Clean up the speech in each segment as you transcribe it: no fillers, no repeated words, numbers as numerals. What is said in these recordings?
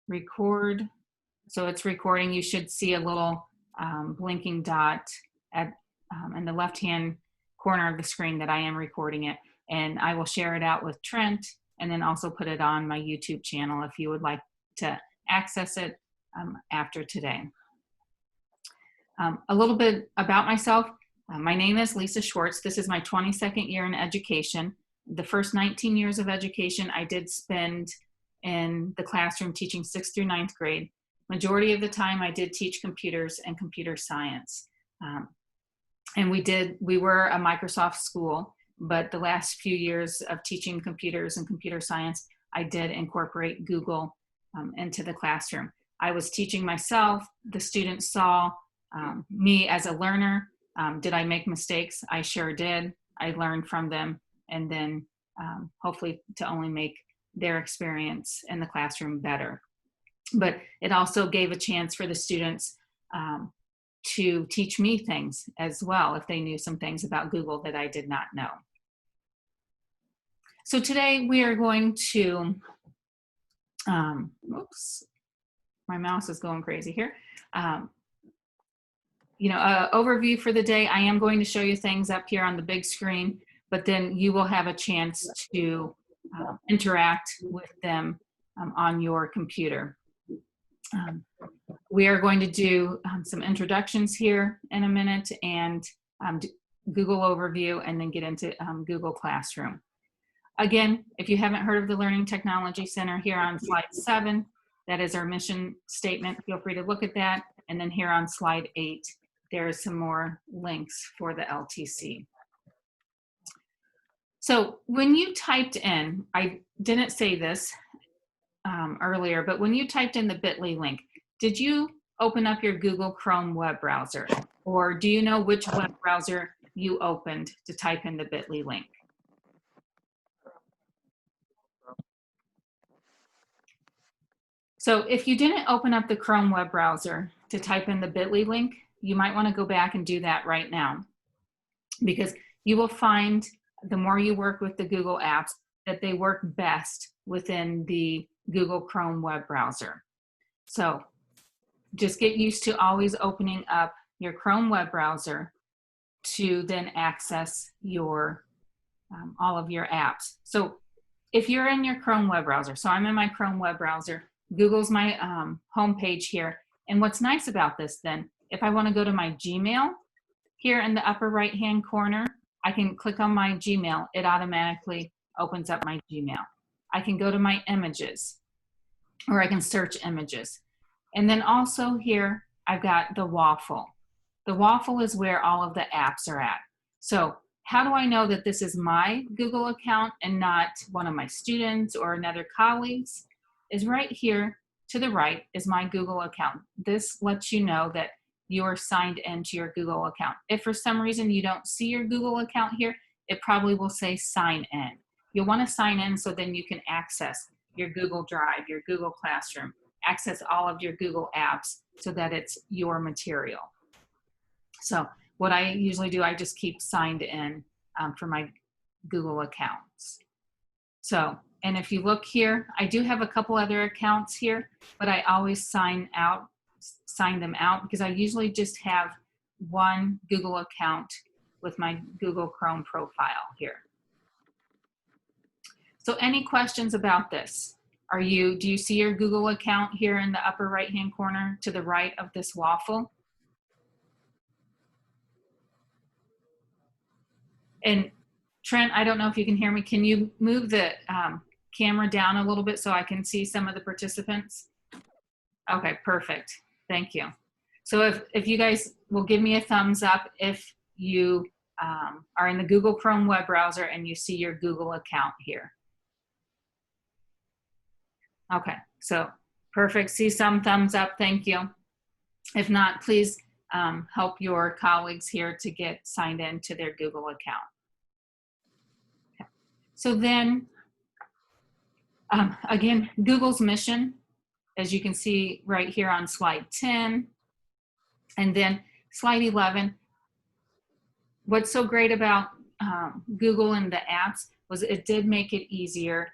record. So it's recording. You should see a little blinking dot at in the left-hand corner of the screen that I am recording it. And I will share it out with Trent and then also put it on my YouTube channel if you would like to access it after today. A little bit about myself. My name is Lisa Schwartz. This is my 22nd year in education. The first 19 years of education I did spend in the classroom teaching 6th through 9th grade. Majority of the time I did teach computers and computer science. And we were a Microsoft school, but the last few years of teaching computers and computer science, I did incorporate Google into the classroom. I was teaching myself. The students saw me as a learner. Did I make mistakes? I sure did. I learned from them, and then hopefully to only make their experience in the classroom better. But it also gave a chance for the students to teach me things as well if they knew some things about Google that I did not know. So today we are going to, oops, my mouse is going crazy here. Overview for the day. I am going to show you things up here on the big screen, but then you will have a chance to interact with them on your computer. We are going to do some introductions here in a minute and Google overview, and then get into Google Classroom. Again, if you haven't heard of the Learning Technology Center, here on slide 7, that is our mission statement. Feel free to look at that. And then here on slide 8, there is some more links for the LTC. So when you typed in, I didn't say this earlier, but when you typed in the bit.ly link, did you open up your Google Chrome web browser? Or do you know which web browser you opened to type in the bit.ly link? So if you didn't open up the Chrome web browser to type in the bit.ly link, you might want to go back and do that right now, because you will find the more you work with the Google apps that they work best within the Google Chrome web browser. So just get used to always opening up your Chrome web browser to then access your all of your apps. So if you're in your Chrome web browser, so I'm in my Chrome web browser, Google's my home page here. And what's nice about this then, if I want to go to my Gmail, here in the upper right hand corner, I can click on my Gmail. It automatically opens up my Gmail. I can go to my images, or I can search images. And then also here, I've got the waffle. The waffle is where all of the apps are at. So how do I know that this is my Google account and not one of my students or another colleague's? Is right here to the right is my Google account. This lets you know that you are signed into your Google account. If for some reason you don't see your Google account here, it probably will say sign in. You'll want to sign in so then you can access your Google Drive, your Google Classroom, access all of your Google apps so that it's your material. So what I usually do, I just keep signed in for my Google accounts. So, and if you look here, I do have a couple other accounts here, but I always sign them out because I usually just have one Google account with my Google Chrome profile here. So any questions about this? Do you see your Google account here in the upper right hand corner to the right of this waffle? And Trent, I don't know if you can hear me. Can you move the camera down a little bit so I can see some of the participants? Okay, perfect. Thank you. So if you guys will give me a thumbs up if you are in the Google Chrome web browser and you see your Google account here. Okay, so perfect. See some thumbs up. Thank you. If not, please help your colleagues here to get signed in to their Google account. Okay. So then, again, Google's mission, as you can see right here on slide 10, and then slide 11. What's so great about Google and the apps was it did make it easier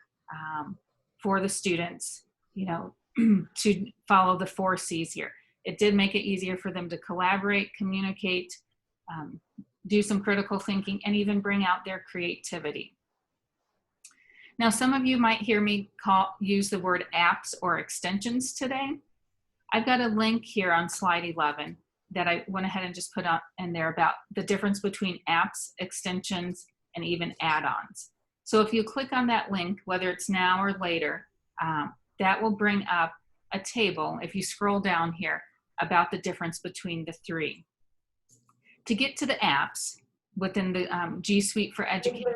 for the students. You know, to follow the 4 C's here. It did make it easier for them to collaborate, communicate, do some critical thinking, and even bring out their creativity. Now, some of you might hear me use the word apps or extensions today. I've got a link here on slide 11 that I went ahead and just put up in there about the difference between apps, extensions, and even add-ons. So if you click on that link, whether it's now or later, that will bring up a table, if you scroll down here, about the difference between the 3. To get to the apps within the G Suite for Education.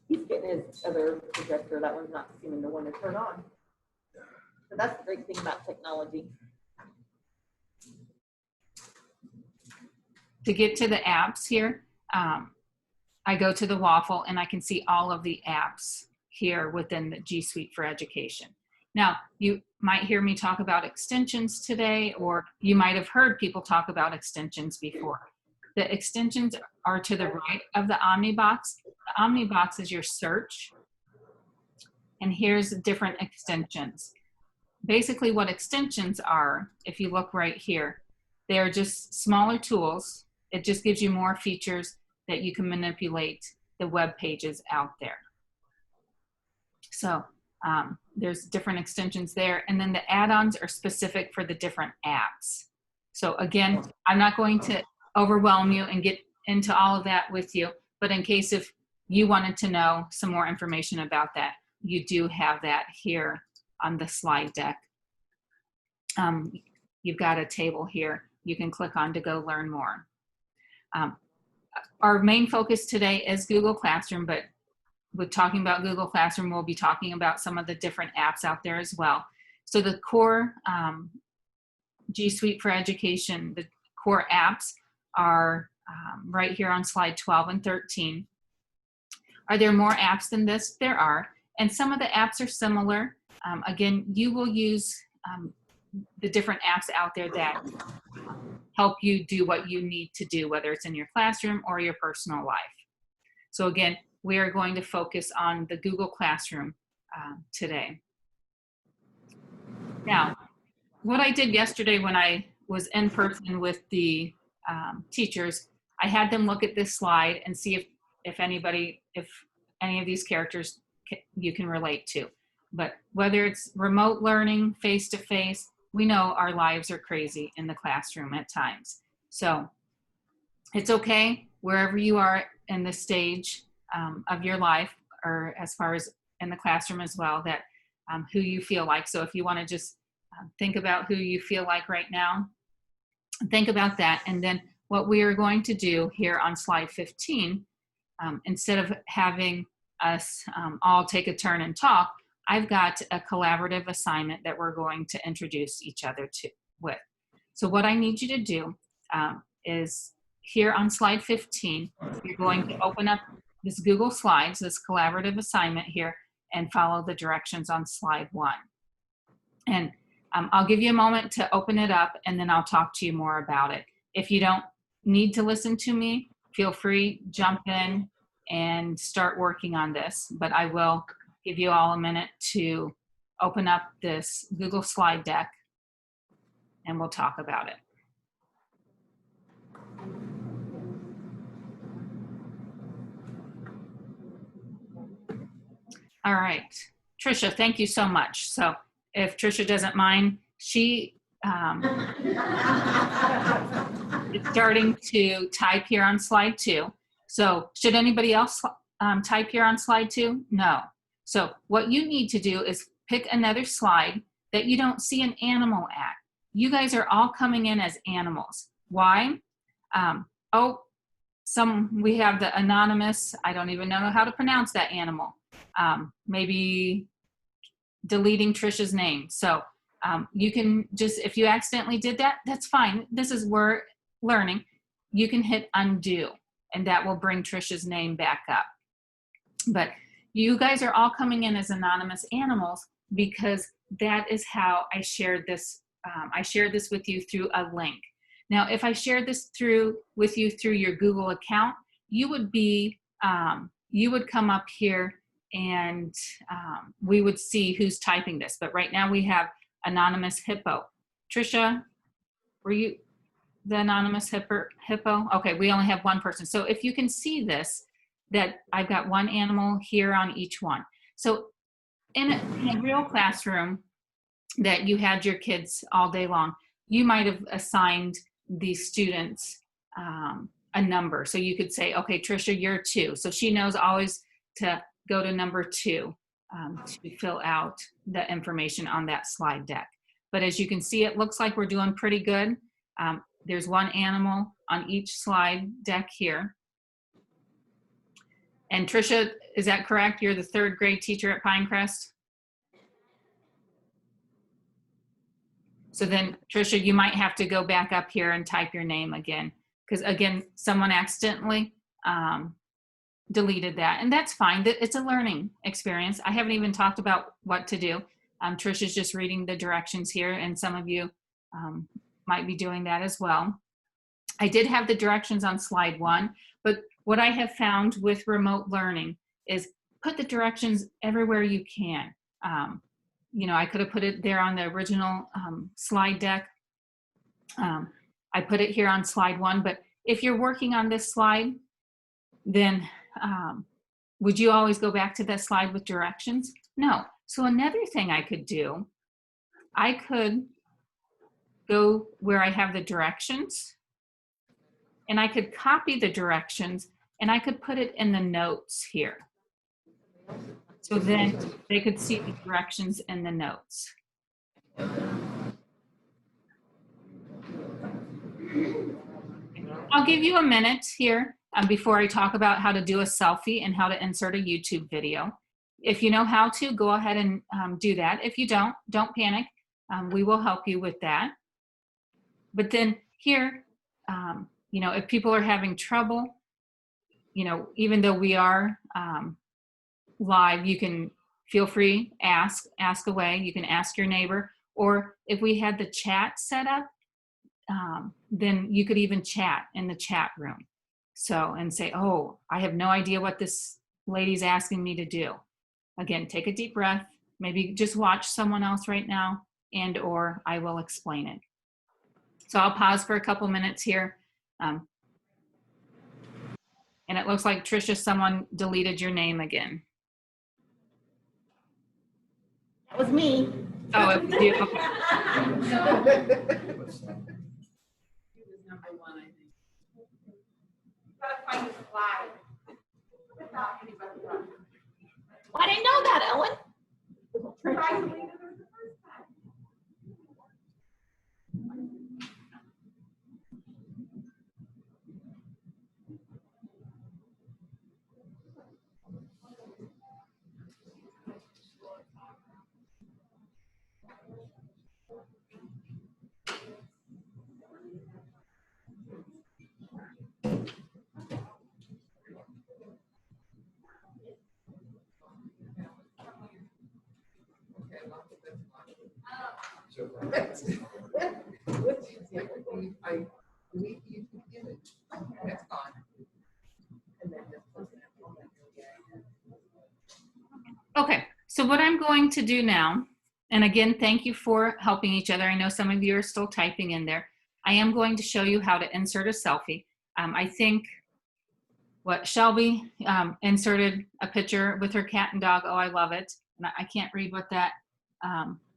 He's getting his other projector. That one's not seeming to want to turn on. So that's the great thing about technology. To get to the apps here, I go to the waffle and I can see all of the apps here within the G Suite for Education. Now, you might hear me talk about extensions today, or you might have heard people talk about extensions before. The extensions are to the right of the Omnibox. The Omnibox is your search, and here's different extensions. Basically what extensions are, if you look right here, they're just smaller tools. It just gives you more features that you can manipulate the web pages out there. So there's different extensions there. And then the add-ons are specific for the different apps. So again, I'm not going to overwhelm you and get into all of that with you, but in case if you wanted to know some more information about that, you do have that here on the slide deck. You've got a table here you can click on to go learn more. Our main focus today is Google Classroom, but with talking about Google Classroom, we'll be talking about some of the different apps out there as well. So the core G Suite for Education, the core apps are right here on slide 12 and 13. Are there more apps than this? There are, and some of the apps are similar. Again, you will use the different apps out there that help you do what you need to do, whether it's in your classroom or your personal life. So again, we are going to focus on the Google Classroom today. Now, what I did yesterday when I was in person with the teachers, I had them look at this slide and see if any of these characters you can relate to. But whether it's remote learning, face-to-face, we know our lives are crazy in the classroom at times. So it's okay wherever you are in the stage of your life, or as far as in the classroom as well, that who you feel like. So if you want to just think about who you feel like right now, think about that. And then what we are going to do here on slide 15, instead of having us all take a turn and talk, I've got a collaborative assignment that we're going to introduce each other with. So what I need you to do is here on slide 15, you're going to open up this Google Slides, this collaborative assignment here, and follow the directions on slide 1. And I'll give you a moment to open it up, and then I'll talk to you more about it. If you don't need to listen to me, feel free, jump in and start working on this, but I will give you all a minute to open up this Google slide deck and we'll talk about it. All right, Trisha, thank you so much. So if Trisha doesn't mind, she is starting to type here on slide 2. So should anybody else type here on slide 2? No. So what you need to do is pick another slide that you don't see an animal at. You guys are all coming in as animals. Why? We have the anonymous, I don't even know how to pronounce that animal. Maybe deleting Trisha's name. So you can just, if you accidentally did that, that's fine. This is where learning. You can hit undo and that will bring Trisha's name back up. But you guys are all coming in as anonymous animals because that is how I shared this. I shared this with you through a link. Now, if I shared this with you through your Google account, you would come up here and we would see who's typing this. But right now we have Anonymous Hippo. Trisha, were you the Anonymous Hippo? Okay, we only have one person. So if you can see this, that I've got one animal here on each one. So in a real classroom that you had your kids all day long, you might have assigned these students a number. So you could say, okay, Trisha, you're 2. So she knows always to go to number 2 to fill out the information on that slide deck. But as you can see, it looks like we're doing pretty good. There's one animal on each slide deck here. And Trisha, is that correct? You're the 3rd grade teacher at Pinecrest? So then, Trisha, you might have to go back up here and type your name again, because again, someone accidentally deleted that, and that's fine. It's a learning experience. I haven't even talked about what to do. Trisha's just reading the directions here, and some of you might be doing that as well. I did have the directions on slide 1, but what I have found with remote learning is put the directions everywhere you can. You know, I could have put it there on the original slide deck. I put it here on slide 1, but if you're working on this slide, then would you always go back to that slide with directions? No. So another thing I could do, I could go where I have the directions, and I could copy the directions, and I could put it in the notes here. So then they could see the directions in the notes. I'll give you a minute here before I talk about how to do a selfie and how to insert a YouTube video. If you know how to, go ahead and do that. If you don't panic. We will help you with that. But then here, you know, if people are having trouble, you know, even though we are live, you can feel free, ask away. You can ask your neighbor, or if we had the chat set up, then you could even chat in the chat room. So, and say, oh, I have no idea what this lady's asking me to do. Again, take a deep breath, maybe just watch someone else right now, and or I will explain it. So I'll pause for a couple minutes here. And it looks like, Trisha, someone deleted your name again. That was me. Oh, it was you. Okay. He was number 1, I think. Gotta find the slide. Well, I didn't know that, Ellen. Okay, so what I'm going to do now, and again, thank you for helping each other. I know some of you are still typing in there. I am going to show you how to insert a selfie. I think what Shelby inserted a picture with her cat and dog. Oh, I love it. And I can't read what that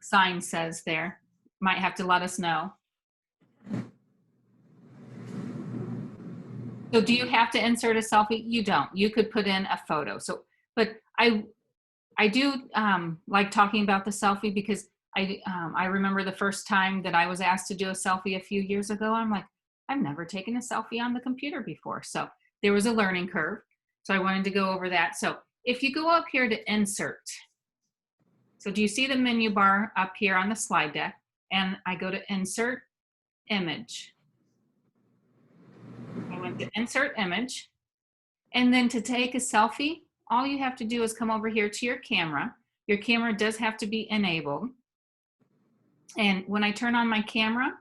sign says there. Might have to let us know. So do you have to insert a selfie? You don't. You could put in a photo. So, but I do like talking about the selfie because I remember the first time that I was asked to do a selfie a few years ago. I'm like, I've never taken a selfie on the computer before. So there was a learning curve. So I wanted to go over that. So if you go up here to insert, so do you see the menu bar up here on the slide deck? And I go to insert image. I went to insert image. And then to take a selfie, all you have to do is come over here to your camera. Your camera does have to be enabled. And when I turn on my camera,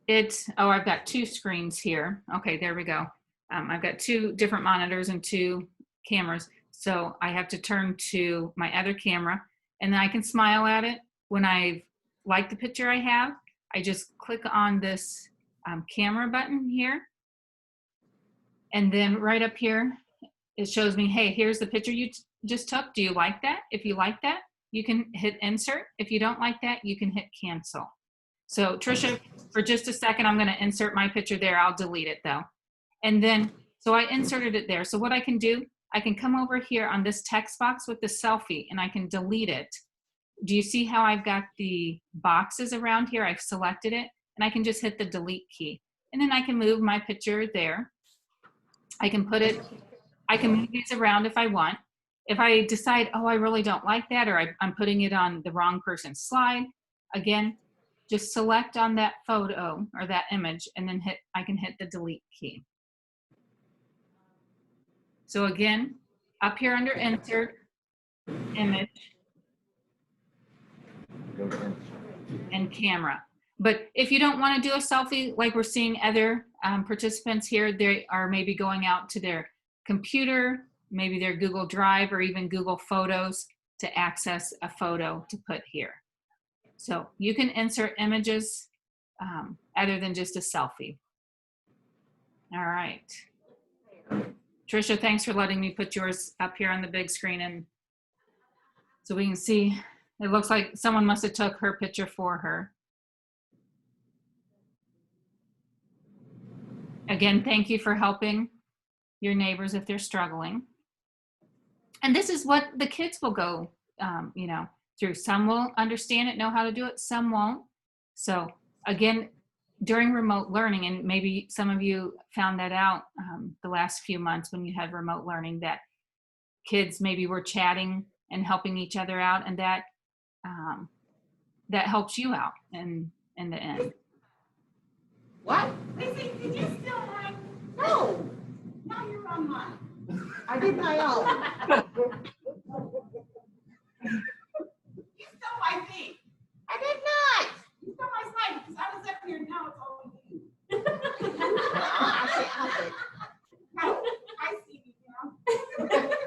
oh, I've got 2 screens here. Okay, there we go. I've got 2 different monitors and 2 cameras. So I have to turn to my other camera, and then I can smile at it. When I like the picture I have, I just click on this camera button here. And then right up here, it shows me, hey, here's the picture you just took. Do you like that? If you like that, you can hit insert. If you don't like that, you can hit cancel. So Trisha, for just a second, I'm gonna insert my picture there. I'll delete it though. And then, so I inserted it there. So what I can do, I can come over here on this text box with the selfie and I can delete it. Do you see how I've got the boxes around here? I've selected it and I can just hit the delete key. And then I can move my picture there. I can put it, I can move these around if I want. If I decide, oh, I really don't like that, or I'm putting it on the wrong person's slide, again, just select on that photo or that image and then I can hit the delete key. So again, up here under insert, image, and camera. But if you don't want to do a selfie, like we're seeing other participants here, they are maybe going out to their computer, maybe their Google Drive or even Google Photos to access a photo to put here. So you can insert images other than just a selfie. All right. Trisha, thanks for letting me put yours up here on the big screen and so we can see. It looks like someone must have took her picture for her. Again, thank you for helping your neighbors if they're struggling. And this is what the kids will go, you know, through. Some will understand it, know how to do it, some won't. So again, during remote learning, and maybe some of you found that out the last few months when you had remote learning, that kids maybe were chatting and helping each other out, and that that helps you out in the end. What? Lizzie, did you steal mine? No. Now you're on mine. I did my own. You stole my thing. I did not. You stole my slide because I was up here and now it's all you. I'll take. No, I see you now.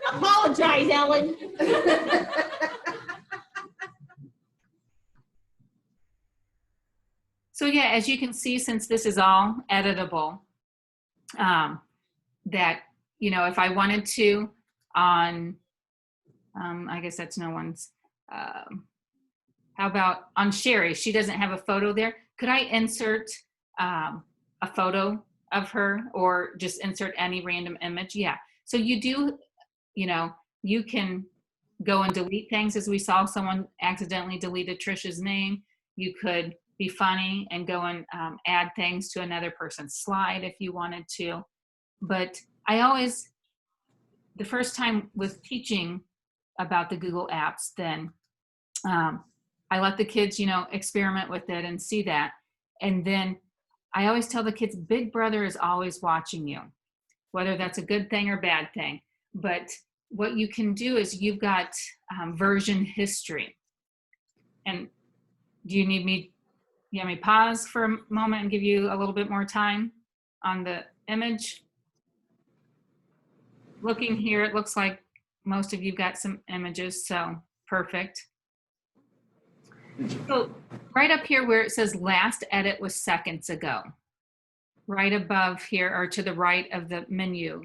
Apologize, Ellen. So yeah, as you can see, since this is all editable, that, you know, if I wanted to on, I guess that's no one's, how about on Sherry? She doesn't have a photo there. Could I insert a photo of her or just insert any random image? Yeah. So you do, you know, you can go and delete things, as we saw someone accidentally deleted Trisha's name. You could be funny and go and add things to another person's slide if you wanted to. But I always, the first time with teaching about the Google Apps, then I let the kids, you know, experiment with it and see that. And then I always tell the kids, Big Brother is always watching you, whether that's a good thing or bad thing. But what you can do is you've got version history. And do you need me, let me pause for a moment and give you a little bit more time on the image? Looking here, it looks like most of you got some images, so perfect. So right up here where it says last edit was seconds ago, right above here or to the right of the menu,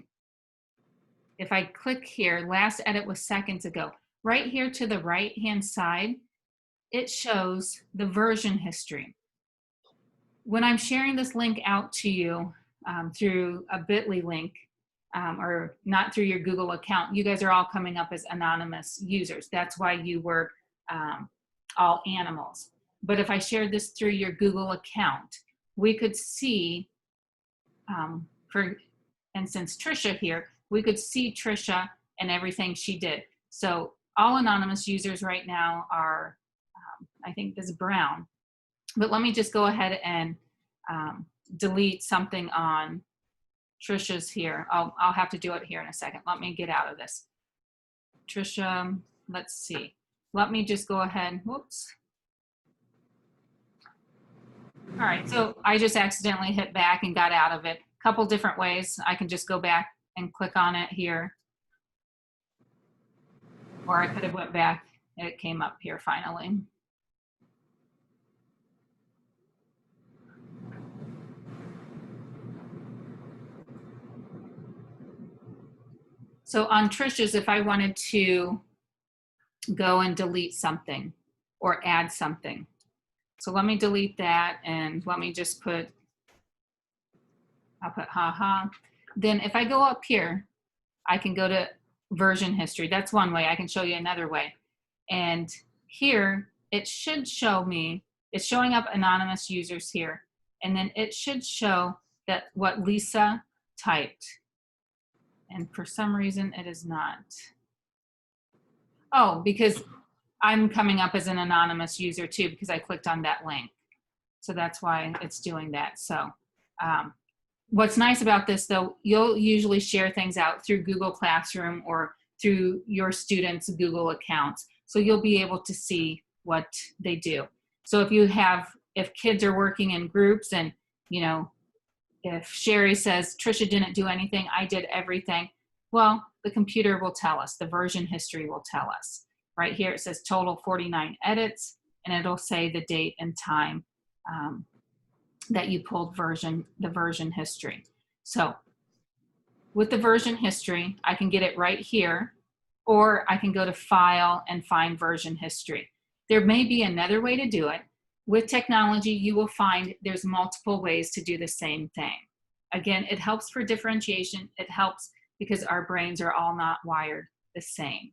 if I click here, last edit was seconds ago, right here to the right hand side, it shows the version history. When I'm sharing this link out to you through a bit.ly link, or not through your Google account, you guys are all coming up as anonymous users. That's why you were all animals. But if I shared this through your Google account, we could see, for instance, Trisha here, we could see Trisha and everything she did. So all anonymous users right now are, I think this is brown. But let me just go ahead and delete something on Trisha's here. I'll have to do it here in a second. Let me get out of this. Trisha, let's see. Let me just go ahead, whoops. All right, so I just accidentally hit back and got out of it. A couple different ways. I can just go back and click on it here. Or I could have went back, it came up here finally. So on Trisha's, if I wanted to go and delete something or add something. So let me delete that and let me just put, I'll put haha. Then if I go up here, I can go to version history. That's one way. I can show you another way. And here it should show me, it's showing up anonymous users here. And then it should show that what Lisa typed. And for some reason it is not. Oh, because I'm coming up as an anonymous user too, because I clicked on that link. So that's why it's doing that. So what's nice about this though, you'll usually share things out through Google Classroom or through your students' Google accounts. So you'll be able to see what they do. So if kids are working in groups and, you know, if Sherry says, Trisha didn't do anything, I did everything. Well, the computer will tell us, the version history will tell us. Right here it says total 49 edits, and it'll say the date and time that you pulled the version history. So with the version history, I can get it right here, or I can go to File and find version history. There may be another way to do it. With technology, you will find there's multiple ways to do the same thing. Again, it helps for differentiation. It helps because our brains are all not wired the same.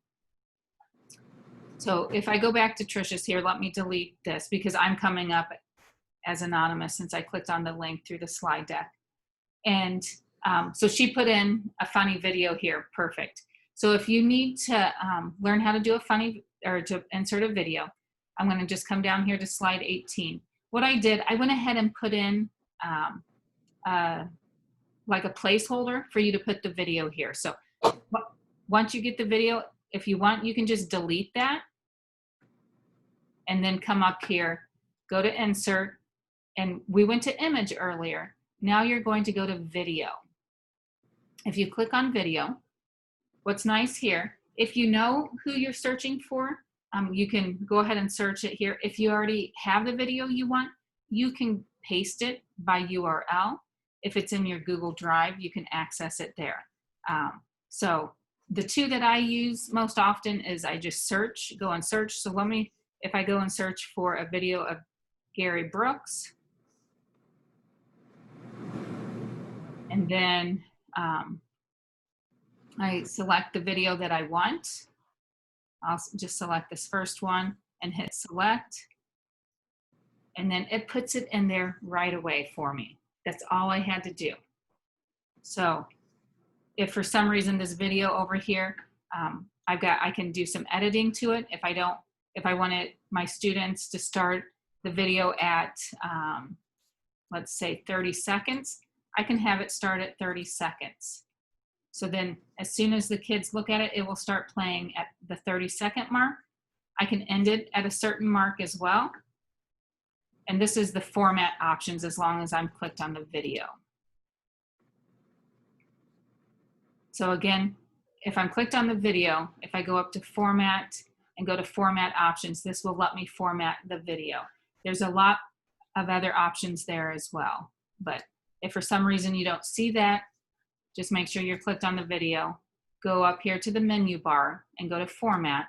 So if I go back to Trisha's here, let me delete this because I'm coming up as anonymous since I clicked on the link through the slide deck. And so she put in a funny video here, perfect. So if you need to learn how to do a funny, or to insert a video, I'm gonna just come down here to slide 18. What I did, I went ahead and put in like a placeholder for you to put the video here. So once you get the video, if you want, you can just delete that and then come up here, go to insert, and we went to image earlier. Now you're going to go to video. If you click on video, what's nice here, if you know who you're searching for, you can go ahead and search it here. If you already have the video you want, you can paste it by URL. If it's in your Google Drive, you can access it there. So the two that I use most often is I just go and search. So let me, if I go and search for a video of Gary Brooks, and then I select the video that I want. I'll just select this first one and hit select. And then it puts it in there right away for me. That's all I had to do. So if for some reason this video over here, I can do some editing to it. If I wanted my students to start the video at, let's say 30 seconds, I can have it start at 30 seconds. So then as soon as the kids look at it, it will start playing at the 30-second mark. I can end it at a certain mark as well. And this is the format options as long as I'm clicked on the video. So again, if I'm clicked on the video, if I go up to format and go to format options, this will let me format the video. There's a lot of other options there as well. But if for some reason you don't see that, just make sure you're clicked on the video, go up here to the menu bar and go to format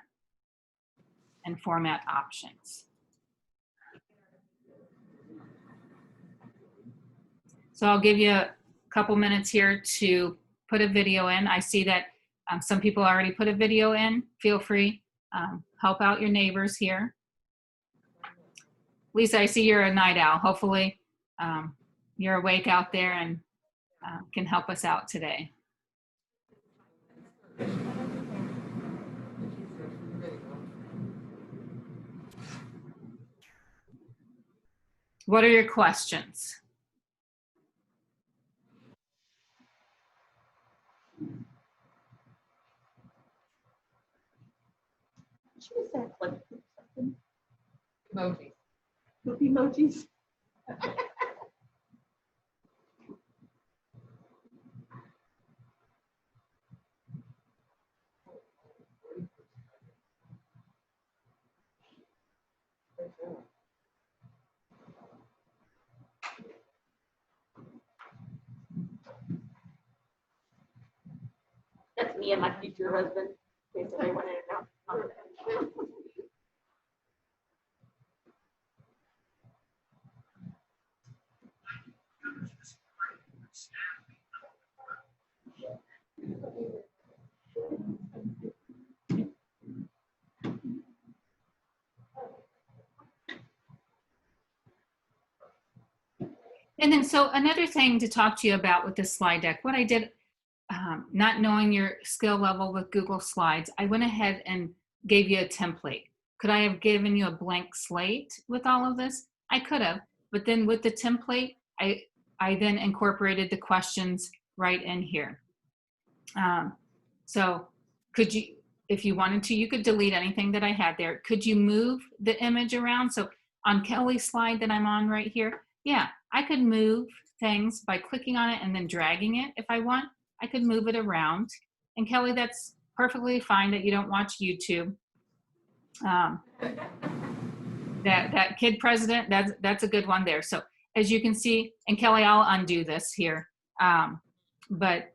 and format options. So I'll give you a couple minutes here to put a video in. I see that some people already put a video in. Feel free, help out your neighbors here. Lisa, I see you're a night owl. Hopefully you're awake out there and can help us out today. What are your questions? She was saying like something. Emojis. Poop emojis. me and my future husband, in case they went in and out. And then, so another thing to talk to you about with this slide deck, what I did, not knowing your skill level with Google Slides, I went ahead and gave you a template. Could I have given you a blank slate with all of this? I could have, but then with the template, I then incorporated the questions right in here. So could you, if you wanted to, you could delete anything that I had there. Could you move the image around? So on Kelly's slide that I'm on right here, yeah, I could move things by clicking on it and then dragging it if I want. I could move it around. And Kelly, that's perfectly fine that you don't watch YouTube. That kid president, that's a good one there. So as you can see, and Kelly, I'll undo this here, but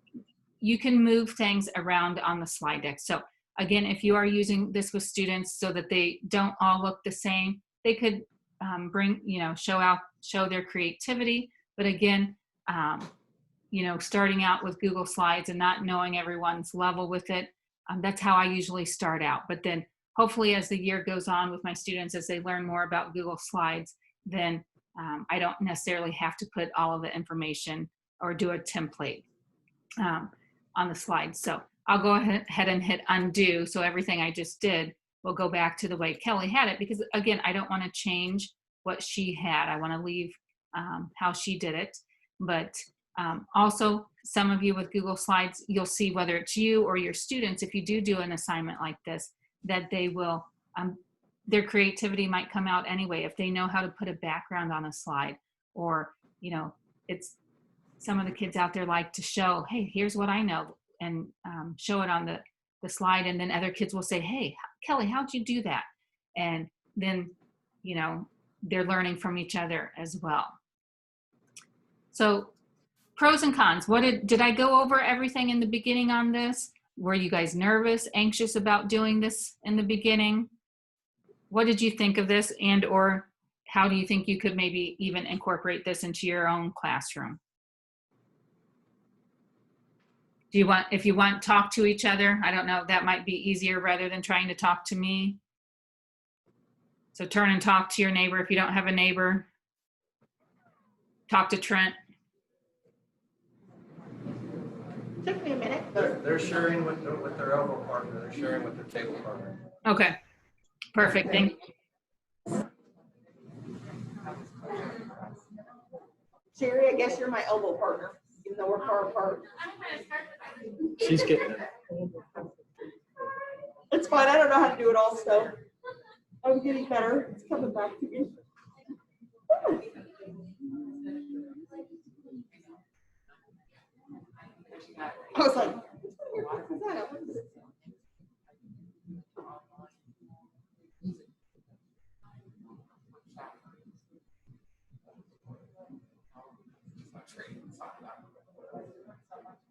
you can move things around on the slide deck. So again, if you are using this with students so that they don't all look the same, they could bring, show their creativity. But again, starting out with Google Slides and not knowing everyone's level with it, that's how I usually start out. But then hopefully as the year goes on with my students, as they learn more about Google Slides, then I don't necessarily have to put all of the information or do a template on the slide. So I'll go ahead and hit undo. So everything I just did will go back to the way Kelly had it, because again, I don't want to change what she had. I want to leave how she did it. But also, some of you with Google Slides, you'll see whether it's you or your students, if you do an assignment like this, that they will, their creativity might come out anyway if they know how to put a background on a slide, or, it's some of the kids out there like to show, hey, here's what I know, and show it on the slide, and then other kids will say, hey, Kelly, how'd you do that? And then, they're learning from each other as well. So pros and cons. Did I go over everything in the beginning on this? Were you guys nervous, anxious about doing this in the beginning? What did you think of this, and or how do you think you could maybe even incorporate this into your own classroom? If you want, talk to each other. I don't know, that might be easier rather than trying to talk to me. So turn and talk to your neighbor if you don't have a neighbor. Talk to Trent. Took me a minute. They're sharing with their elbow partner. They're sharing with their table partner. Okay, perfect. Thank you. Sherry, I guess you're my elbow partner, even though we're far apart. She's getting it. It's fine. I don't know how to do it all, so I'm getting better. It's coming back to me. I was like, what was that?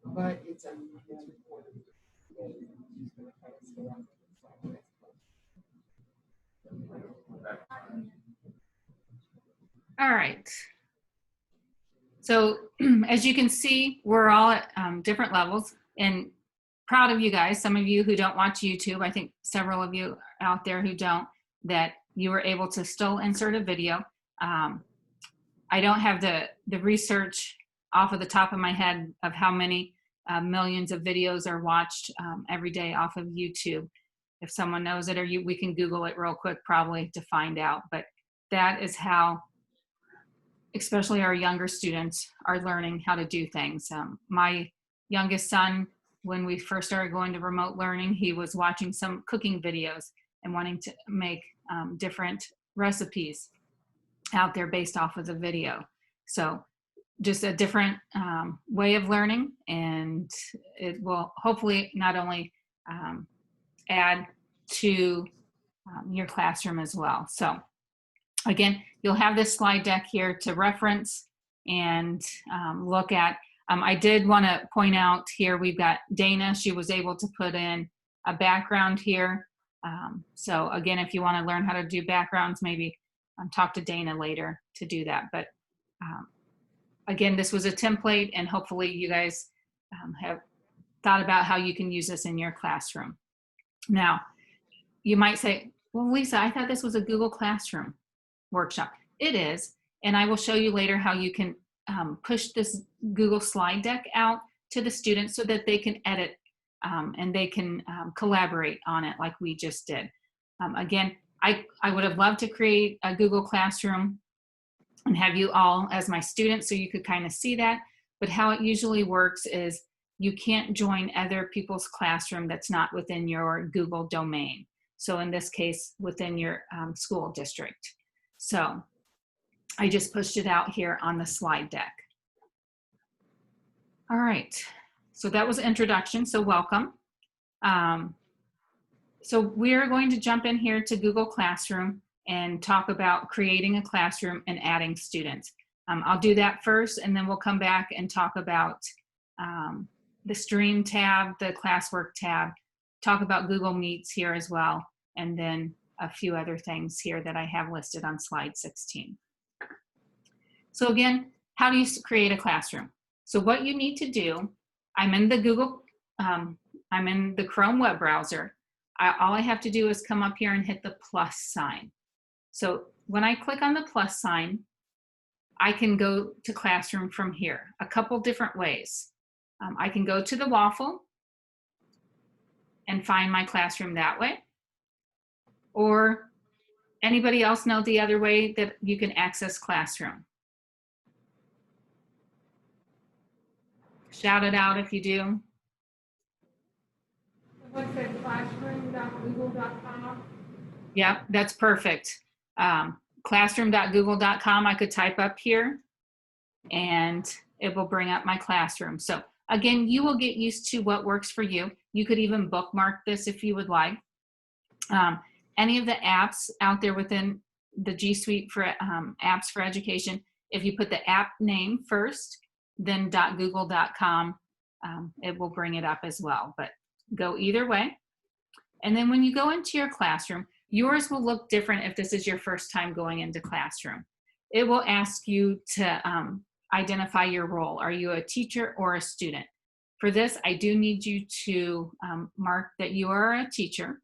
But it's a. All right. So as you can see, we're all at different levels, and proud of you guys. Some of you who don't watch YouTube, I think several of you out there who don't, that you were able to still insert a video. I don't have the research off of the top of my head of how many millions of videos are watched every day off of YouTube. If someone knows it, or we can Google it real quick probably to find out. But that is how, especially our younger students, are learning how to do things. My youngest son, when we first started going to remote learning, he was watching some cooking videos and wanting to make different recipes out there based off of the video. So just a different way of learning, and it will hopefully not only add to your classroom as well. So again, you'll have this slide deck here to reference and look at. I did want to point out here, we've got Dana. She was able to put in a background here. So again, if you want to learn how to do backgrounds, maybe talk to Dana later to do that. But again, this was a template, and hopefully you guys have thought about how you can use this in your classroom. Now, you might say, well, Lisa, I thought this was a Google Classroom workshop. It is, and I will show you later how you can push this Google slide deck out to the students so that they can edit and they can collaborate on it like we just did. Again, I would have loved to create a Google Classroom and have you all as my students so you could kind of see that, but how it usually works is you can't join other people's classroom that's not within your Google domain. So in this case, within your school district. So I just pushed it out here on the slide deck. All right, so that was introduction, so welcome. So we're going to jump in here to Google Classroom and talk about creating a classroom and adding students. I'll do that first, and then we'll come back and talk about the Stream tab, the Classwork tab, talk about Google Meets here as well, and then a few other things here that I have listed on slide 16. So again, how do you create a classroom? So what you need to do, I'm in the Chrome web browser. All I have to do is come up here and hit the plus sign. So when I click on the plus sign, I can go to Classroom from here, a couple different ways. I can go to the waffle and find my classroom that way. Or anybody else know the other way that you can access Classroom? Shout it out if you do. What's that, classroom.google.com? Yep, that's perfect. Classroom.google.com, I could type up here and it will bring up my classroom. So again, you will get used to what works for you. You could even bookmark this if you would like. Any of the apps out there within the G Suite for apps for education, if you put the app name first, then .google.com, it will bring it up as well, but go either way. And then when you go into your classroom, yours will look different if this is your first time going into Classroom. It will ask you to identify your role. Are you a teacher or a student? For this, I do need you to mark that you are a teacher.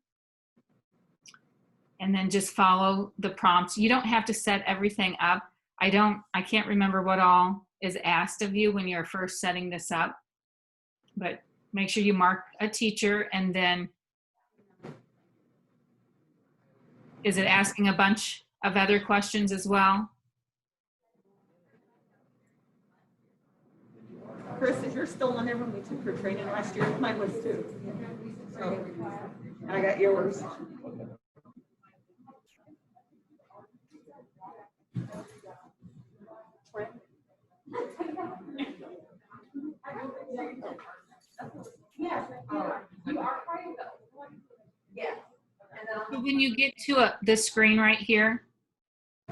And then just follow the prompts. You don't have to set everything up. I can't remember what all is asked of you when you're first setting this up, but make sure you mark a teacher, and then is it asking a bunch of other questions as well? Chris, if you're still on there when we took her training last year, mine was too. So, I got yours. So when you get to this screen right here,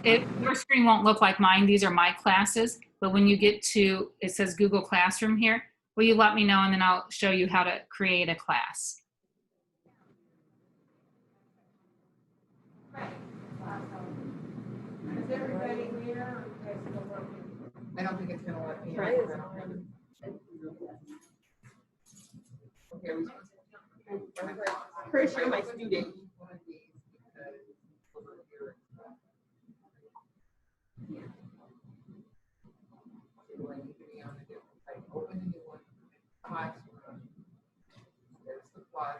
your screen won't look like mine. These are my classes. But when you get to, it says Google Classroom here, will you let me know, and then I'll show you how to create a class. Is everybody here? Or is it still working? I don't think it's gonna let me. Right. Okay, Chris, you're my student. Open a new one. Classroom. There's the plus.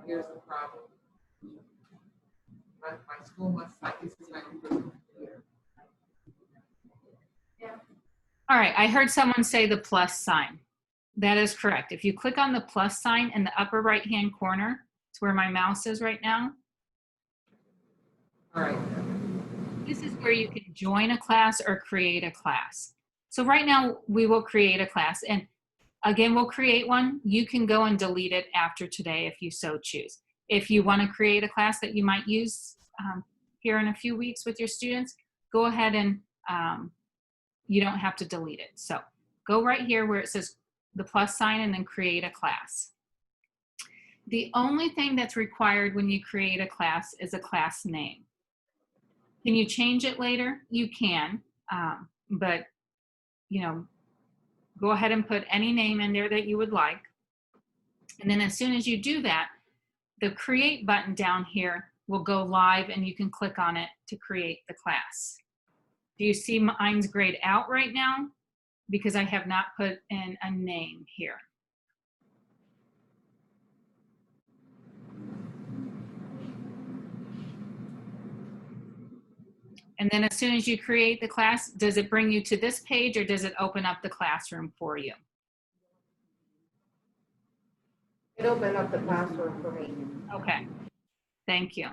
Here's the problem. My school must cite this is my computer. All right, I heard someone say the plus sign. That is correct. If you click on the plus sign in the upper right-hand corner, it's where my mouse is right now. All right. This is where you can join a class or create a class. So right now we will create a class, and again, we'll create one. You can go and delete it after today if you so choose. If you want to create a class that you might use here in a few weeks with your students, go ahead and you don't have to delete it. So go right here where it says the plus sign and then create a class. The only thing that's required when you create a class is a class name. Can you change it later? You can, but you know, go ahead and put any name in there that you would like. And then as soon as you do that, the create button down here will go live and you can click on it to create the class. Do you see mine's grayed out right now? Because I have not put in a name here. And then as soon as you create the class, does it bring you to this page or does it open up the classroom for you? It opened up the classroom for me. Okay, thank you.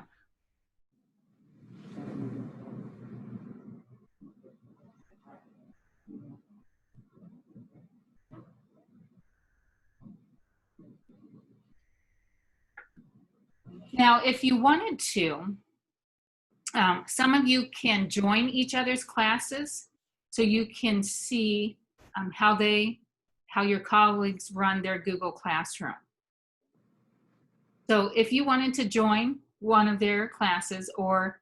Now, if you wanted to, some of you can join each other's classes so you can see how your colleagues run their Google Classroom. So if you wanted to join one of their classes or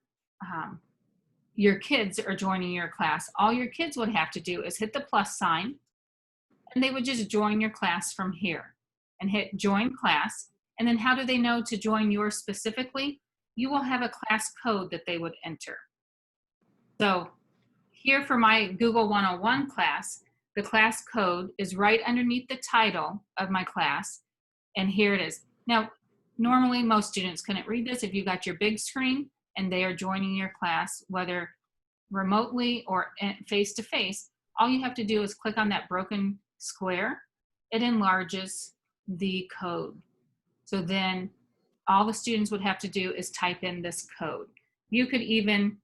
your kids are joining your class, all your kids would have to do is hit the plus sign and they would just join your class from here and hit join class. And then how do they know to join yours specifically? You will have a class code that they would enter. So here for my Google 101 class, the class code is right underneath the title of my class. And here it is. Now, normally most students couldn't read this if you got your big screen and they are joining your class, whether remotely or face-to-face. All you have to do is click on that broken square. It enlarges the code. So then all the students would have to do is type in this code. You could even,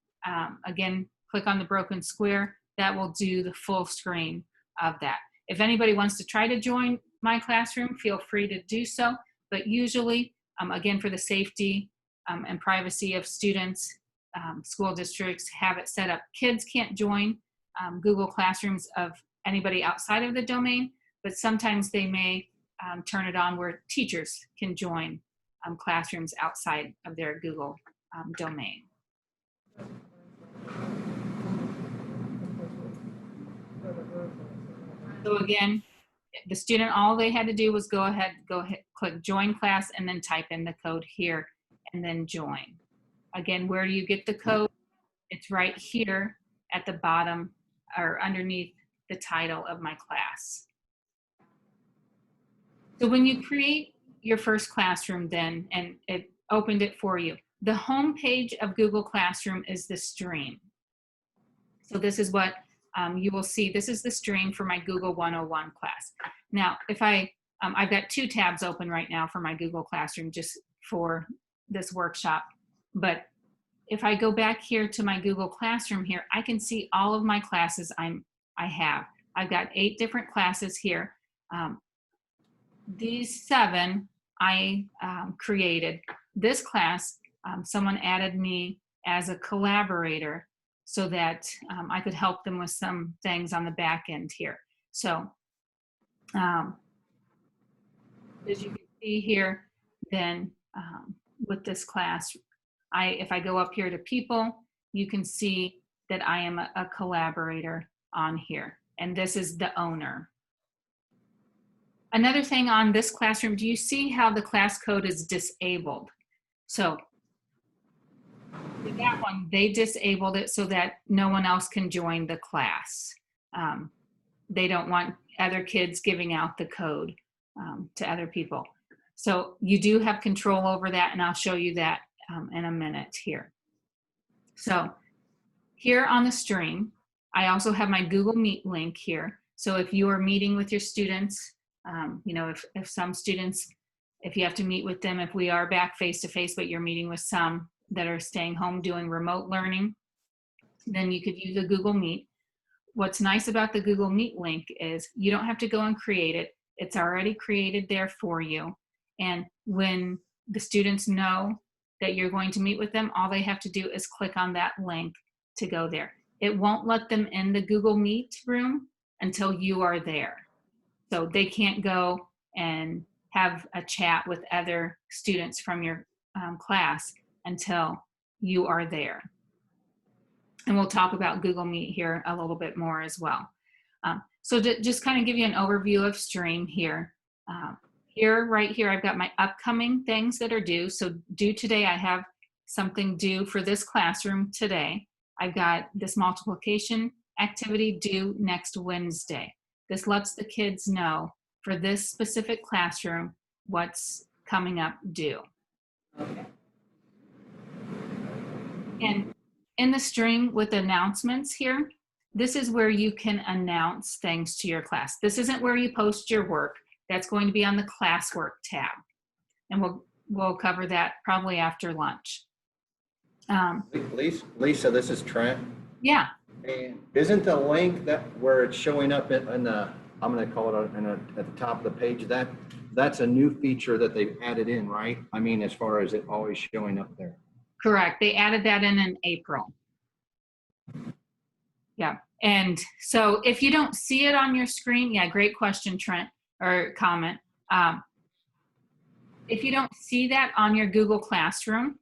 again, click on the broken square. That will do the full screen of that. If anybody wants to try to join my classroom, feel free to do so. But usually, again, for the safety and privacy of students, school districts have it set up. Kids can't join Google Classrooms of anybody outside of the domain, but sometimes they may turn it on where teachers can join classrooms outside of their Google domain. So again, the student, all they had to do was go ahead, click join class and then type in the code here and then join. Again, where do you get the code? It's right here at the bottom or underneath the title of my class. So when you create your first classroom then, and it opened it for you, the home page of Google Classroom is the stream. So this is what you will see. This is the stream for my Google 101 class. Now, if I've got 2 tabs open right now for my Google Classroom just for this workshop. But if I go back here to my Google Classroom here, I can see all of my classes I have. I've got 8 different classes here. These 7 I created. This class, someone added me as a collaborator so that I could help them with some things on the back end here. So as you can see here, then with this class, if I go up here to people, you can see that I am a collaborator on here, and this is the owner. Another thing on this classroom, do you see how the class code is disabled? So with that one, they disabled it so that no one else can join the class. They don't want other kids giving out the code to other people. So you do have control over that, and I'll show you that in a minute here. So here on the stream, I also have my Google Meet link here. So if you are meeting with your students, you know, if some students, if you have to meet with them, if we are back face-to-face, but you're meeting with some that are staying home doing remote learning, then you could use a Google Meet. What's nice about the Google Meet link is you don't have to go and create it. It's already created there for you. And when the students know that you're going to meet with them, all they have to do is click on that link to go there. it won't let them in the Google Meet room until you are there. So they can't go and have a chat with other students from your class until you are there. And we'll talk about Google Meet here a little bit more as well. So to just kind of give you an overview of Stream here. Right here, I've got my upcoming things that are due. So due today, I have something due for this classroom today. I've got this multiplication activity due next Wednesday. This lets the kids know for this specific classroom what's coming up due. Okay. And in the Stream with announcements here, this is where you can announce things to your class. This isn't where you post your work. That's going to be on the classwork tab. And we'll cover that probably after lunch. Lisa, this is Trent. Yeah, And isn't the link that where it's showing up in the, I'm going to call it at the top of the page, that's a new feature that they've added in, right? I mean, as far as it always showing up there. correct. They added that in April. Yeah. And so if you don't see it on your screen, yeah, great question, Trent, or comment. If you don't see that on your Google Classroom,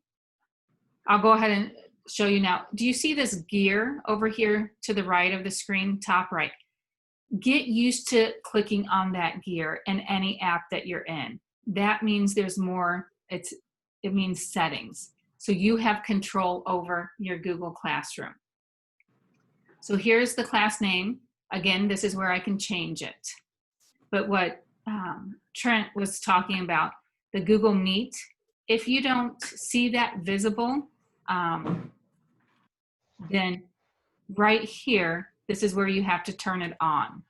I'll go ahead and show you now. Do you see this gear over here to the right of the screen, top right? Get used to clicking on that gear in any app that you're in. That means there's more, it means settings. So you have control over your Google Classroom. So here's the class name. Again, this is where I can change it. But what Trent was talking about, the Google Meet, if you don't see that visible, then right here, this is where you have to turn it on.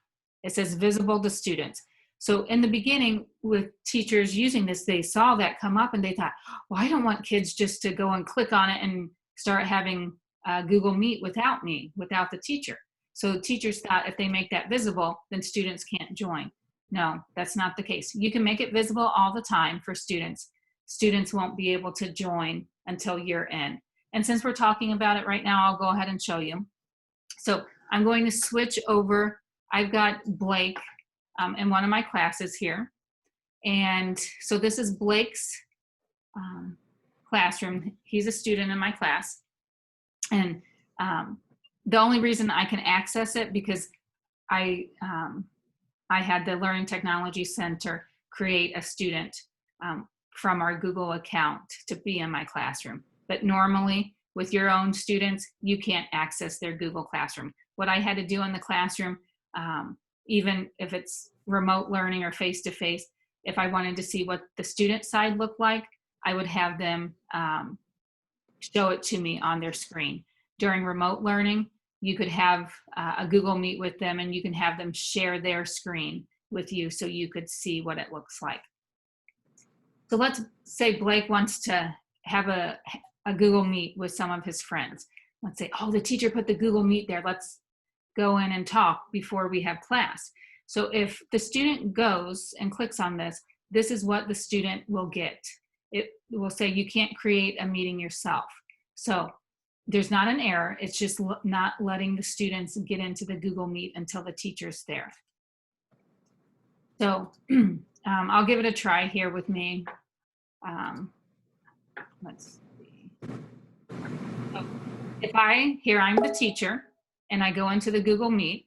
It says visible to students. So in the beginning with teachers using this, they saw that come up and they thought, well, I don't want kids just to go and click on it and start having Google Meet without me, without the teacher. So teachers thought if they make that visible, then students can't join. No, that's not the case. You can make it visible all the time for students. Students won't be able to join until you're in. And since we're talking about it right now, I'll go ahead and show you. So I'm going to switch over. I've got Blake in one of my classes here. And so this is Blake's classroom. He's a student in my class. And the only reason I can access it because I had the Learning Technology Center create a student from our Google account to be in my classroom. But normally with your own students, you can't access their Google Classroom. What I had to do in the classroom, even if it's remote learning or face-to-face, if I wanted to see what the student side looked like, I would have them show it to me on their screen. During remote learning, you could have a Google Meet with them and you can have them share their screen with you so you could see what it looks like. So let's say Blake wants to have a Google Meet with some of his friends. Let's say, oh, the teacher put the Google Meet there. Let's go in and talk before we have class. So if the student goes and clicks on this, this is what the student will get. It will say you can't create a meeting yourself. So there's not an error. It's just not letting the students get into the Google Meet until the teacher's there. So I'll give it a try here with me. Let's see. So if I'm the teacher and I go into the Google Meet,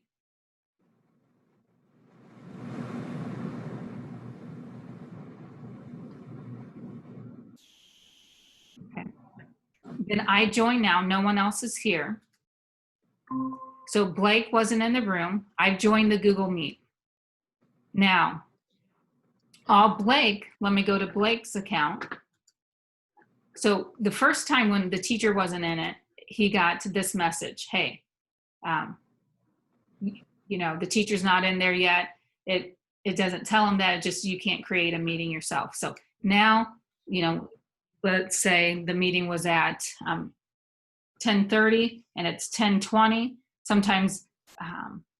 okay. Then I join now, no one else is here. So Blake wasn't in the room. I've joined the Google Meet. Now, let me go to Blake's account. So the first time when the teacher wasn't in it, he got this message, hey, the teacher's not in there yet. It doesn't tell him that, it just, you can't create a meeting yourself. So now, let's say the meeting was at 10:30 and it's 10:20. Sometimes,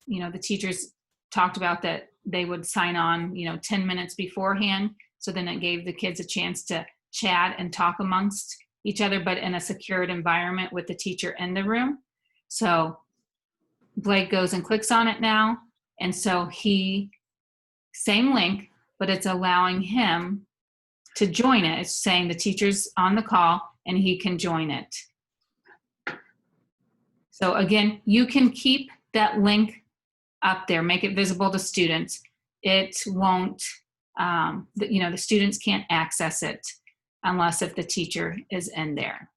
the teachers talked about that they would sign on, 10 minutes beforehand. So then it gave the kids a chance to chat and talk amongst each other, but in a secured environment with the teacher in the room. So Blake goes and clicks on it now. And so same link, but it's allowing him to join it. It's saying the teacher's on the call and he can join it. So again, you can keep that link up there, make it visible to students. It won't, the students can't access it unless if the teacher is in there.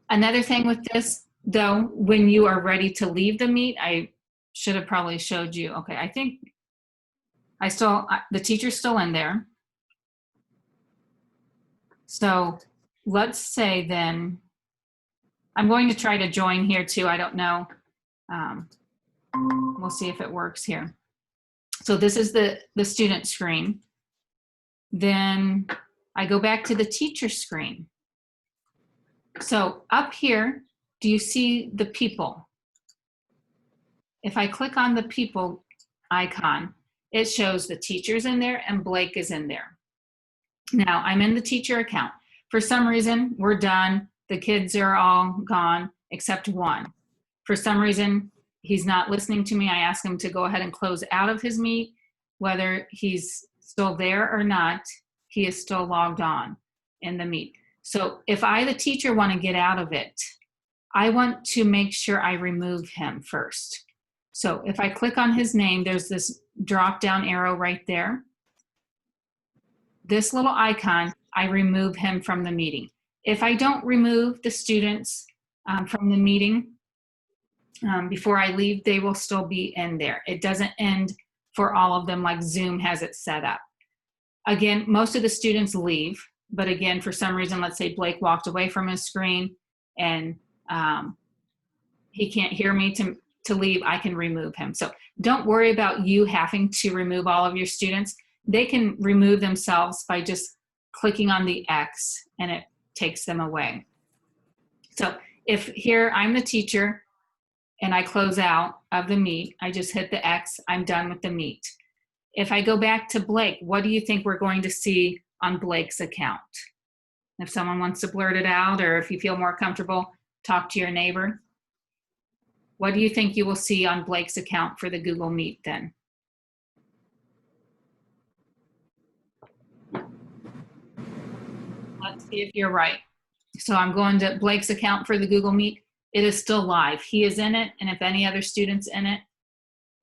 Another thing with this, though, when you are ready to leave the Meet, I should have probably showed you. Okay, I think the teacher's still in there. So let's say then, I'm going to try to join here too. I don't know. We'll see if it works here. So this is the student screen. Then I go back to the teacher screen. So up here, do you see the people? If I click on the people icon, it shows the teachers in there and Blake is in there. Now I'm in the teacher account. For some reason, we're done. The kids are all gone except one. For some reason, he's not listening to me. I ask him to go ahead and close out of his Meet. Whether he's still there or not, he is still logged on in the Meet. So if I, the teacher, want to get out of it, I want to make sure I remove him first. So if I click on his name, there's this drop down arrow right there. This little icon, I remove him from the meeting. If I don't remove the students from the meeting before I leave, they will still be in there. It doesn't end for all of them like Zoom has it set up. Again, most of the students leave, but again, for some reason, let's say Blake walked away from his screen and he can't hear me to leave, I can remove him. So don't worry about you having to remove all of your students. They can remove themselves by just clicking on the X and it takes them away. So if here I'm the teacher and I close out of the Meet, I just hit the X, I'm done with the Meet. If I go back to Blake, what do you think we're going to see on Blake's account? If someone wants to blurt it out, or if you feel more comfortable, talk to your neighbor. What do you think you will see on Blake's account for the Google Meet then? Let's see if you're right. So I'm going to Blake's account for the Google Meet. It is still live. He is in it, and if any other students in it,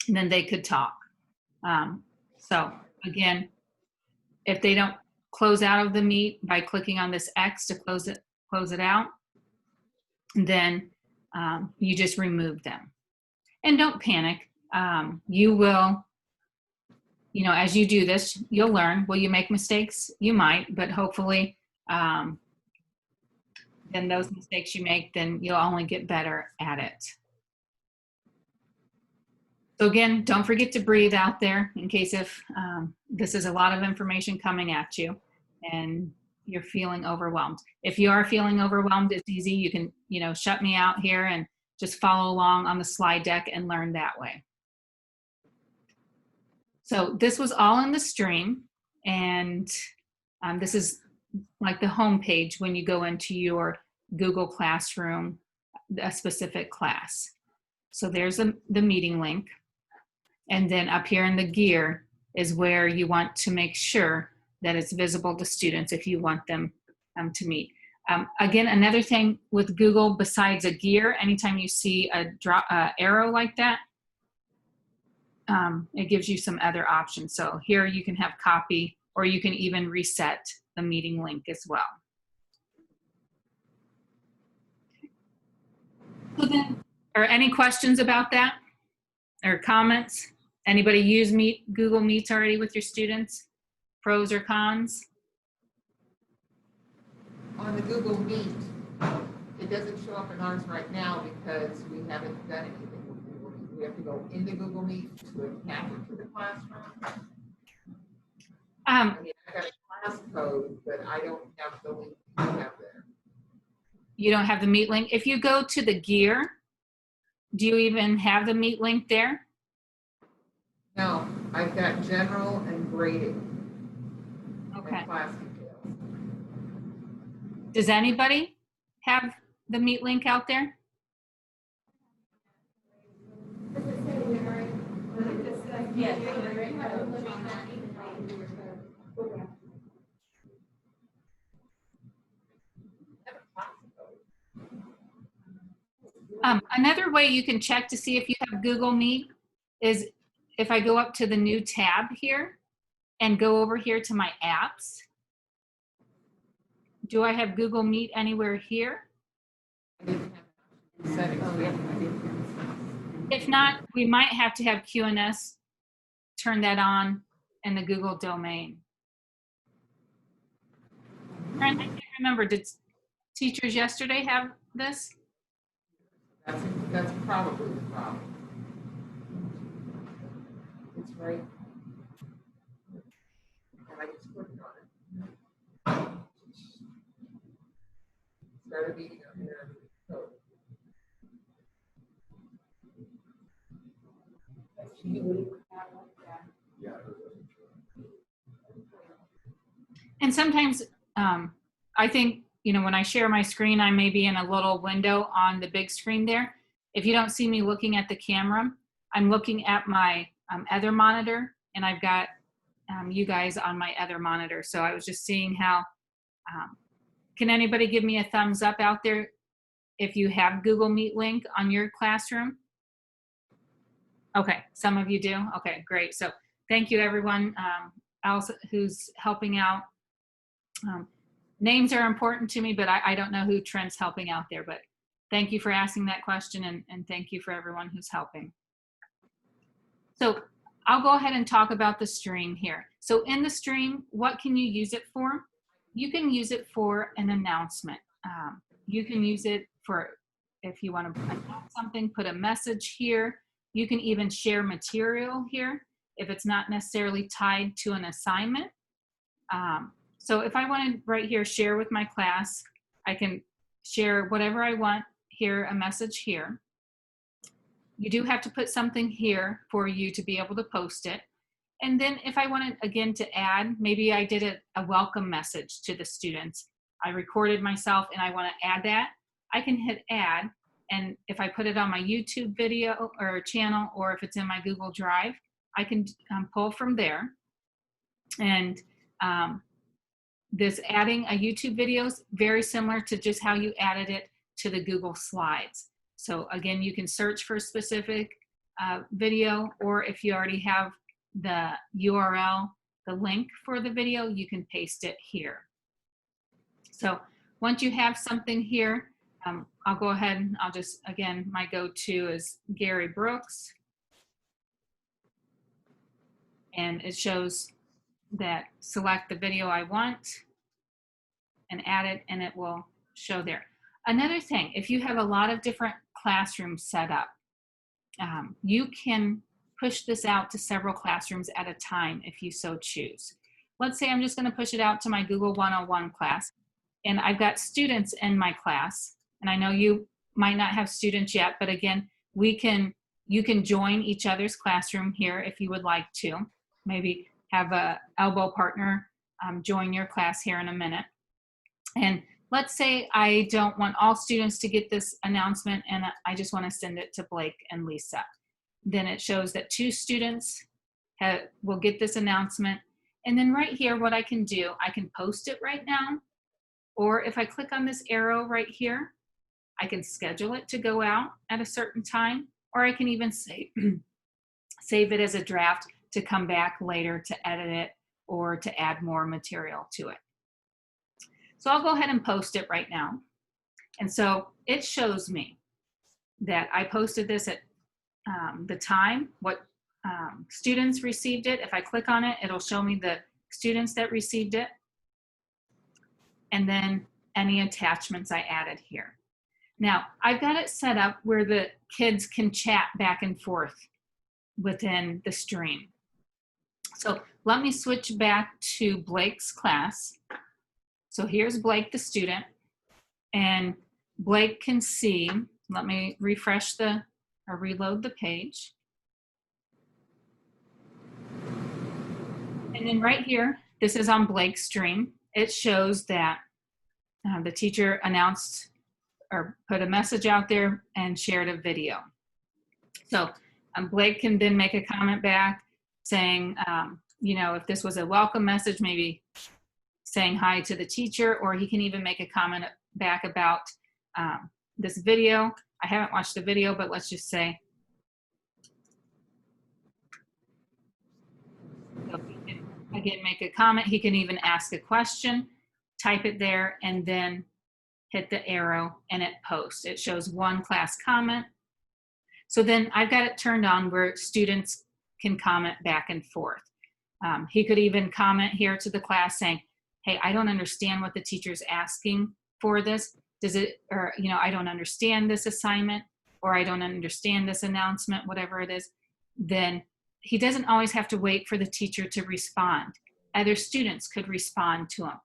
then they could talk. So again, if they don't close out of the Meet by clicking on this X to close it out, then you just remove them. And don't panic. You will, as you do this, you'll learn. Will you make mistakes? You might, but hopefully then those mistakes you make, then you'll only get better at it. So again, don't forget to breathe out there in case if this is a lot of information coming at you and you're feeling overwhelmed. If you are feeling overwhelmed, it's easy. You can, shut me out here and just follow along on the slide deck and learn that way. So this was all in the stream, and this is like the home page when you go into your Google Classroom, a specific class. So there's the meeting link. And then up here in the gear is where you want to make sure that it's visible to students if you want them to meet. Again, another thing with Google, besides a gear, anytime you see a arrow like that, it gives you some other options. So here you can have copy, or you can even reset the meeting link as well. So then, are any questions about that or comments? Anybody use Google Meets already with your students? Pros or cons? On the Google Meet, it doesn't show up in ours right now because we haven't done anything with Google Meet. We have to go into Google Meet to attach it to the classroom. I got a class code, but I don't have the link you have there. You don't have the Meet link. If you go to the gear, do you even have the Meet link there? No, I've got general and grading. Okay. And class details. Does anybody have the Meet link out there? Yes. Another way you can check to see if you have Google Meet is if I go up to the new tab here and go over here to my apps. Do I have Google Meet anywhere here? I didn't have settings. Oh, yeah, I did. If not, we might have to have QNS turn that on in the Google domain. Brent, I can't remember, did teachers yesterday have this? That's probably the problem. It's right. And I just clicked on it. Start a meeting up here. So, And sometimes I think, when I share my screen, I may be in a little window on the big screen there. If you don't see me looking at the camera, I'm looking at my other monitor, and I've got you guys on my other monitor. So I was just seeing how, can anybody give me a thumbs up out there if you have Google Meet link on your classroom? Okay, some of you do. Okay, great. So thank you everyone else who's helping out. Names are important to me, but I don't know who Trent's helping out there, but thank you for asking that question, and thank you for everyone who's helping. So I'll go ahead and talk about the stream here. So in the stream, what can you use it for? You can use it for an announcement. You can use it for, if you want to announce something, put a message here. You can even share material here if it's not necessarily tied to an assignment. So if I want to right here share with my class, I can share whatever I want here, a message here. You do have to put something here for you to be able to post it. And then if I wanted, again, to add, maybe I did a welcome message to the students. I recorded myself and I want to add that. I can hit add. And if I put it on my YouTube video or channel, or if it's in my Google Drive, I can pull from there. And this adding a YouTube video is very similar to just how you added it to the Google Slides. So again, you can search for a specific video, or if you already have the URL, the link for the video, you can paste it here. So once you have something here, I'll go ahead and I'll just, again, my go-to is Gary Brooks. And it shows that select the video I want and add it, and it will show there. Another thing, if you have a lot of different classrooms set up, you can push this out to several classrooms at a time if you so choose. Let's say I'm just going to push it out to my Google 101 class, and I've got students in my class, and I know you might not have students yet, but again, you can join each other's classroom here if you would like to. Maybe have a elbow partner join your class here in a minute. And let's say I don't want all students to get this announcement, and I just want to send it to Blake and Lisa. Then it shows that 2 students will get this announcement. And then right here, what I can do, I can post it right now. Or if I click on this arrow right here, I can schedule it to go out at a certain time, or I can even save it as a draft to come back later to edit it or to add more material to it. So I'll go ahead and post it right now. And so it shows me that I posted this at the time, what students received it. If I click on it, it'll show me the students that received it, and then any attachments I added here. Now, I've got it set up where the kids can chat back and forth within the stream. So let me switch back to Blake's class. So here's Blake, the student, and Blake can see, let me refresh or reload the page. And then right here, this is on Blake's stream. It shows that the teacher announced or put a message out there and shared a video. So Blake can then make a comment back. saying, you know, if this was a welcome message, maybe saying hi to the teacher, or he can even make a comment back about this video. I haven't watched the video, but let's just say, so he can, again, make a comment. He can even ask a question, type it there, and then hit the arrow and it posts. It shows one class comment. So then I've got it turned on where students can comment back and forth. He could even comment here to the class saying, hey, I don't understand what the teacher's asking for this. Does it, or, you know, I don't understand this assignment, or I don't understand this announcement, whatever it is. Then he doesn't always have to wait for the teacher to respond. Other students could respond to him.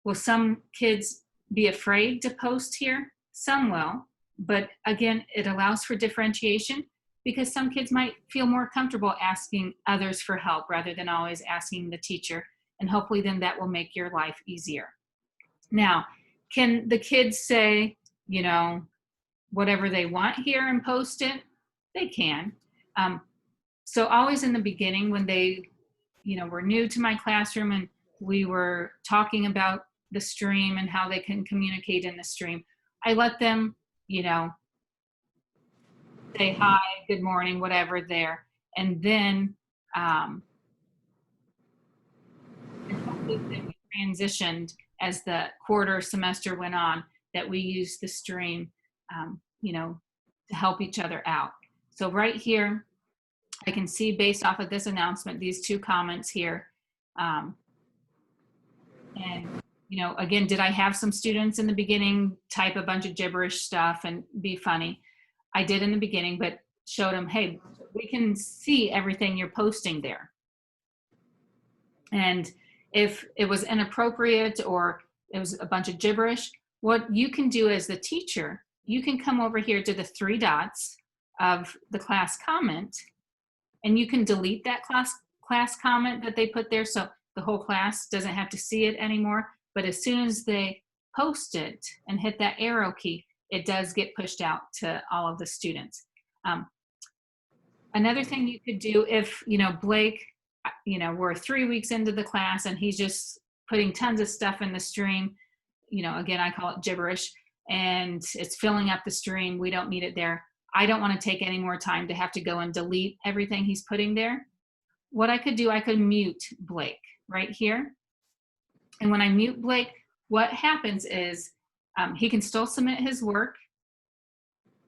Will some kids be afraid to post here? Some will, but again, it allows for differentiation because some kids might feel more comfortable asking others for help rather than always asking the teacher. And hopefully then that will make your life easier. Now, can the kids say, you know, whatever they want here and post it? They can. So always in the beginning when they, you know, were new to my classroom and we were talking about the stream and how they can communicate in the stream, I let them, you know, say hi, good morning, whatever there. And then we transitioned as the quarter semester went on, that we used the stream, you know, to help each other out. So right here, I can see based off of this announcement, these two comments here. And, you know, again, did I have some students in the beginning type a bunch of gibberish stuff and be funny? I did in the beginning, but showed them, hey, we can see everything you're posting there. And if it was inappropriate or it was a bunch of gibberish, what you can do as the teacher, you can come over here to the 3 dots of the class comment, and you can delete that class comment that they put there so the whole class doesn't have to see it anymore. But as soon as they post it and hit that arrow key, it does get pushed out to all of the students. Another thing you could do if, you know, Blake, you know, we're 3 weeks into the class and he's just putting tons of stuff in the stream, you know, again, I call it gibberish, and it's filling up the stream. We don't need it there. I don't want to take any more time to have to go and delete everything he's putting there. What I could do, I could mute Blake right here. And when I mute Blake, what happens is he can still submit his work.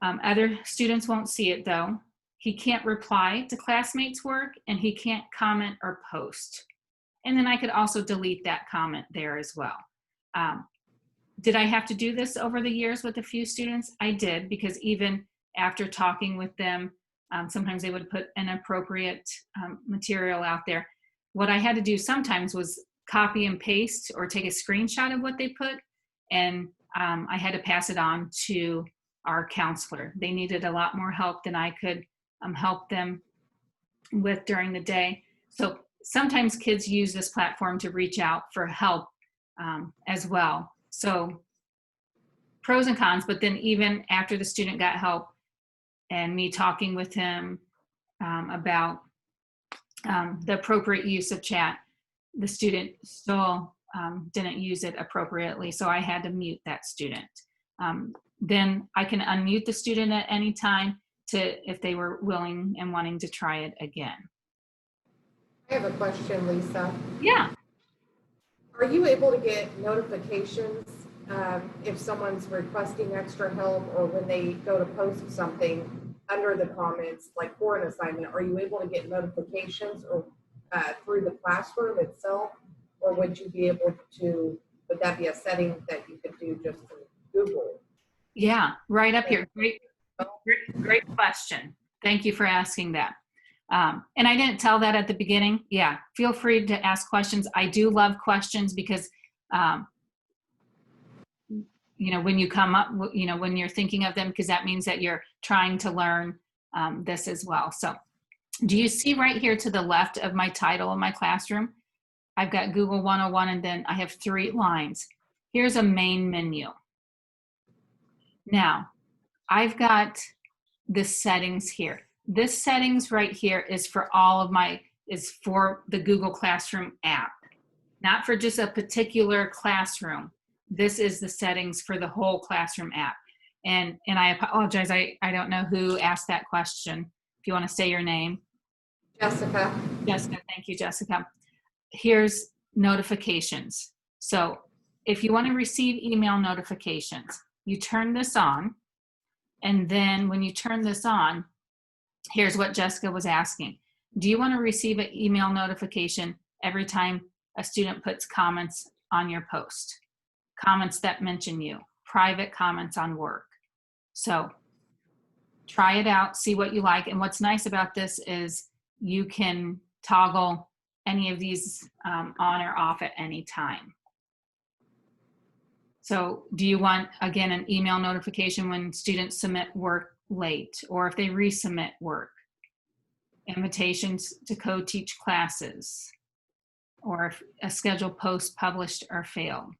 Other students won't see it though. He can't reply to classmates' work and he can't comment or post. And then I could also delete that comment there as well. Did I have to do this over the years with a few students? I did, because even after talking with them, sometimes they would put inappropriate material out there. What I had to do sometimes was copy and paste or take a screenshot of what they put, and I had to pass it on to our counselor. They needed a lot more help than I could help them with during the day. So sometimes kids use this platform to reach out for help as well. So pros and cons, but then even after the student got help and me talking with him about the appropriate use of chat, the student still didn't use it appropriately, so I had to mute that student. Then I can unmute the student at any time if they were willing and wanting to try it again. I have a question, Lisa. Yeah. Are you able to get notifications if someone's requesting extra help, or when they go to post something under the comments, like for an assignment, are you able to get notifications or through the classroom itself? Or would you be able to, would that be a setting that you could do just through Google? Yeah, right up here. Great question. Thank you for asking that. And I didn't tell that at the beginning. Yeah, feel free to ask questions. I do love questions because, you know, when you come up, you know, when you're thinking of them, because that means that you're trying to learn this as well. So do you see right here to the left of my title of my classroom? I've got Google 101 and then I have 3 lines. Here's a main menu. Now, I've got the settings here. This settings right here is for all of my is for the Google Classroom app, not for just a particular classroom. This is the settings for the whole Classroom app. And I apologize, I don't know who asked that question. If you want to say your name. Jessica. Jessica, thank you, Jessica. Here's notifications. So if you want to receive email notifications, you turn this on. And then when you turn this on, here's what Jessica was asking. Do you want to receive an email notification every time a student puts comments on your post? Comments that mention you, private comments on work. So try it out, see what you like. And what's nice about this is you can toggle any of these on or off at any time. So do you want, again, an email notification when students submit work late, or if they resubmit work? Invitations to co-teach classes, or if a scheduled post published or failed.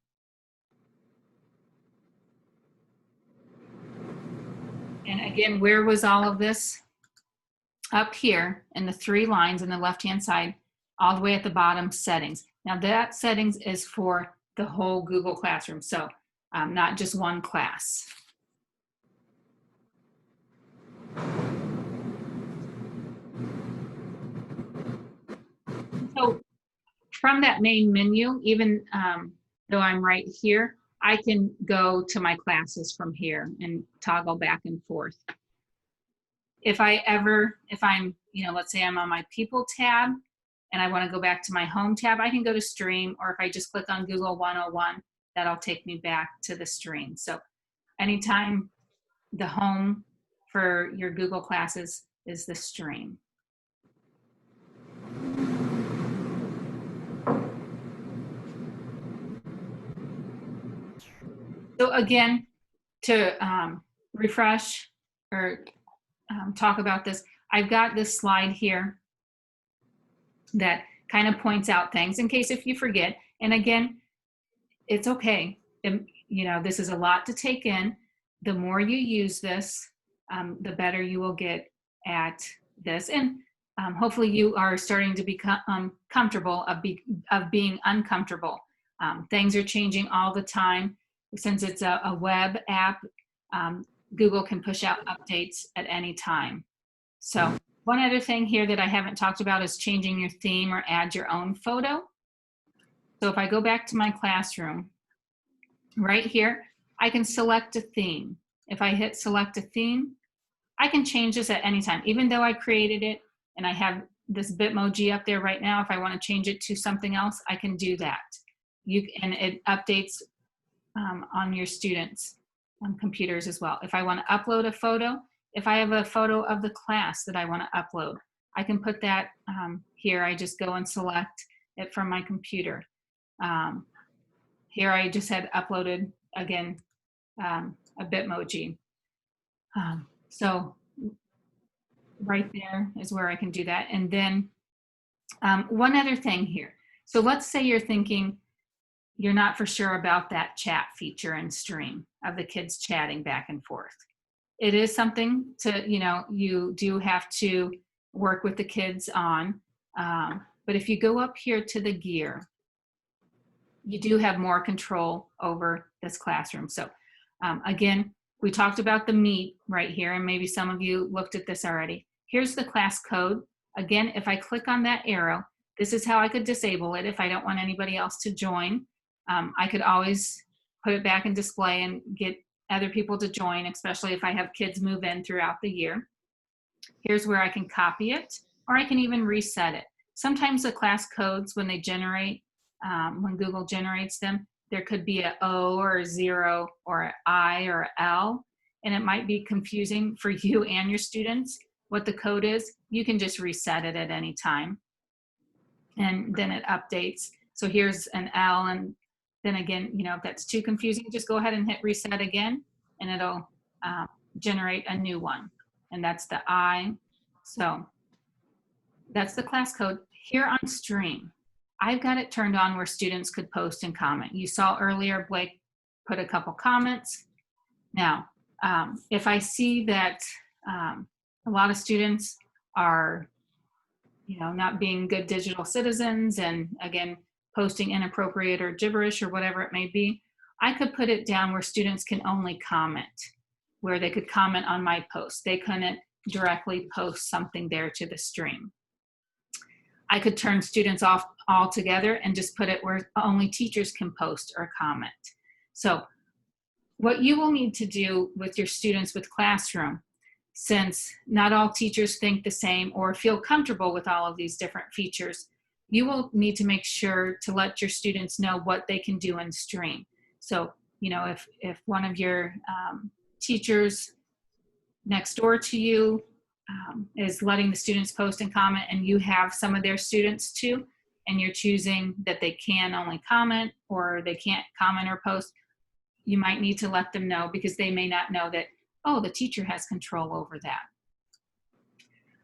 And again, where was all of this? Up here in the 3 lines in the left-hand side, all the way at the bottom, settings. Now that settings is for the whole Google Classroom, so not just one class. So from that main menu, even though I'm right here, I can go to my classes from here and toggle back and forth. If I'm, let's say I'm on my People tab and I want to go back to my Home tab, I can go to Stream, or if I just click on Google 101, that'll take me back to the stream. So anytime the home for your Google classes is the stream. So again, to refresh or talk about this, I've got this slide here that kind of points out things in case if you forget. And again, it's okay. This is a lot to take in. The more you use this, the better you will get at this. And hopefully you are starting to become comfortable of being uncomfortable. Things are changing all the time. Since it's a web app, Google can push out updates at any time. So one other thing here that I haven't talked about is changing your theme or add your own photo. So if I go back to my classroom, right here, I can select a theme. If I hit select a theme, I can change this at any time. Even though I created it and I have this Bitmoji up there right now, if I want to change it to something else, I can do that. And it updates on your students' computers as well. If I want to upload a photo, if I have a photo of the class that I want to upload, I can put that here. I just go and select it from my computer. Here I just had uploaded, again, a Bitmoji. So right there is where I can do that. And then one other thing here. So let's say you're thinking you're not for sure about that chat feature in Stream of the kids chatting back and forth. It is something to, you do have to work with the kids on. But if you go up here to the gear, you do have more control over this classroom. So again, we talked about the Meet right here, and maybe some of you looked at this already. Here's the class code. Again, if I click on that arrow, this is how I could disable it if I don't want anybody else to join. I could always put it back in display and get other people to join, especially if I have kids move in throughout the year. Here's where I can copy it, or I can even reset it. Sometimes the class codes, when they generate, when Google generates them, there could be a O or a 0 or an I or an L, and it might be confusing for you and your students what the code is. You can just reset it at any time, and then it updates. So here's an L, and then again, if that's too confusing, just go ahead and hit reset again, and it'll generate a new one, and that's the I. So that's the class code. Here on Stream, I've got it turned on where students could post and comment. You saw earlier Blake put a couple comments. Now, if I see that a lot of students are not being good digital citizens and again, posting inappropriate or gibberish or whatever it may be, I could put it down where students can only comment, where they could comment on my post. They couldn't directly post something there to the stream. I could turn students off altogether and just put it where only teachers can post or comment. So what you will need to do with your students with Classroom, since not all teachers think the same or feel comfortable with all of these different features, you will need to make sure to let your students know what they can do in stream. So, if one of your teachers next door to you is letting the students post and comment, and you have some of their students too, and you're choosing that they can only comment or they can't comment or post, you might need to let them know, because they may not know that, oh, the teacher has control over that.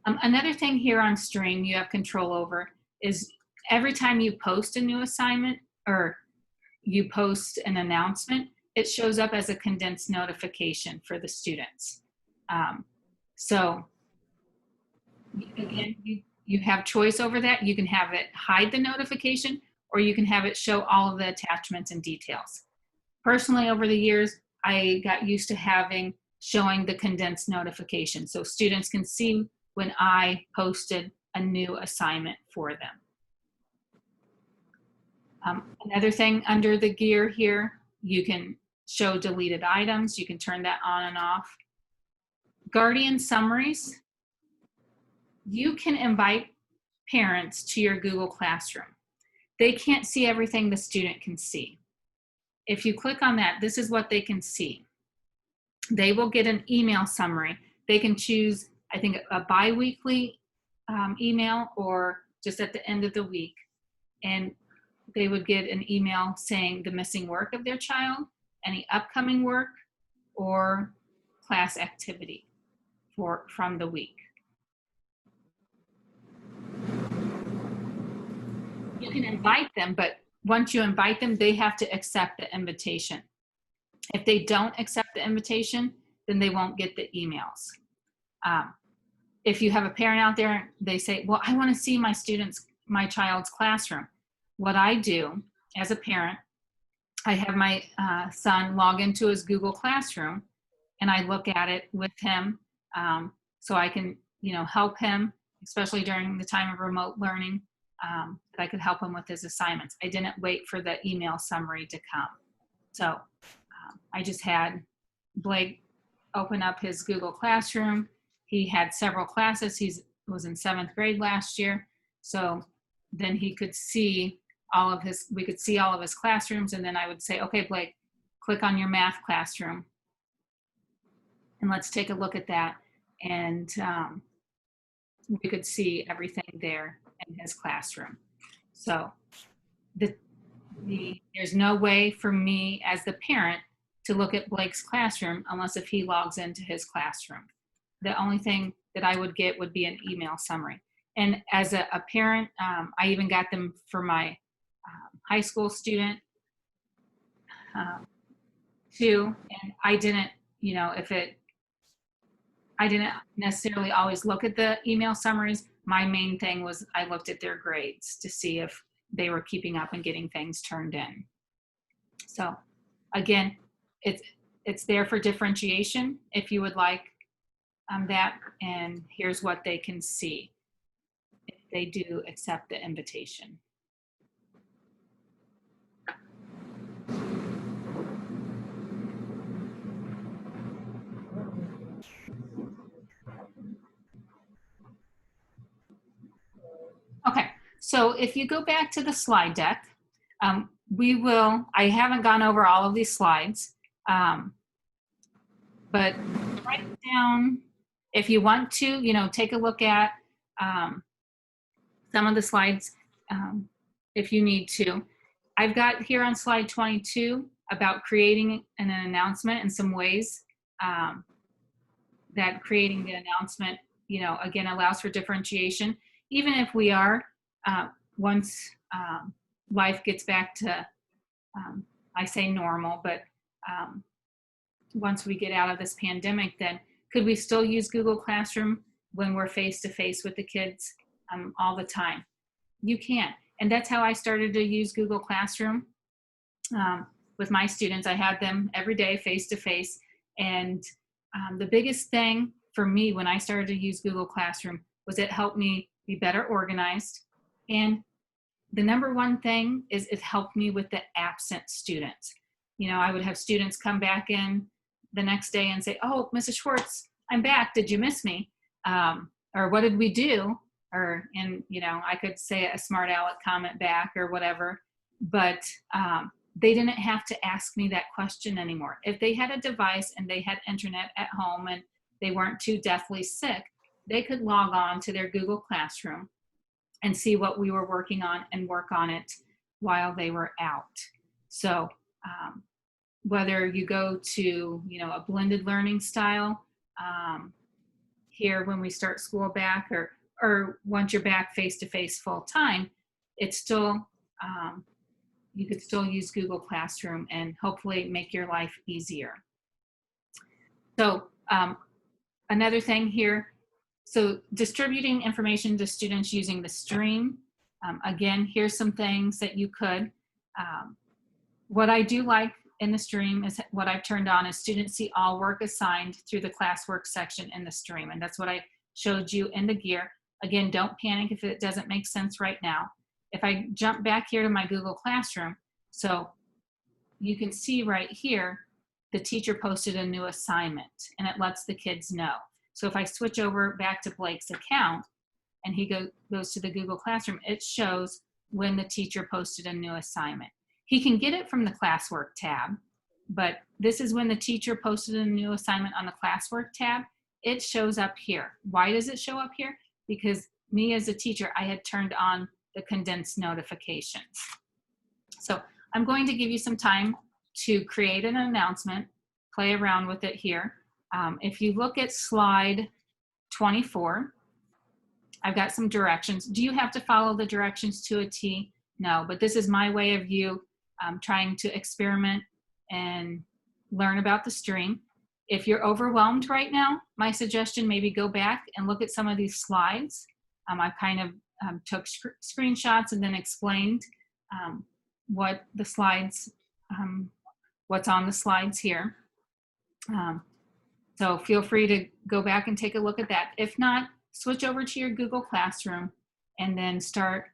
Another thing here on Stream you have control over is every time you post a new assignment or you post an announcement, it shows up as a condensed notification for the students. So again, you have choice over that. You can have it hide the notification, or you can have it show all of the attachments and details. Personally, over the years, I got used to showing the condensed notification so students can see when I posted a new assignment for them. Another thing under the gear here, you can show deleted items. You can turn that on and off. Guardian summaries. You can invite parents to your Google Classroom. They can't see everything the student can see. If you click on that, this is what they can see. They will get an email summary. They can choose, I think, a bi-weekly email or just at the end of the week. And they would get an email saying the missing work of their child, any upcoming work, or class activity from the week. You can invite them, but once you invite them, they have to accept the invitation. If they don't accept the invitation, then they won't get the emails. If you have a parent out there, they say, well, I want to see my child's classroom. What I do as a parent, I have my son log into his Google Classroom, and I look at it with him so I can, help him, especially during the time of remote learning, that I could help him with his assignments. I didn't wait for the email summary to come. So I just had Blake open up his Google Classroom. He had several classes. He was in 7th grade last year. So then he could see we could see all of his classrooms, and then I would say, okay, Blake, click on your math classroom and let's take a look at that. And we could see everything there in his classroom. So there's no way for me as the parent to look at Blake's classroom unless if he logs into his classroom. The only thing that I would get would be an email summary. And as a parent, I even got them for my high school student too. And I didn't, I didn't necessarily always look at the email summaries. My main thing was I looked at their grades to see if they were keeping up and getting things turned in. So again, it's there for differentiation if you would like that, and here's what they can see if they do accept the invitation. Okay, so if you go back to the slide deck, I haven't gone over all of these slides, but write down, if you want to, take a look at some of the slides if you need to. I've got here on slide 22 about creating an announcement and some ways that creating the announcement, again, allows for differentiation. Even if we are, once life gets back to, I say normal, but once we get out of this pandemic, then could we still use Google Classroom when we're face-to-face with the kids? all the time. You can't. And that's how I started to use Google Classroom with my students. I had them every day face to face. And the biggest thing for me when I started to use Google Classroom was it helped me be better organized. And the number one thing is it helped me with the absent students. You know, I would have students come back in the next day and say, oh, Mrs. Schwartz, I'm back. Did you miss me? Or what did we do? And you know, I could say a smart aleck comment back or whatever, but they didn't have to ask me that question anymore. If they had a device and they had internet at home and they weren't too deathly sick, they could log on to their Google Classroom and see what we were working on and work on it while they were out. So whether you go to, you know, a blended learning style here when we start school back, or once you're back face-to-face full-time, it's still, you could still use Google Classroom and hopefully make your life easier. So another thing here, so distributing information to students using the stream. Again, here's some things that you could. What I do like in the stream is what I've turned on is students see all work assigned through the classwork section in the stream. And that's what I showed you in the gear. Again, don't panic if it doesn't make sense right now. If I jump back here to my Google Classroom, so you can see right here, the teacher posted a new assignment and it lets the kids know. So if I switch over back to Blake's account and he goes to the Google Classroom, it shows when the teacher posted a new assignment. He can get it from the classwork tab, but this is when the teacher posted a new assignment on the classwork tab. It shows up here. Why does it show up here? Because me as a teacher, I had turned on the condensed notifications. So I'm going to give you some time to create an announcement, play around with it here. If you look at slide 24, I've got some directions. Do you have to follow the directions to a T? No, but this is my way of you trying to experiment and learn about the stream. If you're overwhelmed right now, my suggestion, maybe go back and look at some of these slides. I kind of took screenshots and then explained what the slides, what's on the slides here. So feel free to go back and take a look at that. If not, switch over to your Google Classroom and then start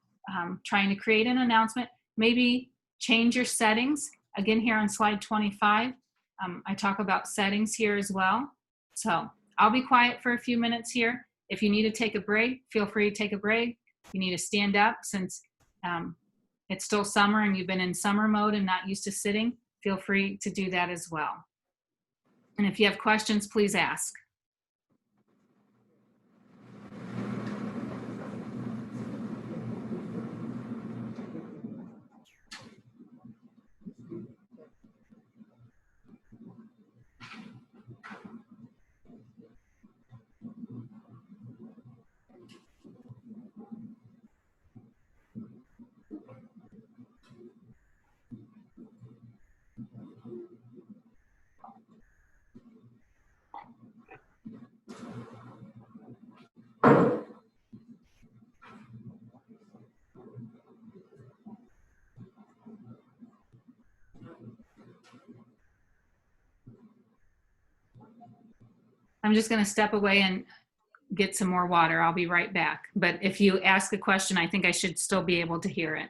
trying to create an announcement. Maybe change your settings. Again, here on slide 25, I talk about settings here as well. So I'll be quiet for a few minutes here. If you need to take a break, feel free to take a break. You need to stand up since it's still summer and you've been in summer mode and not used to sitting, feel free to do that as well. And if you have questions, please ask. I'm just going to step away and get some more water. I'll be right back. But if you ask a question, I think I should still be able to hear it.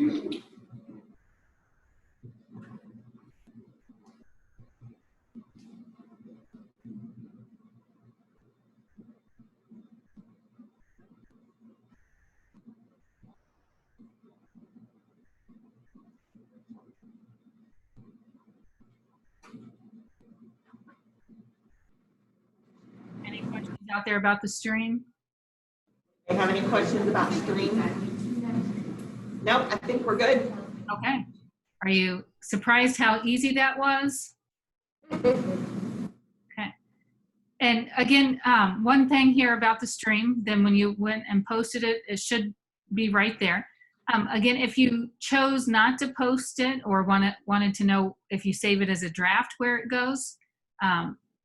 Any questions out there about the stream? Do you have any questions about stream? Nope, I think we're good. Okay. Are you surprised how easy that was? Okay. And again, one thing here about the stream, then when you went and posted it, it should be right there. Again, if you chose not to post it or wanted to know if you save it as a draft where it goes,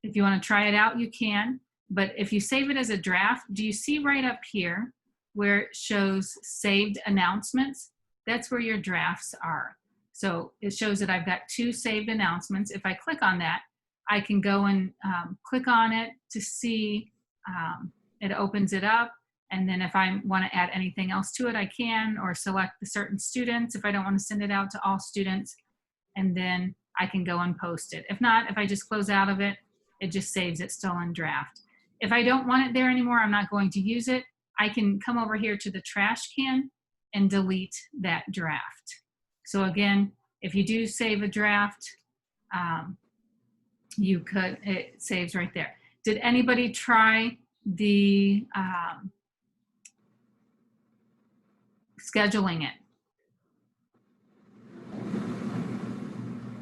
if you want to try it out, you can. But if you save it as a draft, do you see right up here where it shows saved announcements? That's where your drafts are. So it shows that I've got 2 saved announcements. If I click on that, I can go and click on it to see, it opens it up. And then if I want to add anything else to it, I can, or select the certain students if I don't want to send it out to all students. And then I can go and post it. If not, if I just close out of it, it just saves it still in draft. If I don't want it there anymore, I'm not going to use it, I can come over here to the trash can and delete that draft. So again, if you do save a draft, it saves right there. Did anybody try the scheduling it?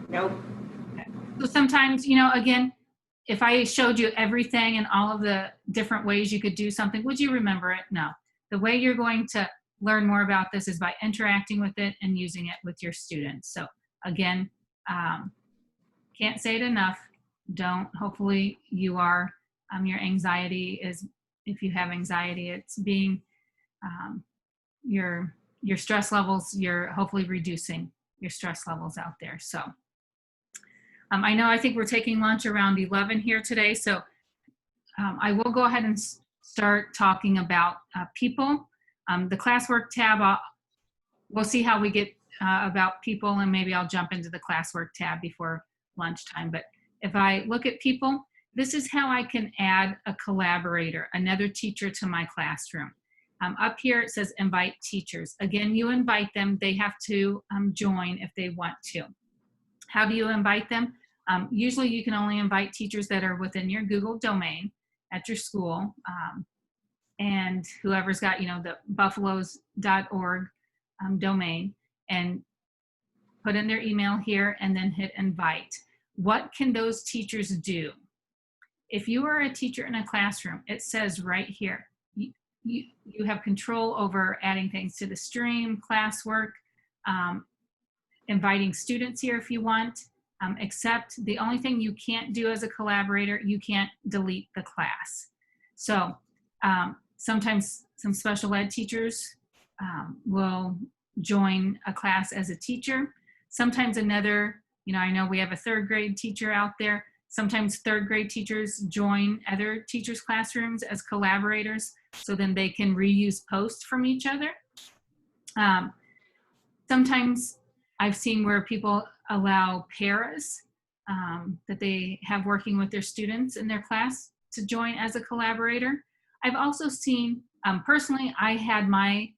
Nope. So sometimes, you know, again, if I showed you everything and all of the different ways you could do something, would you remember it? No. The way you're going to learn more about this is by interacting with it and using it with your students. So again, can't say it enough. Don't. Hopefully you are, your anxiety is, if you have anxiety, it's being, your stress levels, you're hopefully reducing your stress levels out there. So I think we're taking lunch around 11 here today. So I will go ahead and start talking about people. The classwork tab, we'll see how we get about people, and maybe I'll jump into the classwork tab before lunchtime. But if I look at people, this is how I can add a collaborator, another teacher to my classroom. Up here it says invite teachers. Again, you invite them. They have to join if they want to. How do you invite them? Usually you can only invite teachers that are within your Google domain at your school. And whoever's got, the buffaloes.org domain, and put in their email here and then hit invite. What can those teachers do? If you are a teacher in a classroom, it says right here, you have control over adding things to the stream, classwork, inviting students here if you want, except the only thing you can't do as a collaborator, you can't delete the class. So sometimes some special ed teachers will join a class as a teacher. Sometimes another, I know we have a 3rd grade teacher out there. Sometimes 3rd grade teachers join other teachers' classrooms as collaborators, so then they can reuse posts from each other. Sometimes I've seen where people allow paras that they have working with their students in their class to join as a collaborator. I've also seen, personally, I had my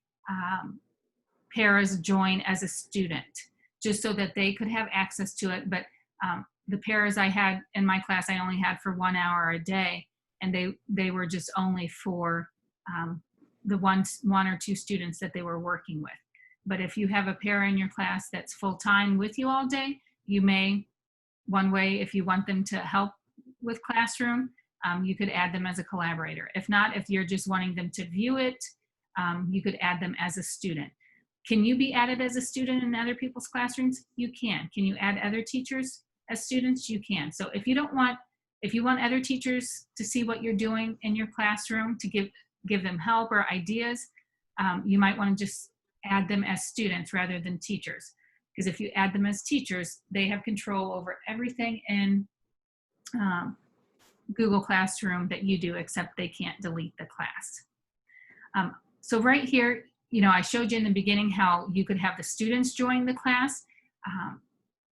paras join as a student, just so that they could have access to it. But the paras I had in my class, I only had for 1 hour a day, and they were just only for the one or two students that they were working with. But if you have a para in your class that's full-time with you all day, you may, one way, if you want them to help with classroom, you could add them as a collaborator. If not, if you're just wanting them to view it, you could add them as a student. Can you be added as a student in other people's classrooms? You can. Can you add other teachers as students? You can. So if you want other teachers to see what you're doing in your classroom, to give them help or ideas, you might want to just add them as students rather than teachers. Because if you add them as teachers, they have control over everything in Google Classroom that you do, except they can't delete the class. So right here, you know, I showed you in the beginning how you could have the students join the class.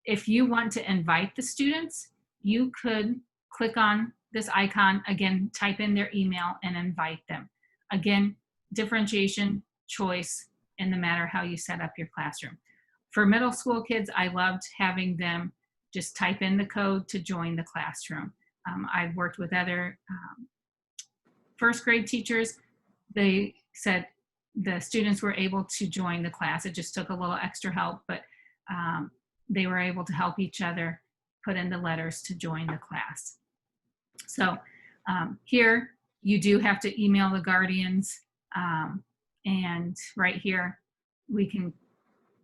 If you want to invite the students, you could click on this icon, again, type in their email and invite them. Again, differentiation, choice, in the matter how you set up your classroom. For middle school kids, I loved having them just type in the code to join the classroom. I've worked with other first grade teachers. They said the students were able to join the class. It just took a little extra help, but they were able to help each other put in the letters to join the class. So here you do have to email the guardians, and right here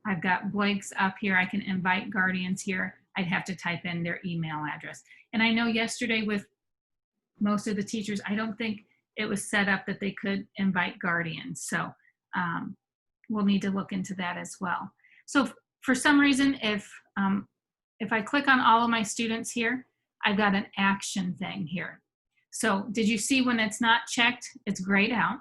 I've got blanks up here. I can invite guardians here. I'd have to type in their email address. And I know yesterday with most of the teachers, I don't think it was set up that they could invite guardians. So we'll need to look into that as well. So for some reason, if I click on all of my students here, I've got an action thing here. So did you see when it's not checked, it's grayed out.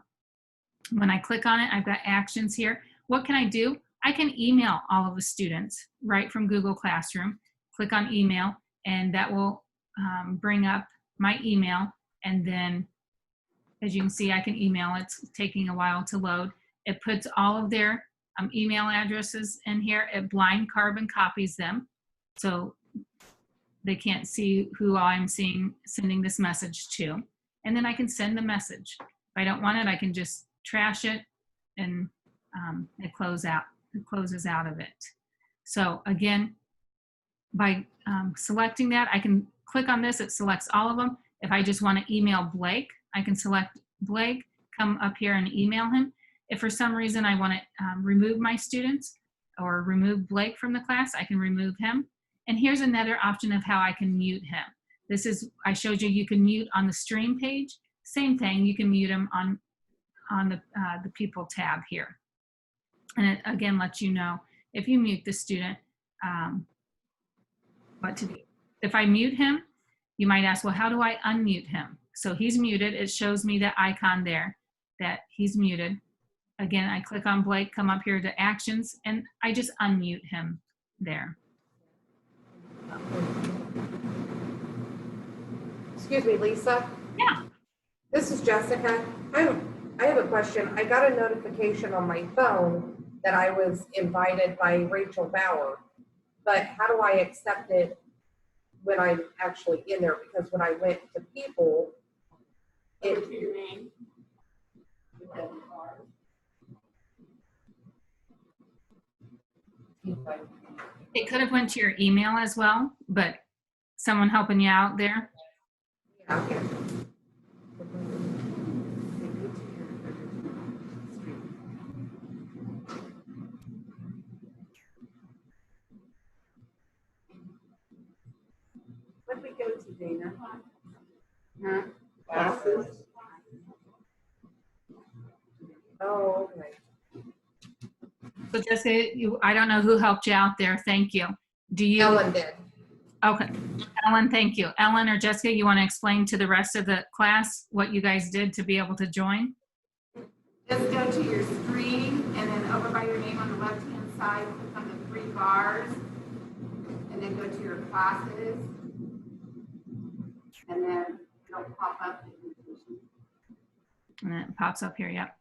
When I click on it, I've got actions here. What can I do? I can email all of the students right from Google Classroom. Click on email, and that will bring up my email. And then, as you can see, I can email. It's taking a while to load. It puts all of their email addresses in here. It blind carbon copies them, so they can't see who I'm sending this message to. And then I can send the message. If I don't want it, I can just trash it, and it closes out of it. So again, by selecting that, I can click on this. It selects all of them. If I just want to email Blake, I can select Blake, come up here and email him. If for some reason I want to remove my students or remove Blake from the class, I can remove him. And here's another option of how I can mute him. This is, I showed you can mute on the stream page. Same thing, you can mute him on the people tab here. And it again lets you know if you mute the student, what to do. If I mute him, you might ask, well, how do I unmute him? So he's muted. It shows me the icon there that he's muted. Again, I click on Blake, come up here to actions, and I just unmute him there. Excuse me, Lisa? Yeah. This is Jessica. I have a question. I got a notification on my phone that I was invited by Rachel Bauer, but how do I accept it when I'm actually in there? Because when I went to people, it could have went to your email as well, but someone helping you out there. Yeah, okay. What did we go to, Dana? Huh? Classes? Oh, okay. So Jessica, I don't know who helped you out there. Thank you. Do you? Ellen did. Okay. Ellen, thank you. Ellen or Jessica, you want to explain to the rest of the class what you guys did to be able to join? Just go to your screen and then over by your name on the left-hand side, click on the 3 bars and then go to your classes. And then it'll pop up the invitation. And it pops up here, yep.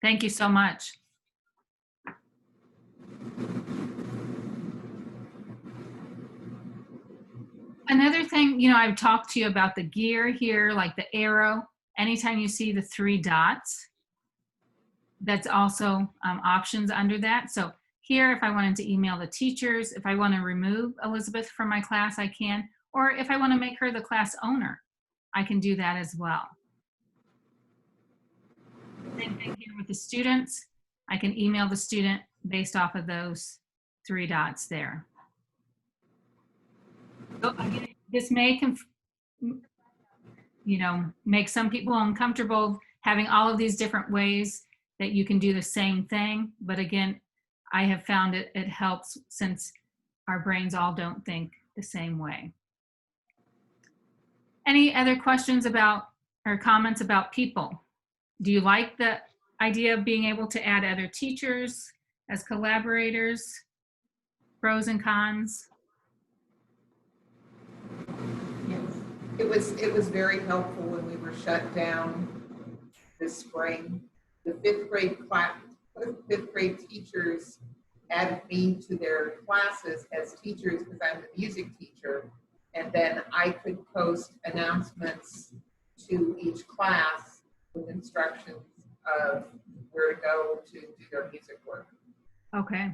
Thank you so much. Another thing, you know, I've talked to you about the gear here, like the arrow. Anytime you see the 3 dots, that's also options under that. So here, if I wanted to email the teachers, if I want to remove Elizabeth from my class, I can. Or if I want to make her the class owner, I can do that as well. Same thing here with the students. I can email the student based off of those 3 dots there. So again, this may, make some people uncomfortable having all of these different ways that you can do the same thing. But again, I have found it helps since our brains all don't think the same way. Any other questions about or comments about people? Do you like the idea of being able to add other teachers as collaborators? Pros and cons? Yes. It was very helpful when we were shut down this spring. The fifth grade teachers added me to their classes as teachers because I'm the music teacher. And then I could post announcements to each class with instructions of where to go to do their music work. Okay,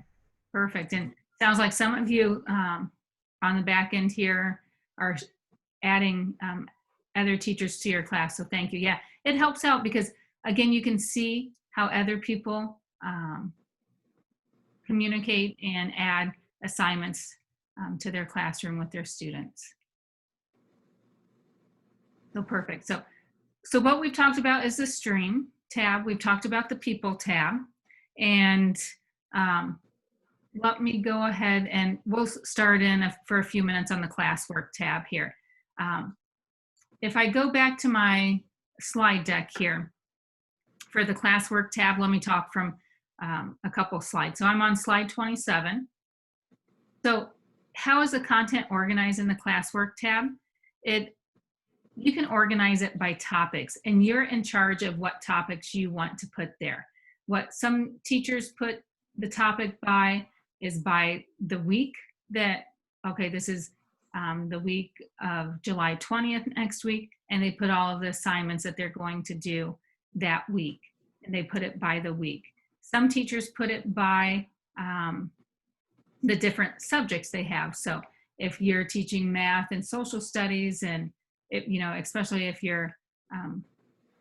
perfect. And sounds like some of you on the back end here are adding other teachers to your class. So thank you. Yeah, it helps out because again, you can see how other people communicate and add assignments to their classroom with their students. So perfect. So what we've talked about is the stream tab. We've talked about the people tab. And let me go ahead and we'll start in for a few minutes on the classwork tab here. If I go back to my slide deck here for the classwork tab, let me talk from a couple slides. So I'm on slide 27. So how is the content organized in the classwork tab? You can organize it by topics, and you're in charge of what topics you want to put there. What some teachers put the topic by is by the week that, okay, this is the week of July 20th next week, and they put all of the assignments that they're going to do that week, and they put it by the week. Some teachers put it by the different subjects they have. So if you're teaching math and social studies, and especially if you're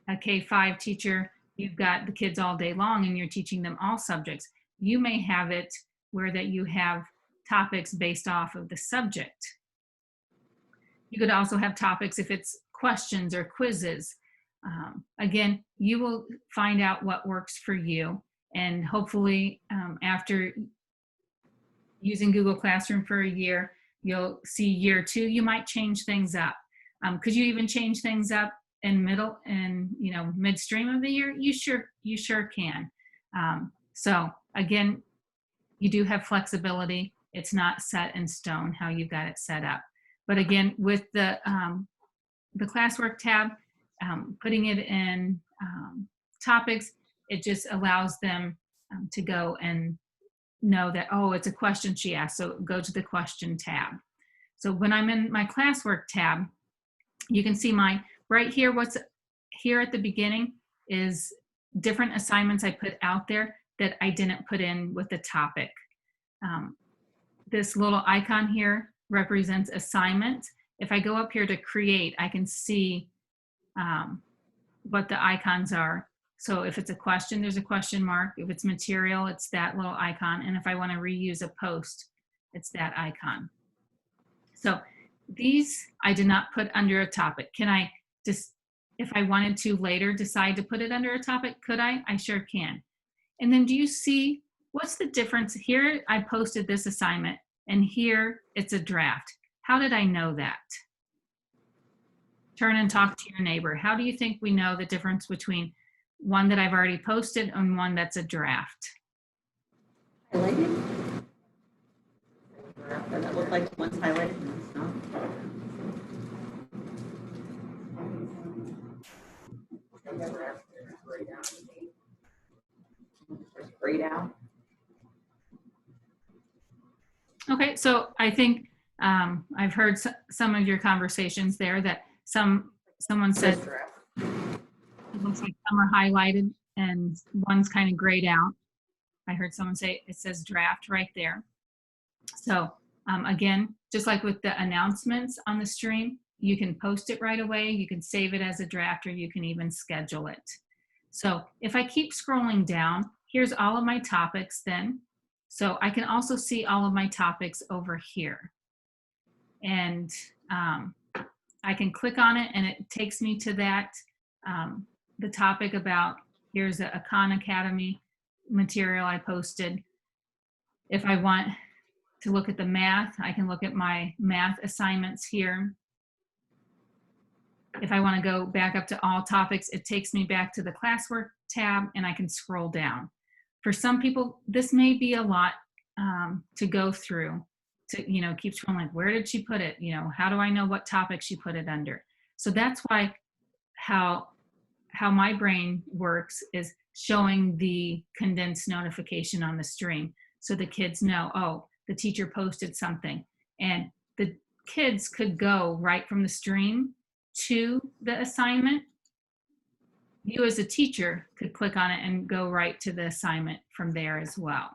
a K-5 teacher, you've got the kids all day long and you're teaching them all subjects. You may have it where that you have topics based off of the subject. You could also have topics if it's questions or quizzes. Again, you will find out what works for you, and hopefully after using Google Classroom for a year, you'll see year 2, you might change things up. Could you even change things up in midstream of the year? You sure can. So again, you do have flexibility. It's not set in stone how you've got it set up. But again, with the classwork tab, putting it in topics, it just allows them to go and know that, oh, it's a question she asked, so go to the question tab. So when I'm in my classwork tab, you can see right here, what's here at the beginning is different assignments I put out there that I didn't put in with the topic. This little icon here represents assignment. If I go up here to create, I can see what the icons are. So if it's a question, there's a question mark. If it's material, it's that little icon. And if I want to reuse a post, it's that icon. So these I did not put under a topic. Can I just, if I wanted to later decide to put it under a topic, could I? I sure can. And then do you see what's the difference? Here I posted this assignment and here it's a draft. How did I know that? Turn and talk to your neighbor. How do you think we know the difference between one that I've already posted and one that's a draft? Highlighted? Does that look like one's highlighted and one's not? Grayed out. Okay, so I think I've heard some of your conversations there that someone said it looks like some are highlighted and one's kind of grayed out. I heard someone say it says draft right there. So again, just like with the announcements on the stream, you can post it right away, you can save it as a draft, or you can even schedule it. So if I keep scrolling down, here's all of my topics then. So I can also see all of my topics over here. And I can click on it and it takes me to that, the topic about, here's a Khan Academy material I posted. If I want to look at the math, I can look at my math assignments here. If I want to go back up to all topics, it takes me back to the classwork tab and I can scroll down. For some people, this may be a lot to go through to, you know, keep scrolling like, where did she put it? You know, how do I know what topic she put it under? So that's why how my brain works is showing the condensed notification on the stream so the kids know, oh, the teacher posted something. And the kids could go right from the stream to the assignment. You as a teacher could click on it and go right to the assignment from there as well.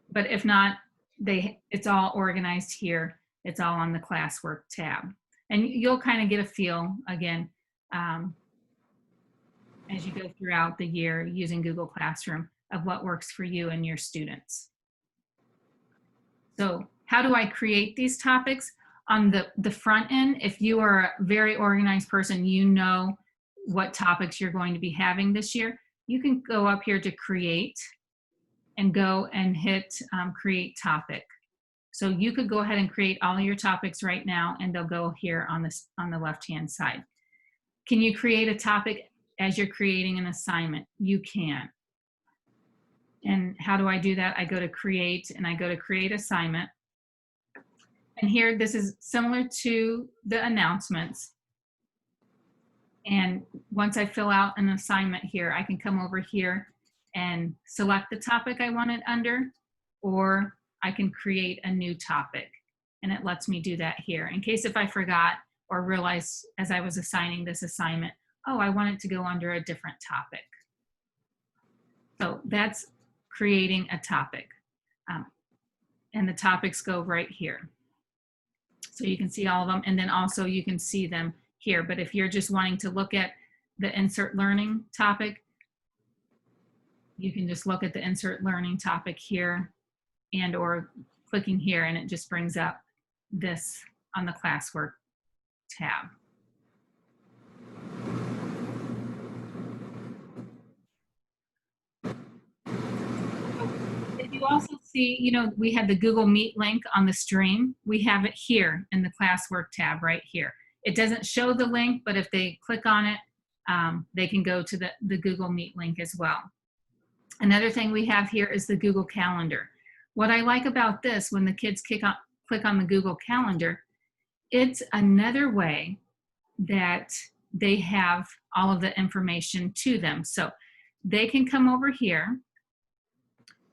But if not, it's all organized here. It's all on the classwork tab. And you'll kind of get a feel, again, as you go throughout the year using Google Classroom of what works for you and your students. So how do I create these topics? On the front end, if you are a very organized person, you know what topics you're going to be having this year, you can go up here to create and go and hit create topic. So you could go ahead and create all of your topics right now and they'll go here on the left-hand side. Can you create a topic as you're creating an assignment? You can. And how do I do that? I go to create and I go to create assignment. And here, this is similar to the announcements. And once I fill out an assignment here, I can come over here and select the topic I want it under, or I can create a new topic. And it lets me do that here in case if I forgot or realized as I was assigning this assignment, oh, I want it to go under a different topic. So that's creating a topic. And the topics go right here. So you can see all of them, and then also you can see them here. But if you're just wanting to look at the insert learning topic, you can just look at the insert learning topic here and or clicking here, and it just brings up this on the classwork tab. You also see, you know, we had the Google Meet link on the stream. We have it here in the classwork tab right here. It doesn't show the link, but if they click on it, they can go to the Google Meet link as well. Another thing we have here is the Google Calendar. What I like about this, when the kids click on the Google Calendar, it's another way that they have all of the information to them. So they can come over here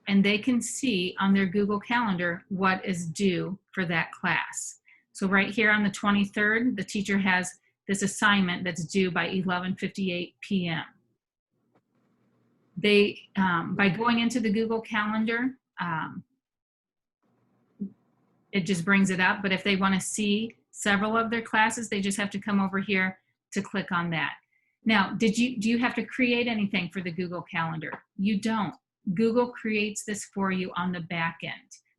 and they can see on their Google Calendar what is due for that class. So right here on the 23rd, the teacher has this assignment that's due by 11:58 p.m. They, by going into the Google Calendar, it just brings it up. But if they want to see several of their classes, they just have to come over here to click on that. Now, do you have to create anything for the Google Calendar? You don't. Google creates this for you on the back end.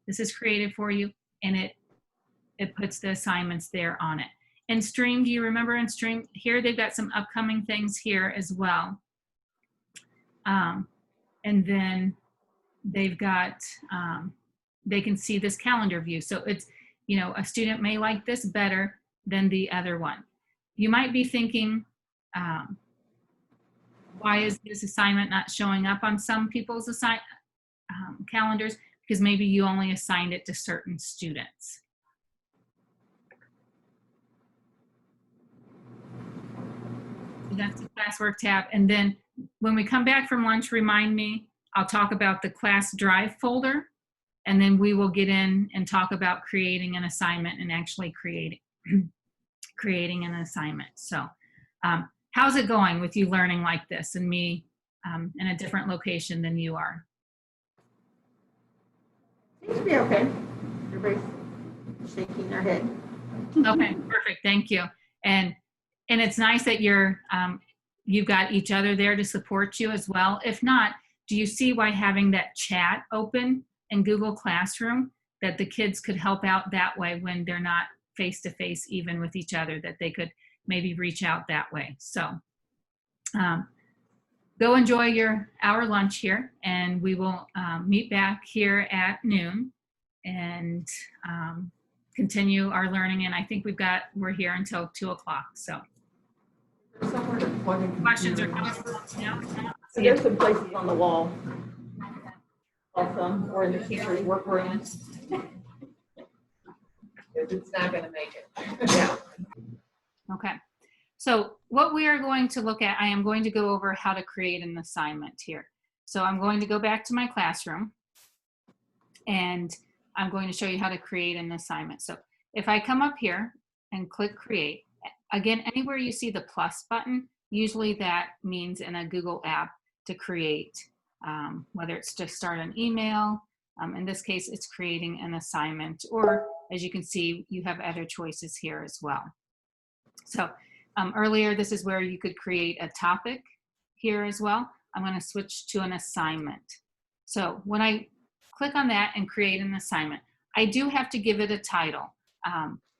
This is created for you, and it puts the assignments there on it. In Stream, do you remember in Stream? Here they've got some upcoming things here as well. And then they've got, they can see this calendar view. So it's, you know, a student may like this better than the other one. You might be thinking, why is this assignment not showing up on some people's calendars? Because maybe you only assigned it to certain students. So that's the classwork tab. And then when we come back from lunch, remind me, I'll talk about the class drive folder, and then we will get in and talk about creating an assignment and actually creating an assignment. So how's it going with you learning like this and me in a different location than you are? Seems to be okay. Everybody's shaking their head. Okay, perfect, thank you. And it's nice that you've got each other there to support you as well. If not, do you see why having that chat open in Google Classroom, that the kids could help out that way when they're not face-to-face even with each other, that they could maybe reach out that way. So go enjoy your hour lunch here, and we will meet back here at noon. And continue our learning. And I think we're here until 2 o'clock. So Somewhere to plug in questions or computers. comments now? So there's some places on the wall. Also, or in the teacher's workroom. If it's not gonna make it. Yeah. Okay. So what we are going to look at, I am going to go over how to create an assignment here. So I'm going to go back to my classroom and I'm going to show you how to create an assignment. So if I come up here and click create, again, anywhere you see the plus button, usually that means in a Google app to create, whether it's to start an email, in this case, it's creating an assignment, or as you can see, you have other choices here as well. So earlier, this is where you could create a topic here as well. I'm going to switch to an assignment. So when I click on that and create an assignment, I do have to give it a title.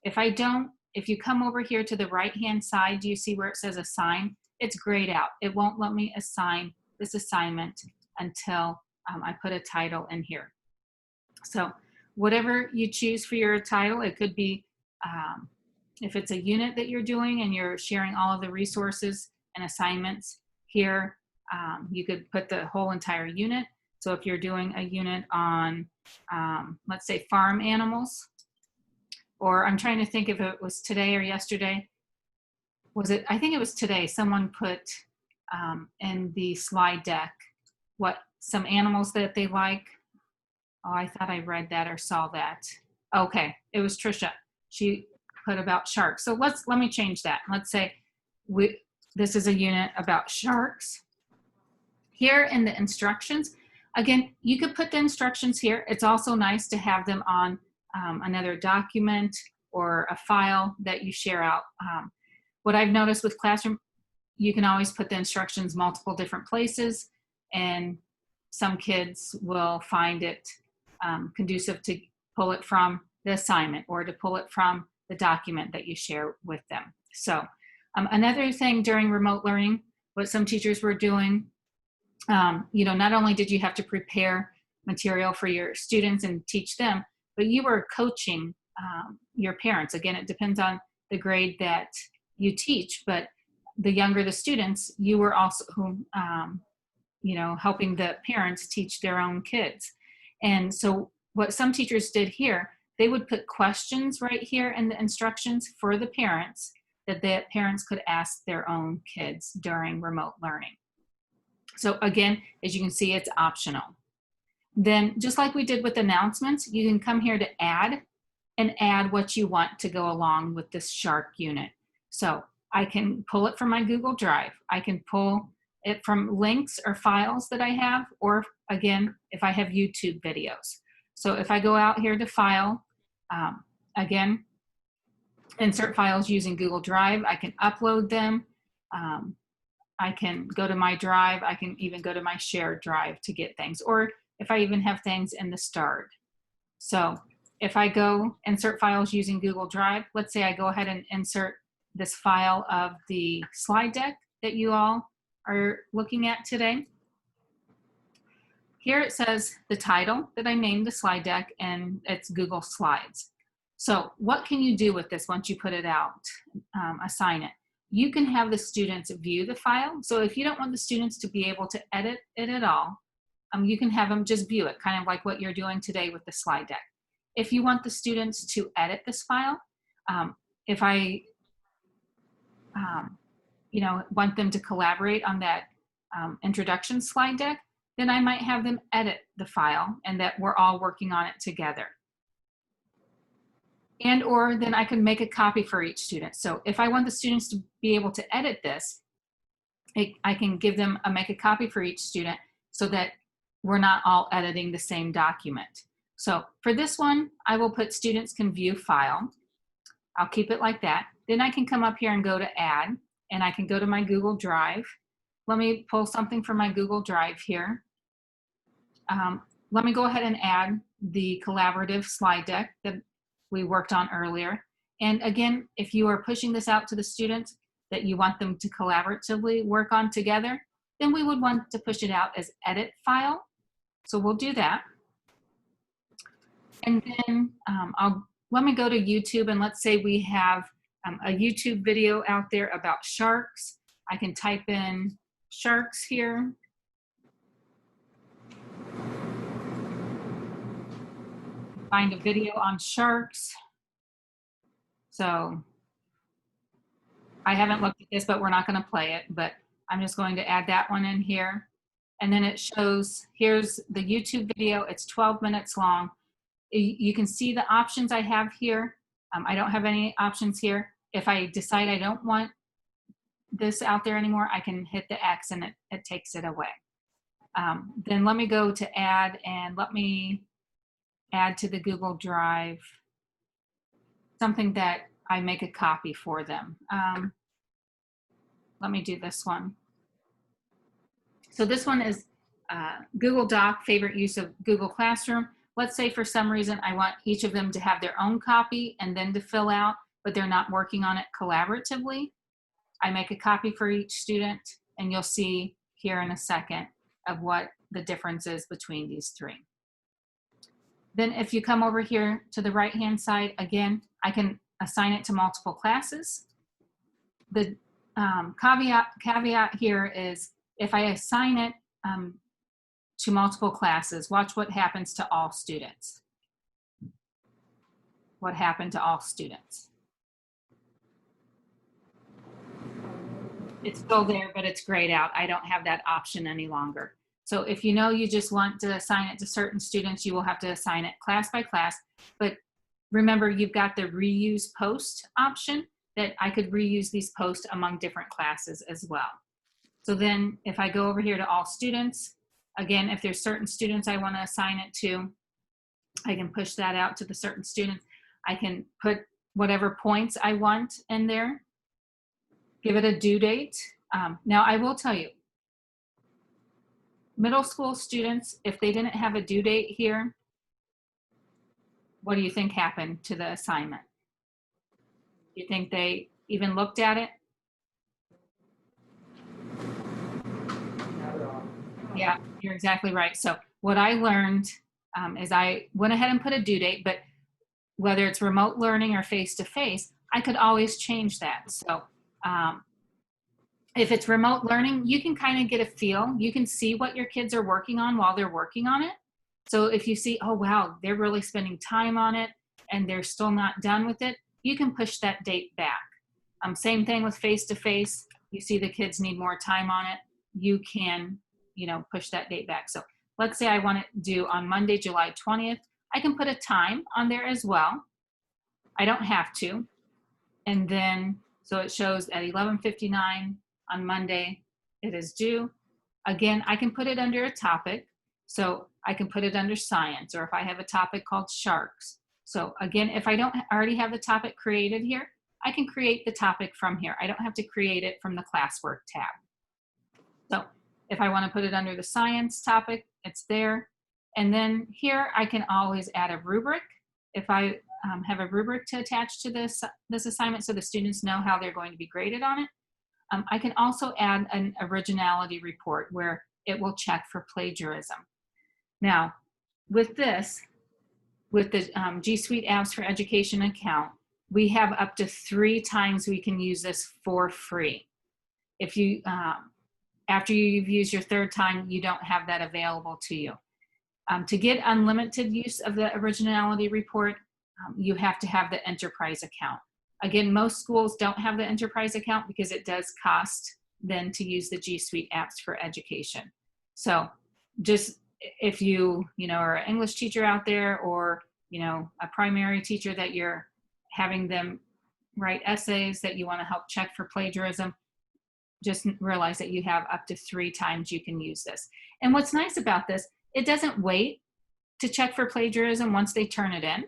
If I don't, if you come over here to the right-hand side, do you see where it says assign? It's grayed out. It won't let me assign this assignment until I put a title in here. So whatever you choose for your title, it could be, if it's a unit that you're doing and you're sharing all of the resources and assignments here, you could put the whole entire unit. So if you're doing a unit on, let's say, farm animals, or I'm trying to think if it was today or yesterday. Was it? I think it was today. Someone put in the slide deck what some animals that they like. Oh, I thought I read that or saw that. Okay, it was Trisha. She put about sharks. So let me change that. Let's say this is a unit about sharks. Here in the instructions, again, you could put the instructions here. It's also nice to have them on another document or a file that you share out. What I've noticed with Classroom, you can always put the instructions multiple different places, and some kids will find it conducive to pull it from the assignment or to pull it from the document that you share with them. So another thing during remote learning, what some teachers were doing, not only did you have to prepare material for your students and teach them, but you were coaching your parents. Again, it depends on the grade that you teach, but the younger the students, you were also, helping the parents teach their own kids. And so what some teachers did here, they would put questions right here in the instructions for the parents that the parents could ask their own kids during remote learning. So again, as you can see, it's optional. Then just like we did with announcements, you can come here to add and add what you want to go along with this shark unit. So I can pull it from my Google Drive. I can pull it from links or files that I have, or again, if I have YouTube videos. So if I go out here to file, again, insert files using Google Drive, I can upload them. I can go to my drive. I can even go to my shared drive to get things, or if I even have things in the start. So if I go insert files using Google Drive, let's say I go ahead and insert this file of the slide deck that you all are looking at today. Here it says the title that I named the slide deck, and it's Google Slides. So what can you do with this once you put it out, assign it? You can have the students view the file. So if you don't want the students to be able to edit it at all, you can have them just view it, kind of like what you're doing today with the slide deck. If you want the students to edit this file, if I want them to collaborate on that introduction slide deck, then I might have them edit the file and that we're all working on it together. And or then I can make a copy for each student. So if I want the students to be able to edit this, I can give them make a copy for each student so that we're not all editing the same document. So for this one, I will put students can view file. I'll keep it like that. Then I can come up here and go to add, and I can go to my Google Drive. Let me pull something from my Google Drive here. Let me go ahead and add the collaborative slide deck that we worked on earlier. And again, if you are pushing this out to the students that you want them to collaboratively work on together, then we would want to push it out as edit file. So we'll do that. And then let me go to YouTube, and let's say we have a YouTube video out there about sharks. I can type in sharks here. Find a video on sharks. So I haven't looked at this, but we're not going to play it, but I'm just going to add that one in here. And then it shows, here's the YouTube video. It's 12 minutes long. You can see the options I have here. I don't have any options here. If I decide I don't want this out there anymore, I can hit the X and it takes it away. Then let me go to add, and let me add to the Google Drive something that I make a copy for them. Let me do this one. So this one is Google Doc, favorite use of Google Classroom. Let's say for some reason I want each of them to have their own copy and then to fill out, but they're not working on it collaboratively. I make a copy for each student, and you'll see here in a second of what the difference is between these three. Then if you come over here to the right-hand side, again, I can assign it to multiple classes. The caveat here is if I assign it to multiple classes, watch what happens to all students. What happened to all students? It's still there, but it's grayed out. I don't have that option any longer. So if you know you just want to assign it to certain students, you will have to assign it class by class. But remember, you've got the reuse post option that I could reuse these posts among different classes as well. So then if I go over here to all students, again, if there's certain students I want to assign it to, I can push that out to the certain students. I can put whatever points I want in there, give it a due date. Now I will tell you, middle school students, if they didn't have a due date here, what do you think happened to the assignment? You think they even looked at it? Yeah, you're exactly right. So what I learned is I went ahead and put a due date, but whether it's remote learning or face-to-face, I could always change that. So if it's remote learning, you can kind of get a feel. You can see what your kids are working on while they're working on it. So if you see, oh, wow, they're really spending time on it and they're still not done with it, you can push that date back. Same thing with face-to-face. You see the kids need more time on it. You can, push that date back. So let's say I want it due on Monday, July 20th. I can put a time on there as well. I don't have to. And then, so it shows at 11:59 on Monday, it is due. Again, I can put it under a topic. So I can put it under science, or if I have a topic called sharks. So again, if I don't already have the topic created here, I can create the topic from here. I don't have to create it from the classwork tab. So if I want to put it under the science topic, it's there. And then here I can always add a rubric. If I have a rubric to attach to this assignment so the students know how they're going to be graded on it. I can also add an originality report where it will check for plagiarism. Now, with this, with the G Suite Apps for Education account, we have up to 3 times we can use this for free. If you, after you've used your 3rd time, you don't have that available to you. To get unlimited use of the originality report, you have to have the enterprise account. Again, most schools don't have the enterprise account because it does cost then to use the G Suite Apps for Education. So just if you are an English teacher out there, or a primary teacher that you're having them write essays that you want to help check for plagiarism, just realize that you have up to 3 times you can use this. And what's nice about this, it doesn't wait to check for plagiarism once they turn it in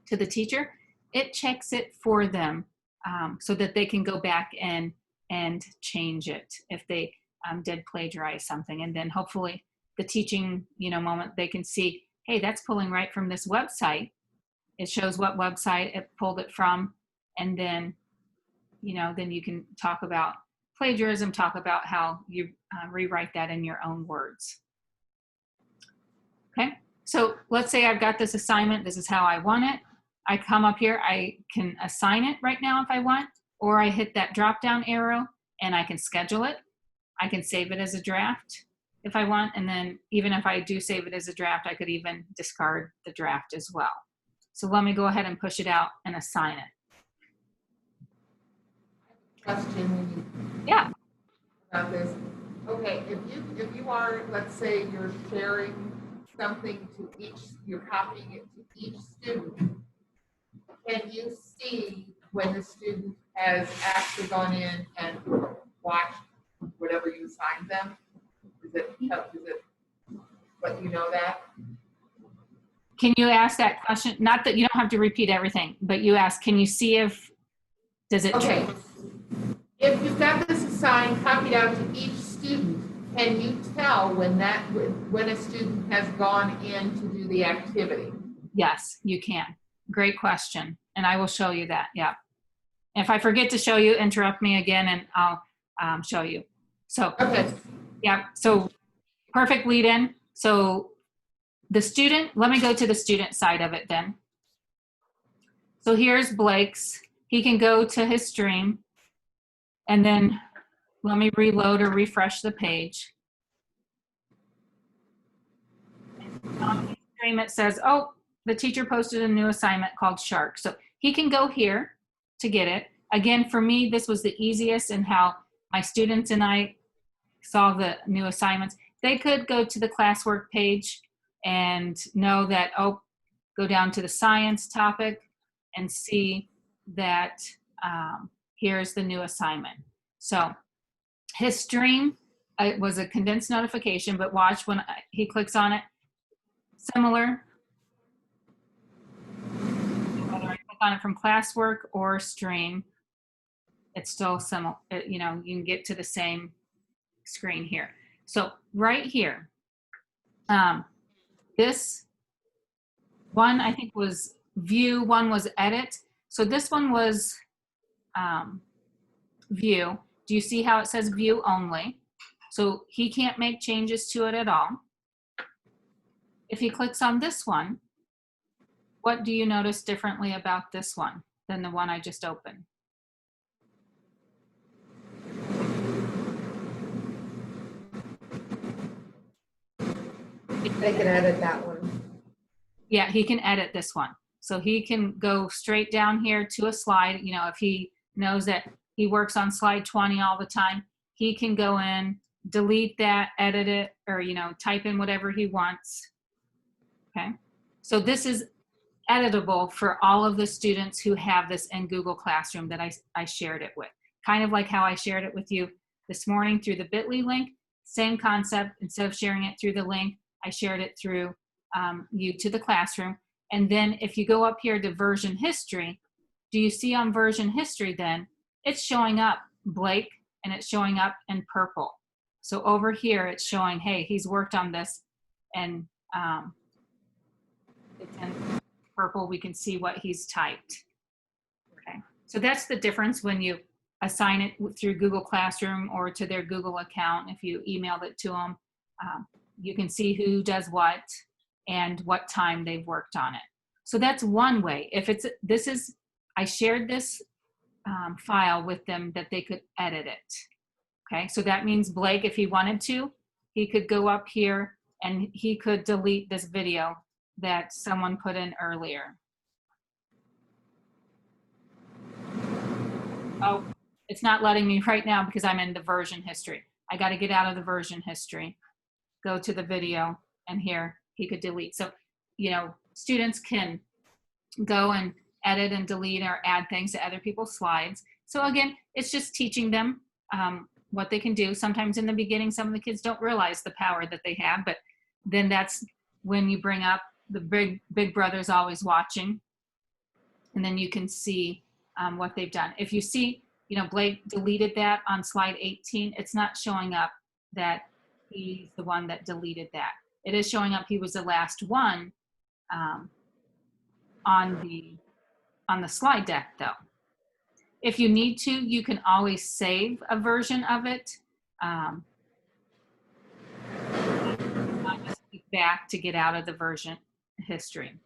to the teacher. It checks it for them so that they can go back in and change it if they did plagiarize something. And then hopefully the teaching moment, they can see, hey, that's pulling right from this website. It shows what website it pulled it from. And then, then you can talk about plagiarism, talk about how you rewrite that in your own words. Okay, so let's say I've got this assignment. This is how I want it. I come up here, I can assign it right now if I want, or I hit that drop down arrow and I can schedule it. I can save it as a draft if I want. And then even if I do save it as a draft, I could even discard the draft as well. So let me go ahead and push it out and assign it. Question when you. Yeah. About this. Okay, if you are, let's say you're sharing something to each, you're copying it to each student, can you see when the student has actually gone in and watched whatever you assigned them? Is it let you know that? Can you ask that question? Not that you don't have to repeat everything, but you ask, can you see if, does it? Okay. If you've got this assigned, copied out to each student, can you tell when a student has gone in to do the activity? Yes, you can. Great question. And I will show you that. Yeah. If I forget to show you, interrupt me again and I'll show you. So, Okay. yeah. So perfect lead in. So the student, let me go to the student side of it then. So here's Blake's. He can go to his stream and then let me reload or refresh the page. On his stream it says, oh, the teacher posted a new assignment called Shark. So he can go here to get it. Again, for me, this was the easiest in how my students and I saw the new assignments. They could go to the classwork page and know that, oh, go down to the science topic and see that here's the new assignment. So his stream was a condensed notification, but watch when he clicks on it, similar. Whether I click on it from classwork or stream, it's still similar. You know, you can get to the same screen here. So right here, this one I think was view, one was edit. So this one was view. Do you see how it says view only? So he can't make changes to it at all. If he clicks on this one, what do you notice differently about this one than the one I just opened? They can edit that one. Yeah, he can edit this one. So he can go straight down here to a slide. You know, if he knows that he works on slide 20 all the time, he can go in, delete that, edit it, or, you know, type in whatever he wants. Okay. So this is editable for all of the students who have this in Google Classroom that I shared it with. Kind of like how I shared it with you this morning through the bit.ly link. Same concept. Instead of sharing it through the link, I shared it through you to the classroom. And then if you go up here to version history, do you see on version history then, it's showing up Blake and it's showing up in purple. So over here it's showing, hey, he's worked on this, and it's in purple, we can see what he's typed. Okay, so that's the difference when you assign it through Google Classroom or to their Google account. If you emailed it to them, you can see who does what and what time they've worked on it. So that's one way. If it's, this is, I shared this file with them that they could edit it. Okay, so that means Blake, if he wanted to, he could go up here and he could delete this video that someone put in earlier. Oh, it's not letting me right now because I'm in the version history. I got to get out of the version history, go to the video, and here he could delete. So, you know, students can go and edit and delete or add things to other people's slides. So again, it's just teaching them what they can do. Sometimes in the beginning, some of the kids don't realize the power that they have, but then that's when you bring up the big brother's always watching, and then you can see what they've done. If you see, you know, Blake deleted that on slide 18, it's not showing up that he's the one that deleted that. It is showing up he was the last one on the slide deck though. If you need to, you can always save a version of it. Just click back to get out of the version history.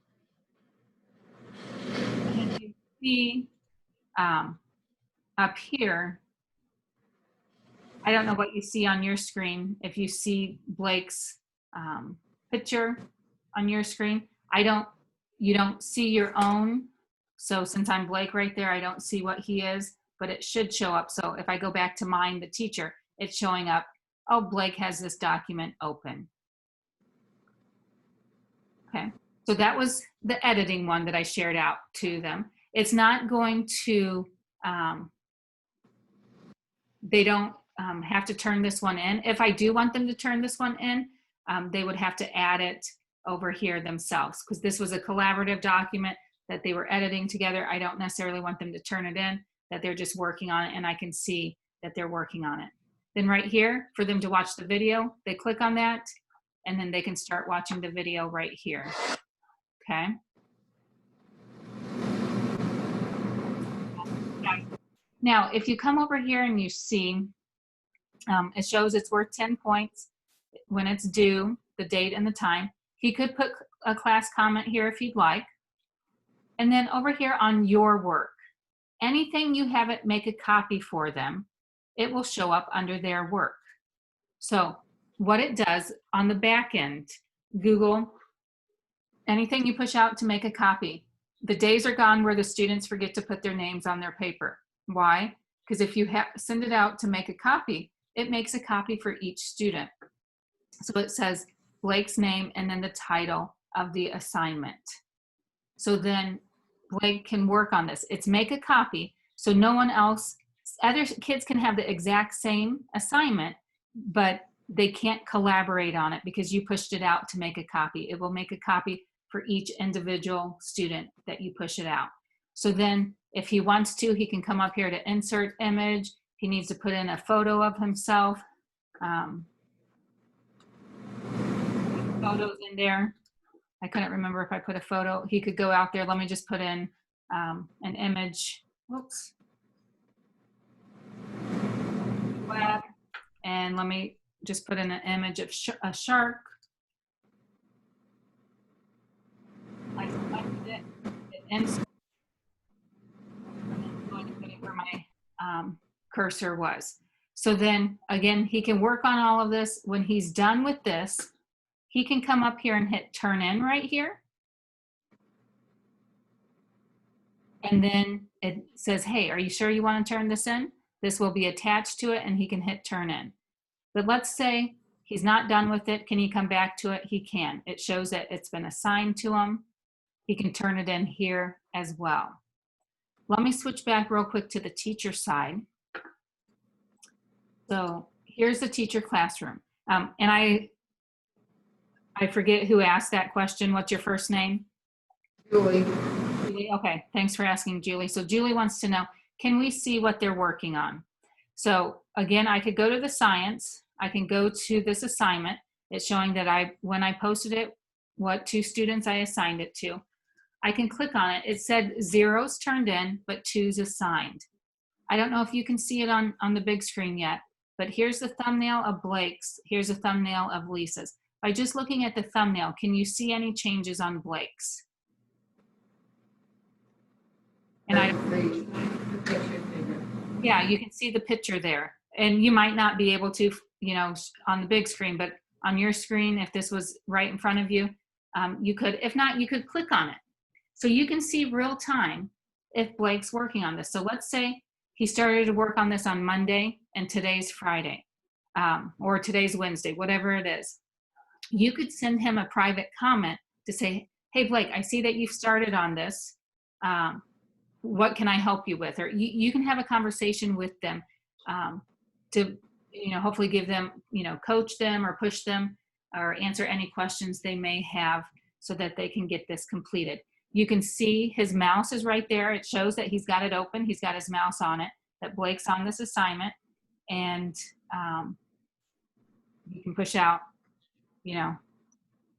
see up here, I don't know what you see on your screen. If you see Blake's picture on your screen, you don't see your own. So since I'm Blake right there, I don't see what he is, but it should show up. So if I go back to mine, the teacher, it's showing up, oh, Blake has this document open. Okay, so that was the editing one that I shared out to them. It's not going to, they don't have to turn this one in. If I do want them to turn this one in, they would have to add it over here themselves, because this was a collaborative document that they were editing together. I don't necessarily want them to turn it in, that they're just working on it, and I can see that they're working on it. Then right here, for them to watch the video, they click on that, and then they can start watching the video right here. Okay. Now, if you come over here and you see, it shows it's worth 10 points when it's due, the date and the time. He could put a class comment here if you'd like. And then over here on your work, anything you have it make a copy for them, it will show up under their work. So what it does on the back end, Google, anything you push out to make a copy, the days are gone where the students forget to put their names on their paper. Why? Because if you send it out to make a copy, it makes a copy for each student. So it says Blake's name and then the title of the assignment. So then Blake can work on this. It's make a copy so no one else, other kids can have the exact same assignment, but they can't collaborate on it because you pushed it out to make a copy. It will make a copy for each individual student that you push it out. So then if he wants to, he can come up here to insert image. He needs to put in a photo of himself. Photos in there. I couldn't remember if I put a photo. He could go out there. Let me just put in an image. Whoops. Web. And let me just put in an image of a shark. I selected it. Insert. I'm going to put it where my cursor was. So then again, he can work on all of this. When he's done with this, he can come up here and hit turn in right here. And then it says, hey, are you sure you want to turn this in? This will be attached to it and he can hit turn in. But let's say he's not done with it. Can he come back to it? He can. It shows that it's been assigned to him. He can turn it in here as well. Let me switch back real quick to the teacher side. So here's the teacher classroom. And I forget who asked that question. What's your first name? Julie. Julie? Okay, thanks for asking, Julie. So Julie wants to know, can we see what they're working on? So again, I could go to the science. I can go to this assignment. It's showing that when I posted it, what 2 students I assigned it to. I can click on it. It said 0's turned in, but 2's assigned. I don't know if you can see it on the big screen yet, but here's the thumbnail of Blake's. Here's a thumbnail of Lisa's. By just looking at the thumbnail, can you see any changes on Blake's? And yeah, you can see the picture there. And you might not be able to, on the big screen, but on your screen, if this was right in front of you, you could. If not, you could click on it. So you can see real time if Blake's working on this. So let's say he started to work on this on Monday and today's Friday, or today's Wednesday, whatever it is. You could send him a private comment to say, hey, Blake, I see that you've started on this. What can I help you with? Or you can have a conversation with them to, hopefully give them, coach them or push them or answer any questions they may have so that they can get this completed. You can see his mouse is right there. It shows that he's got it open. He's got his mouse on it, that Blake's on this assignment. And you can push out,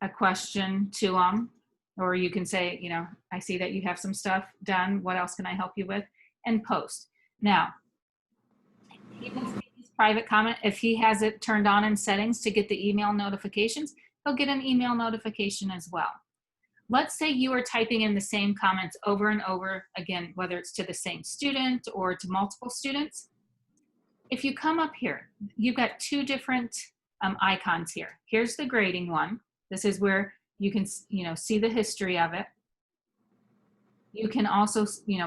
a question to him, or you can say, I see that you have some stuff done. What else can I help you with? And post. Now, he can see his private comment. If he has it turned on in settings to get the email notifications, he'll get an email notification as well. let's say you are typing in the same comments over and over again, whether it's to the same student or to multiple students. If you come up here, you've got two different icons here. Here's the grading one. This is where you can, see the history of it. You can also,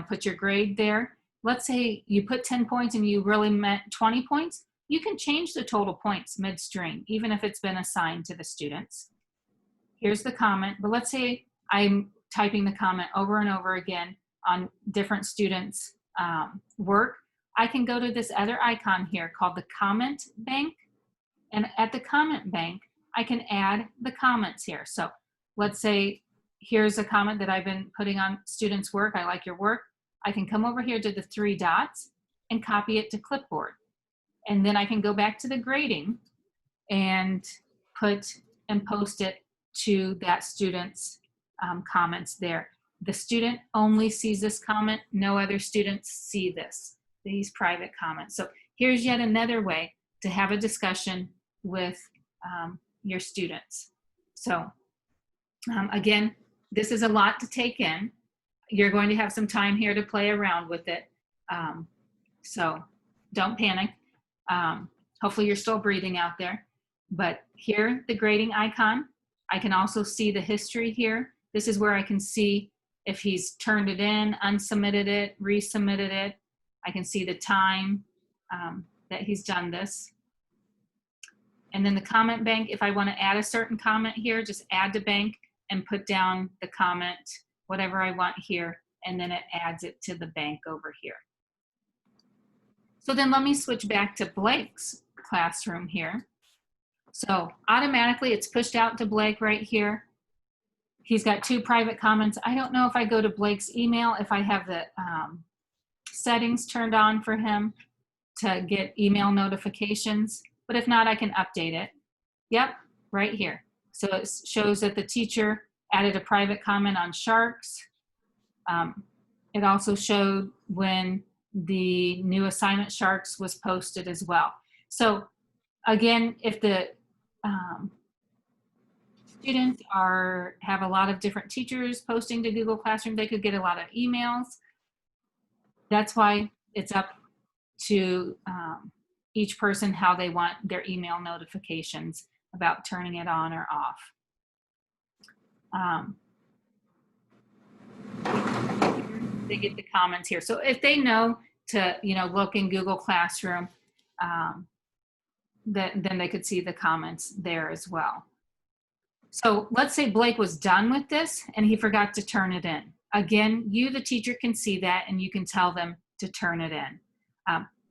put your grade there. Let's say you put 10 points and you really meant 20 points. You can change the total points midstream, even if it's been assigned to the students. Here's the comment, but let's say I'm typing the comment over and over again on different students' work. I can go to this other icon here called the comment bank. And at the comment bank, I can add the comments here. So let's say here's a comment that I've been putting on students' work. I like your work. I can come over here to the 3 dots and copy it to clipboard. And then I can go back to the grading and put and post it to that student's comments there. The student only sees this comment. No other students see these private comments. So here's yet another way to have a discussion with your students. So again, this is a lot to take in. You're going to have some time here to play around with it. So don't panic. Hopefully you're still breathing out there. But here, the grading icon, I can also see the history here. This is where I can see if he's turned it in, unsubmitted it, resubmitted it. I can see the time that he's done this. And then the comment bank, if I want to add a certain comment here, just add to bank and put down the comment, whatever I want here, and then it adds it to the bank over here. So then let me switch back to Blake's classroom here. So automatically it's pushed out to Blake right here. He's got 2 private comments. I don't know if I go to Blake's email, if I have the settings turned on for him to get email notifications, but if not, I can update it. Yep, right here. So it shows that the teacher added a private comment on sharks. It also showed when the new assignment sharks was posted as well. So again, if the students have a lot of different teachers posting to Google Classroom, they could get a lot of emails. That's why it's up to each person how they want their email notifications about turning it on or off. They get the comments here. So if they know to, look in Google Classroom, then they could see the comments there as well. So let's say Blake was done with this and he forgot to turn it in. Again, you, the teacher, can see that and you can tell them to turn it in.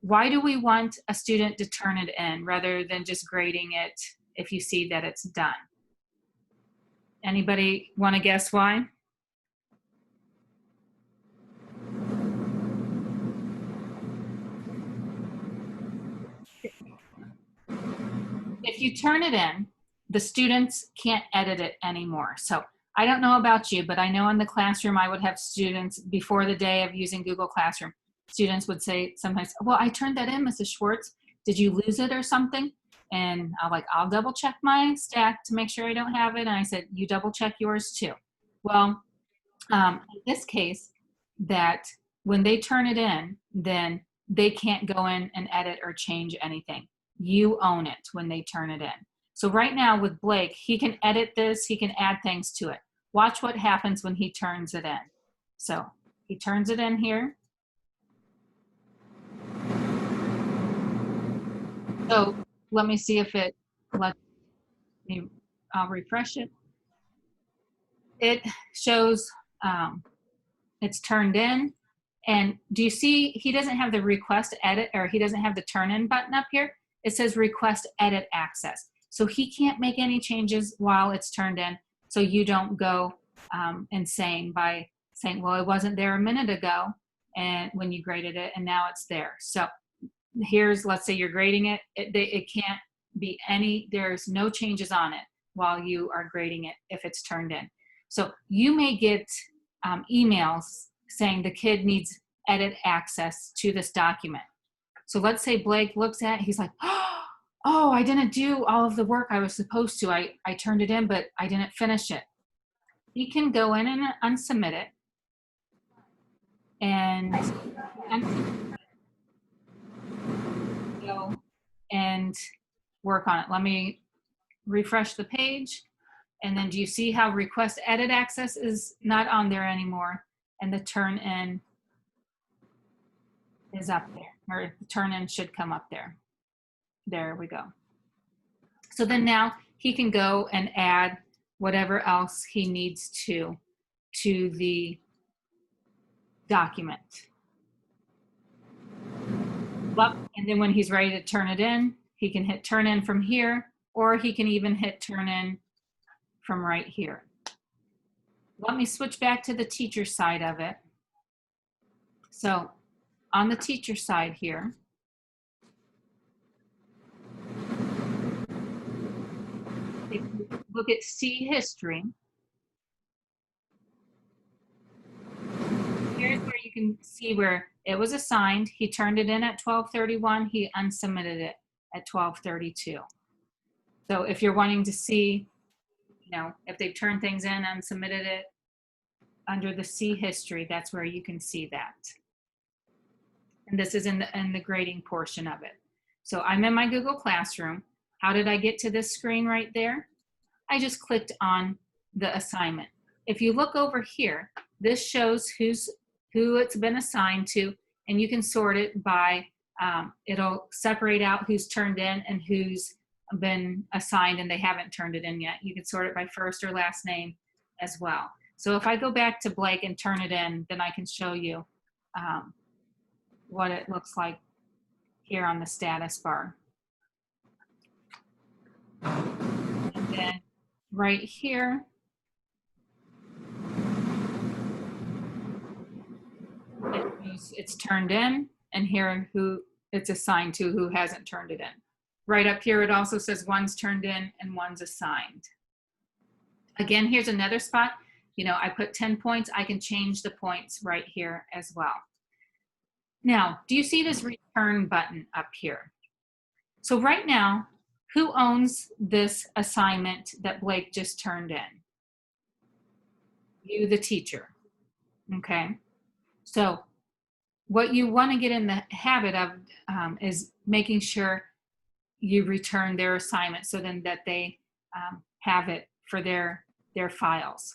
Why do we want a student to turn it in rather than just grading it if you see that it's done? Anybody want to guess why? If you turn it in, the students can't edit it anymore. So I don't know about you, but I know in the classroom I would have students before the day of using Google Classroom. Students would say sometimes, well, I turned that in, Mrs. Schwartz. Did you lose it or something? And I'll double check my stack to make sure I don't have it. And I said, you double check yours too. Well, in this case, that when they turn it in, then they can't go in and edit or change anything. You own it when they turn it in. So right now with Blake, he can edit this, he can add things to it. Watch what happens when he turns it in. So he turns it in here. So let me see if it lets me, I'll refresh it. It shows it's turned in. And do you see he doesn't have the request edit, or he doesn't have the turn in button up here? It says request edit access. So he can't make any changes while it's turned in. So you don't go insane by saying, well, it wasn't there a minute ago and when you graded it and now it's there. So here's, let's say you're grading it. It can't be there's no changes on it while you are grading it if it's turned in. So you may get emails saying the kid needs edit access to this document. So let's say Blake looks at it, he's like, oh, I didn't do all of the work I was supposed to. I turned it in, but I didn't finish it. he can go in and unsubmit it. And go and work on it. Let me refresh the page. And then do you see how request edit access is not on there anymore? And the turn in is up there, or the turn in should come up there. There we go. So then now he can go and add whatever else he needs to the document. But, and then when he's ready to turn it in, he can hit turn in from here, or he can even hit turn in from right here. Let me switch back to the teacher side of it. So on the teacher side here, if you look at C history, here's where you can see where it was assigned. He turned it in at 12:31. He unsubmitted it at 12:32. So if you're wanting to see, if they've turned things in and submitted it under the C history, that's where you can see that. And this is in the grading portion of it. So I'm in my Google Classroom. How did I get to this screen right there? I just clicked on the assignment. If you look over here, this shows who it's been assigned to, and you can sort it by, it'll separate out who's turned in and who's been assigned and they haven't turned it in yet. You can sort it by first or last name as well. So if I go back to Blake and turn it in, then I can show you what it looks like here on the status bar. And then right here, it's turned in, and here who it's assigned to, who hasn't turned it in. Right up here, it also says one's turned in and one's assigned. Again, here's another spot. I put 10 points. I can change the points right here as well. Now, do you see this return button up here? So right now, who owns this assignment that Blake just turned in? You, the teacher. Okay. So what you want to get in the habit of is making sure you return their assignment so then that they have it for their files.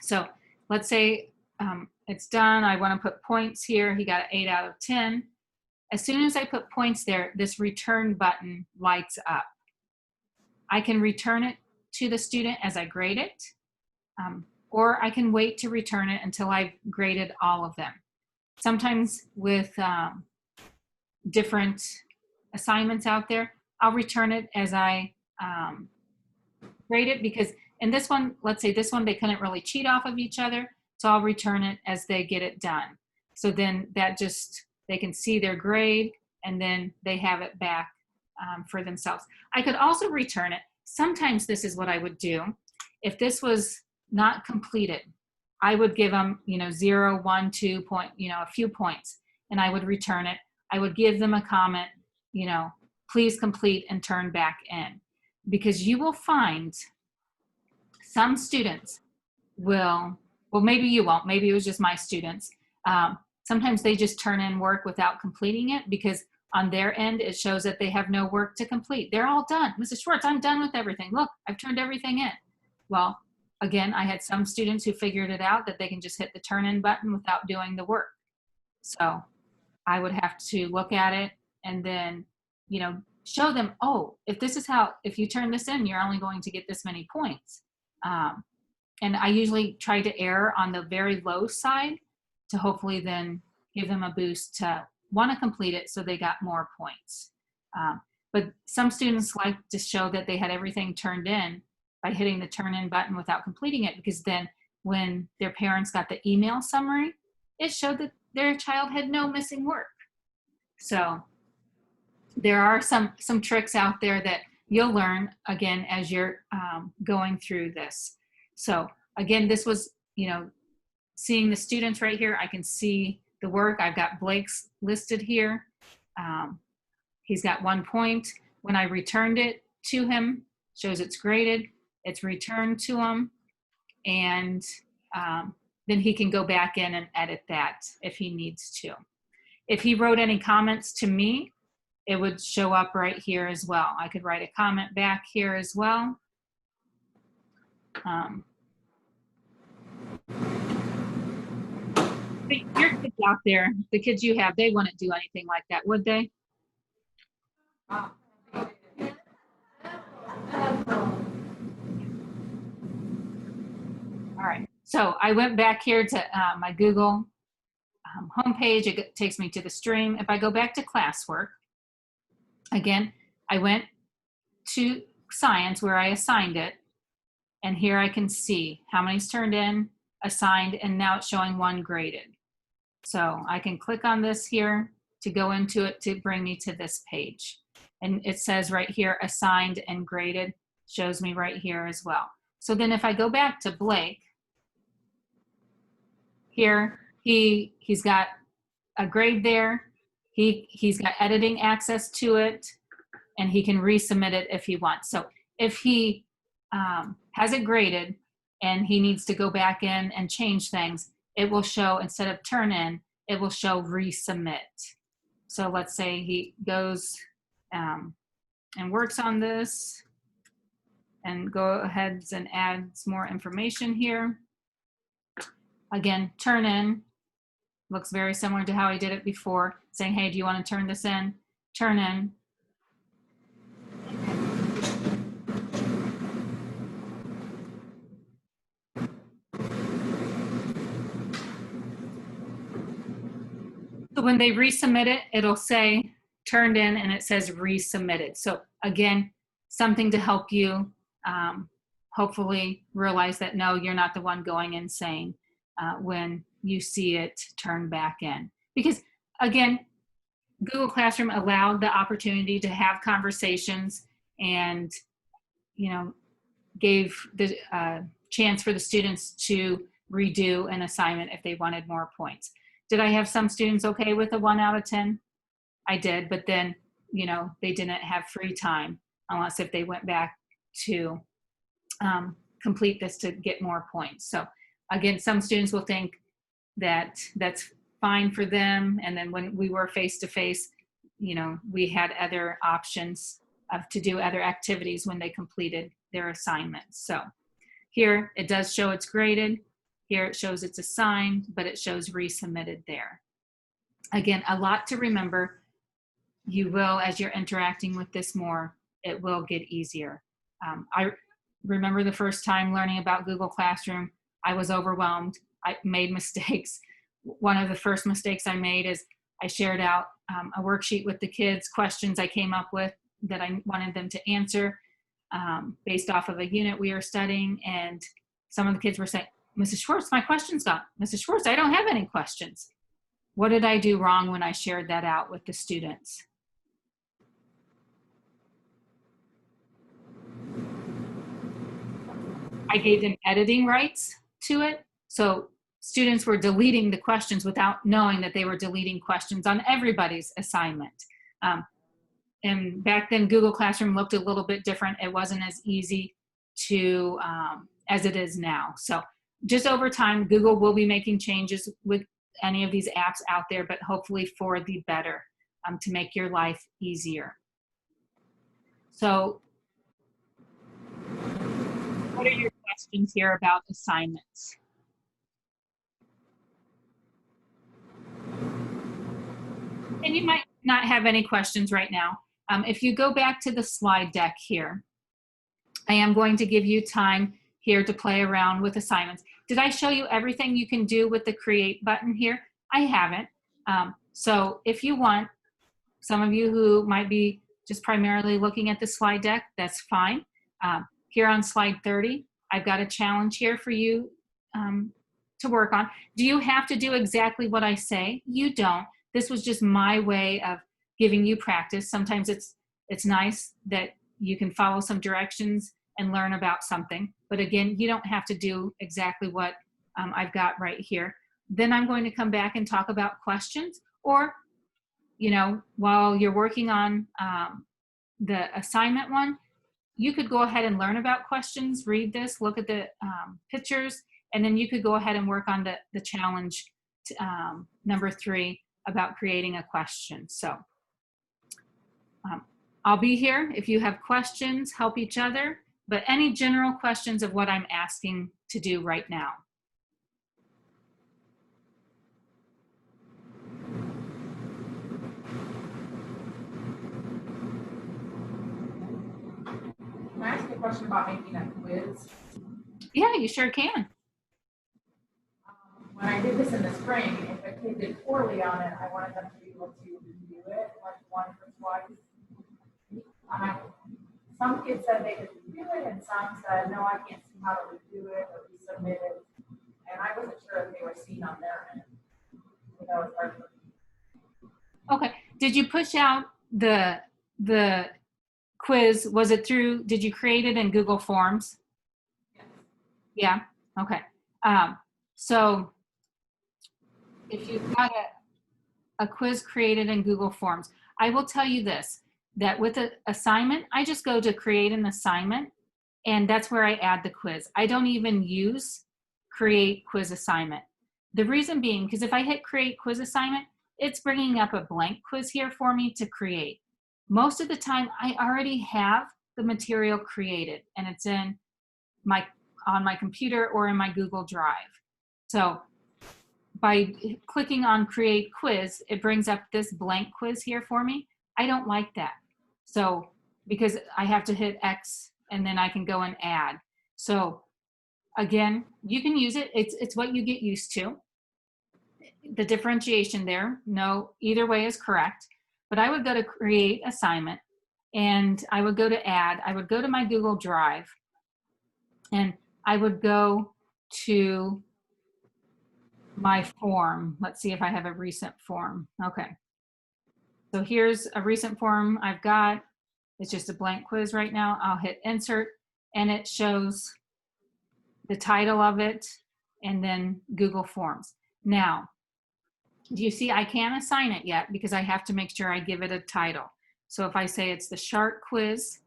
So let's say it's done. I want to put points here. He got an 8 out of 10. As soon as I put points there, this return button lights up. I can return it to the student as I grade it, or I can wait to return it until I've graded all of them. Sometimes with different assignments out there, I'll return it as I grade it, because in this one, let's say this one, they couldn't really cheat off of each other, so I'll return it as they get it done. So then that just, they can see their grade and then they have it back for themselves. I could also return it. Sometimes this is what I would do. If this was not completed, I would give them, 0, 1, 2 point, a few points, and I would return it. I would give them a comment, please complete and turn back in, because you will find some students will, well, maybe you won't, maybe it was just my students. Sometimes they just turn in work without completing it because on their end, it shows that they have no work to complete. They're all done. Mrs. Schwartz, I'm done with everything. Look, I've turned everything in. Well, again, I had some students who figured it out that they can just hit the turn in button without doing the work. So I would have to look at it and then, show them, oh, if you turn this in, you're only going to get this many points. And I usually try to err on the very low side to hopefully then give them a boost to want to complete it so they got more points. But some students like to show that they had everything turned in by hitting the turn in button without completing it, because then when their parents got the email summary, it showed that their child had no missing work. So there are some tricks out there that you'll learn again as you're going through this. So again, this was, seeing the students right here. I can see the work. I've got Blake's listed here. He's got 1 point. When I returned it to him, shows it's graded. It's returned to him. and then he can go back in and edit that if he needs to. If he wrote any comments to me, it would show up right here as well. I could write a comment back here as well. But your kids out there, the kids you have, they wouldn't do anything like that, would they? All right, so I went back here to my Google homepage. It takes me to the stream. If I go back to classwork, again, I went to science where I assigned it, and here I can see how many's turned in, assigned, and now it's showing 1 graded. So I can click on this here to go into it to bring me to this page. And it says right here, assigned and graded, shows me right here as well. So then if I go back to Blake, here, he's got a grade there. He's got editing access to it, and he can resubmit it if he wants. So if he has it graded and he needs to go back in and change things, it will show, instead of turn in, it will show resubmit. So let's say he goes and works on this and go ahead and adds more information here. Again, turn in, looks very similar to how he did it before, saying, hey, do you want to turn this in? Turn in. So when they resubmit it, it'll say turned in and it says resubmitted. So again, something to help you hopefully realize that no, you're not the one going and saying when you see it turn back in. Because again, Google Classroom allowed the opportunity to have conversations and, you know, gave the chance for the students to redo an assignment if they wanted more points. Did I have some students okay with a 1 out of 10? I did, but then, you know, they didn't have free time unless if they went back to complete this to get more points. So again, some students will think that that's fine for them. And then when we were face-to-face, you know, we had other options to do other activities when they completed their assignments. So here it does show it's graded. Here it shows it's assigned, but it shows resubmitted there. Again, a lot to remember. You will, as you're interacting with this more, it will get easier. I remember the first time learning about Google Classroom, I was overwhelmed. I made mistakes. One of the first mistakes I made is I shared out a worksheet with the kids, questions I came up with that I wanted them to answer based off of a unit we were studying. And some of the kids were saying, Mrs. Schwartz, my question's gone. Mrs. Schwartz, I don't have any questions. What did I do wrong when I shared that out with the students? I gave them editing rights to it. So students were deleting the questions without knowing that they were deleting questions on everybody's assignment. And back then, Google Classroom looked a little bit different. It wasn't as easy to, as it is now. So just over time, Google will be making changes with any of these apps out there, but hopefully for the better, to make your life easier. So what are your questions here about assignments? And you might not have any questions right now. If you go back to the slide deck here, I am going to give you time here to play around with assignments. Did I show you everything you can do with the create button here? I haven't. So if you want, some of you who might be just primarily looking at the slide deck, that's fine. Here on slide 30, I've got a challenge here for you to work on. Do you have to do exactly what I say? You don't. This was just my way of giving you practice. Sometimes it's nice that you can follow some directions and learn about something. But again, you don't have to do exactly what I've got right here. Then I'm going to come back and talk about questions, or, you know, while you're working on the assignment one, you could go ahead and learn about questions, read this, look at the pictures, and then you could go ahead and work on the challenge number 3 about creating a question. So I'll be here if you have questions, help each other, but any general questions of what I'm asking to do right now. Can I ask a question about making a quiz? Yeah, you sure can. When I did this in the spring, if a kid did poorly on it, I wanted them to be able to do it like once or twice. Some kids said they could do it, and some said, no, I can't see how to redo it or resubmit it. And I wasn't sure if they were seen on their end. So that was hard for me. Okay. Did you push out the quiz? Was it through, did you create it in Google Forms? Yes. Yeah. Okay. So if you've got a quiz created in Google Forms, I will tell you this, that with an assignment, I just go to create an assignment, and that's where I add the quiz. I don't even use create quiz assignment. The reason being, because if I hit create quiz assignment, it's bringing up a blank quiz here for me to create. Most of the time, I already have the material created, and it's on my computer or in my Google Drive. So by clicking on create quiz, it brings up this blank quiz here for me. I don't like that. So because I have to hit X and then I can go and add. So again, you can use it. It's what you get used to. The differentiation there, no, either way is correct. But I would go to create assignment, and I would go to add. I would go to my Google Drive, and I would go to my form. Let's see if I have a recent form. Okay. So here's a recent form I've got. It's just a blank quiz right now. I'll hit insert, and it shows the title of it and then Google Forms. Now, do you see I can't assign it yet because I have to make sure I give it a title. So if I say it's the SHART quiz,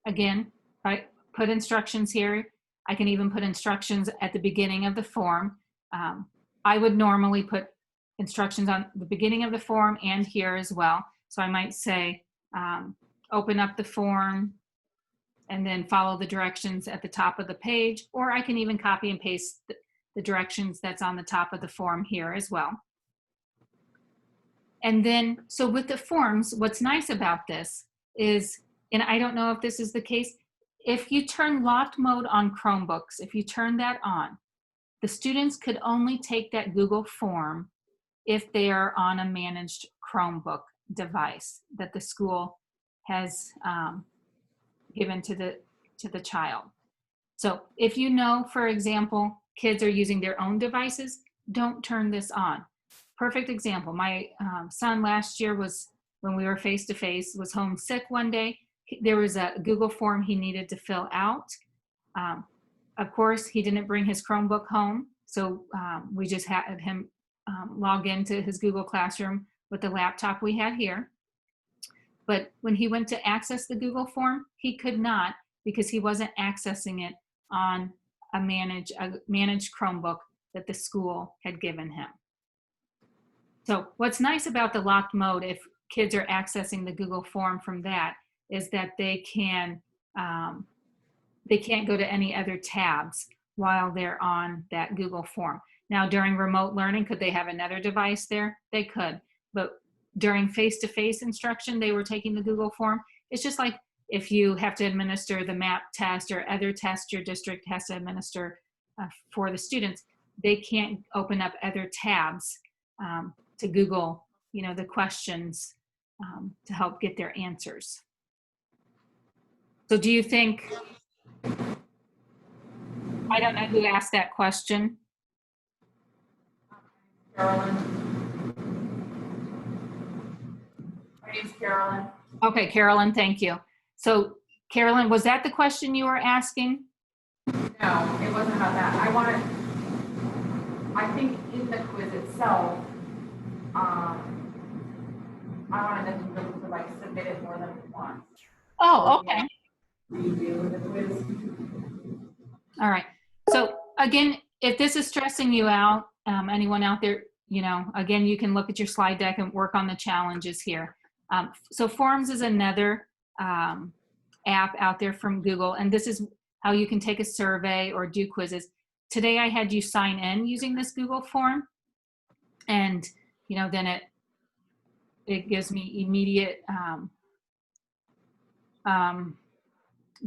again, I put instructions here. I can even put instructions at the beginning of the form. I would normally put instructions on the beginning of the form and here as well. So I might say, open up the form and then follow the directions at the top of the page, or I can even copy and paste the directions that's on the top of the form here as well. And then, so with the forms, what's nice about this is, and I don't know if this is the case, if you turn locked mode on Chromebooks, if you turn that on, the students could only take that Google form if they are on a managed Chromebook device that the school has given to the child. So if you know, for example, kids are using their own devices, don't turn this on. Perfect example, my son last year was, when we were face-to-face, was homesick one day. There was a Google form he needed to fill out. Of course, he didn't bring his Chromebook home, so we just had him log into his Google Classroom with the laptop we had here. But when he went to access the Google form, he could not because he wasn't accessing it on a managed Chromebook that the school had given him. So what's nice about the locked mode, if kids are accessing the Google form from that, is that they can't go to any other tabs while they're on that Google form. Now, during remote learning, could they have another device there? They could, but during face-to-face instruction, they were taking the Google form. It's just like if you have to administer the MAP test or other tests your district has to administer for the students, they can't open up other tabs to Google, the questions to help get their answers. So do you think, I don't know who asked that question. Carolyn. My name's Carolyn. Okay, Carolyn, thank you. So Carolyn, was that the question you were asking? No, it wasn't about that. I think in the quiz itself, I wanted them to be able to like submit it more than once. Oh, okay. redo the quiz. All right. So again, if this is stressing you out, anyone out there, again, you can look at your slide deck and work on the challenges here. So Forms is another app out there from Google, and this is how you can take a survey or do quizzes. Today I had you sign in using this Google form, and then it gives me immediate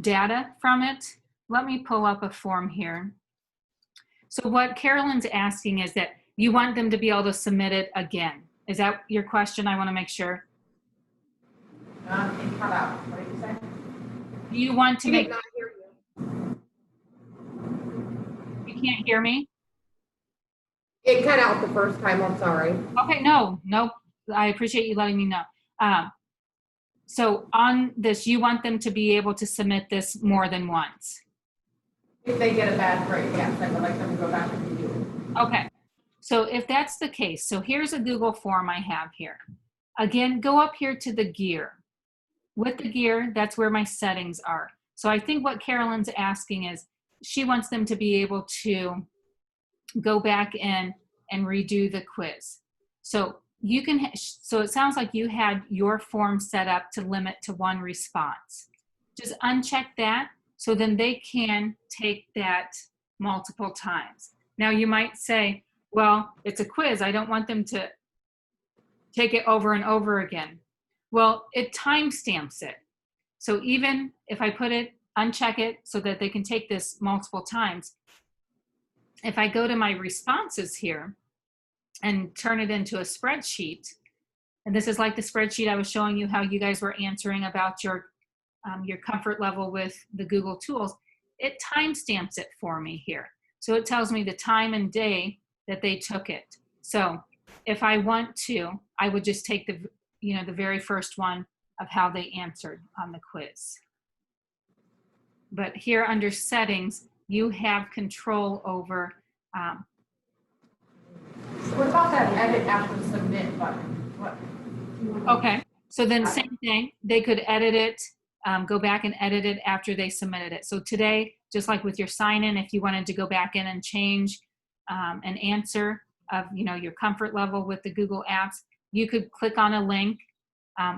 data from it. Let me pull up a form here. So what Carolyn's asking is that you want them to be able to submit it again. Is that your question? I want to make sure. It cut out. What did you say? Do you want to We make, did not hear you. you can't hear me? It cut out the first time, I'm sorry. Okay, no, I appreciate you letting me know. So on this, you want them to be able to submit this more than once. If they get a bad grade, yes, I would like them to go back and redo it. Okay, so if that's the case, so here's a Google form I have here. Again, go up here to the gear. With the gear, that's where my settings are. So I think what Carolyn's asking is, she wants them to be able to go back in and redo the quiz. So you can, so it sounds like you had your form set up to limit to one response. Just uncheck that, so then they can take that multiple times. Now you might say, well, it's a quiz. I don't want them to take it over and over again. Well, it timestamps it. So even if I put it, uncheck it so that they can take this multiple times, if I go to my responses here and turn it into a spreadsheet, and this is like the spreadsheet I was showing you how you guys were answering about your comfort level with the Google tools, it timestamps it for me here. So it tells me the time and day that they took it. So if I want to, I would just take the very first one of how they answered on the quiz. But here under settings, you have control over. So what about that edit after submit button? What? Okay, so then same thing, they could edit it, go back and edit it after they submitted it. So today, just like with your sign in, if you wanted to go back in and change an answer of your comfort level with the Google apps, you could click on a link,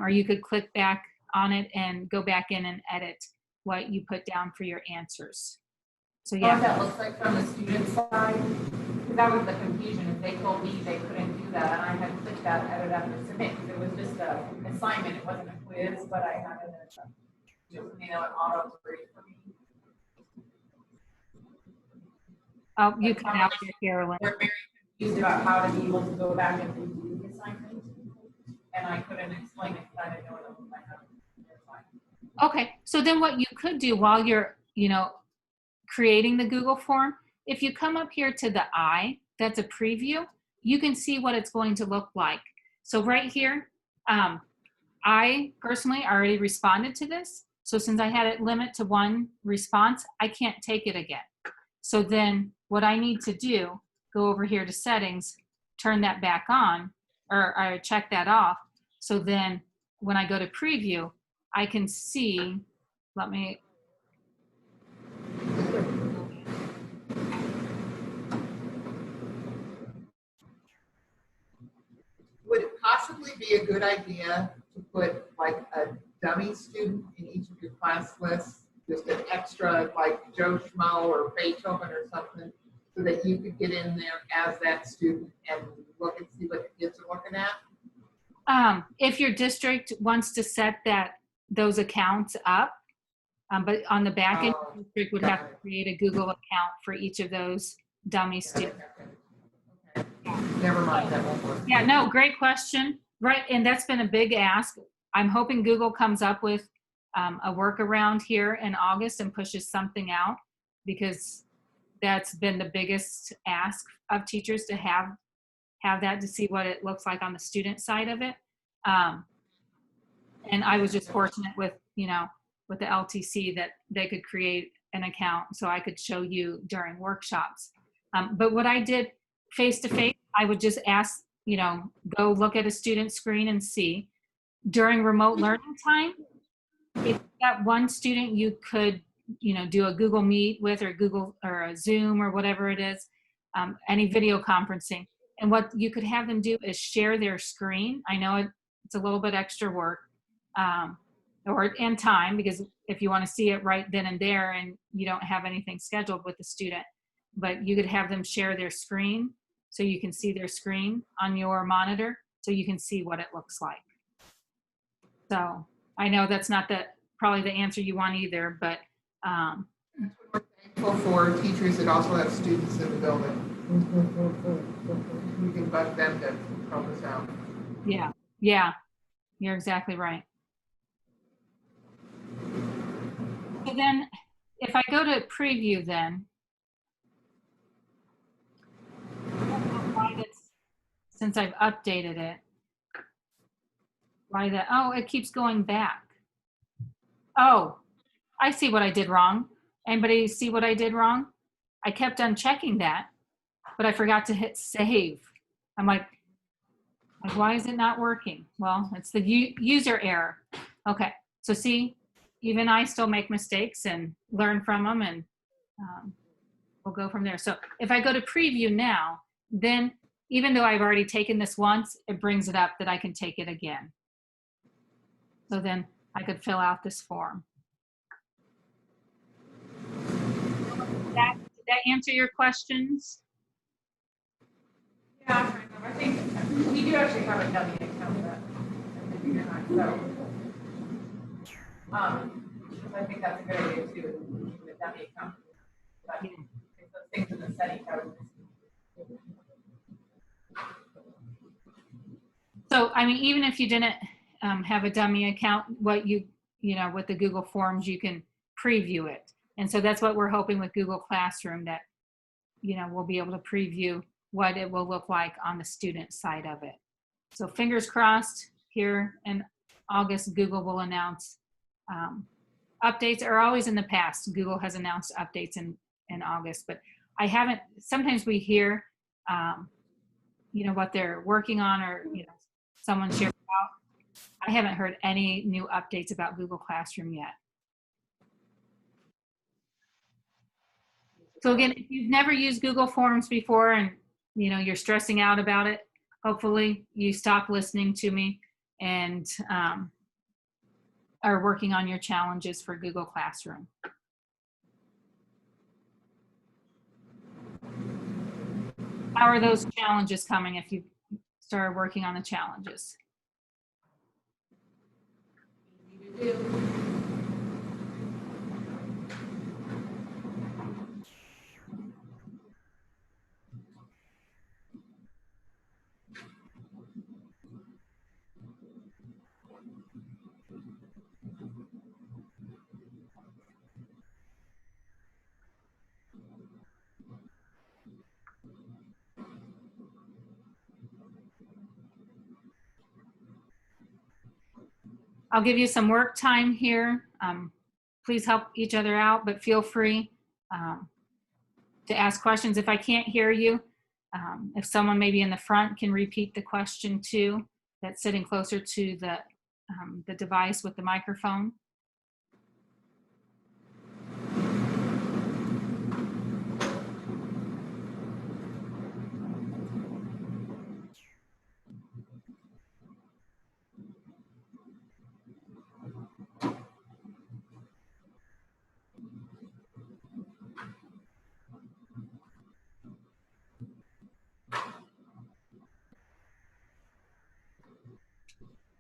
or you could click back on it and go back in and edit what you put down for your answers. So What yeah, that looks like from the student side? Because that was the confusion, is they told me they couldn't do that, and I had clicked that edit after submit, because it was just an assignment, it wasn't a quiz, but I had it as a, it auto grade for me. oh, you cut out there, Carolyn. They're very confused about how to be able to go back and redo the assignment, and I couldn't explain it because I didn't know what it was like. Okay, so then what you could do while you're, creating the Google form, if you come up here to the eye, that's a preview, you can see what it's going to look like. So right here, I personally already responded to this. So since I had it limit to one response, I can't take it again. So then what I need to do, go over here to settings, turn that back on, or I check that off. So then when I go to preview, I can see, let me, Would it possibly be a good idea to put like a dummy student in each of your class lists? Just an extra like Joe Schmo or Beethoven or something, so that you could get in there as that student and look and see what the kids are looking at? if your district wants to set those accounts up, but on the back end, the district would have to create a Google account for each of those dummy students. Okay. Never mind, that won't work. Yeah, no, great question. Right, and that's been a big ask. I'm hoping Google comes up with a workaround here in August and pushes something out, because that's been the biggest ask of teachers, to have that, to see what it looks like on the student side of it. And I was just fortunate with the LTC that they could create an account so I could show you during workshops. But what I did face-to-face, I would just ask, go look at a student screen and see. During remote learning time, if got one student you could, do a Google Meet with, or Google or a Zoom or whatever it is, any video conferencing. And what you could have them do is share their screen. I know it's a little bit extra work, and time, because if you want to see it right then and there and you don't have anything scheduled with the student, but you could have them share their screen so you can see their screen on your monitor so you can see what it looks like. So I know that's not probably the answer you want either, but Thankful for teachers that also have students in the building. We can bug them to help us out. yeah, you're exactly right. So then if I go to preview then, I don't know why that's, since I've updated it, it keeps going back. Oh, I see what I did wrong. Anybody see what I did wrong? I kept on checking that, but I forgot to hit save. I'm like, why is it not working? Well, it's the user error. Okay, so see, even I still make mistakes and learn from them, and we'll go from there. So if I go to preview now, then even though I've already taken this once, it brings it up that I can take it again. So then I could fill out this form. Did that answer your questions? Yeah, kind of. I think we do actually have a dummy account that I think you're not, so. I think that's a good idea too, the dummy account. But if those things in the settings, I would just. So, I mean, even if you didn't have a dummy account, with the Google Forms, you can preview it. And so that's what we're hoping with Google Classroom, that, we'll be able to preview what it will look like on the student side of it. So fingers crossed, here in August, Google will announce updates, or always in the past, Google has announced updates in August, but I haven't, sometimes we hear, what they're working on, or, someone shared out. I haven't heard any new updates about Google Classroom yet. So again, if you've never used Google Forms before and you're stressing out about it, hopefully you stop listening to me and are working on your challenges for Google Classroom. How are those challenges coming if you started working on the challenges? Easy to do. I'll give you some work time here. Please help each other out, but feel free to ask questions. If I can't hear you, if someone maybe in the front can repeat the question too, that's sitting closer to the device with the microphone.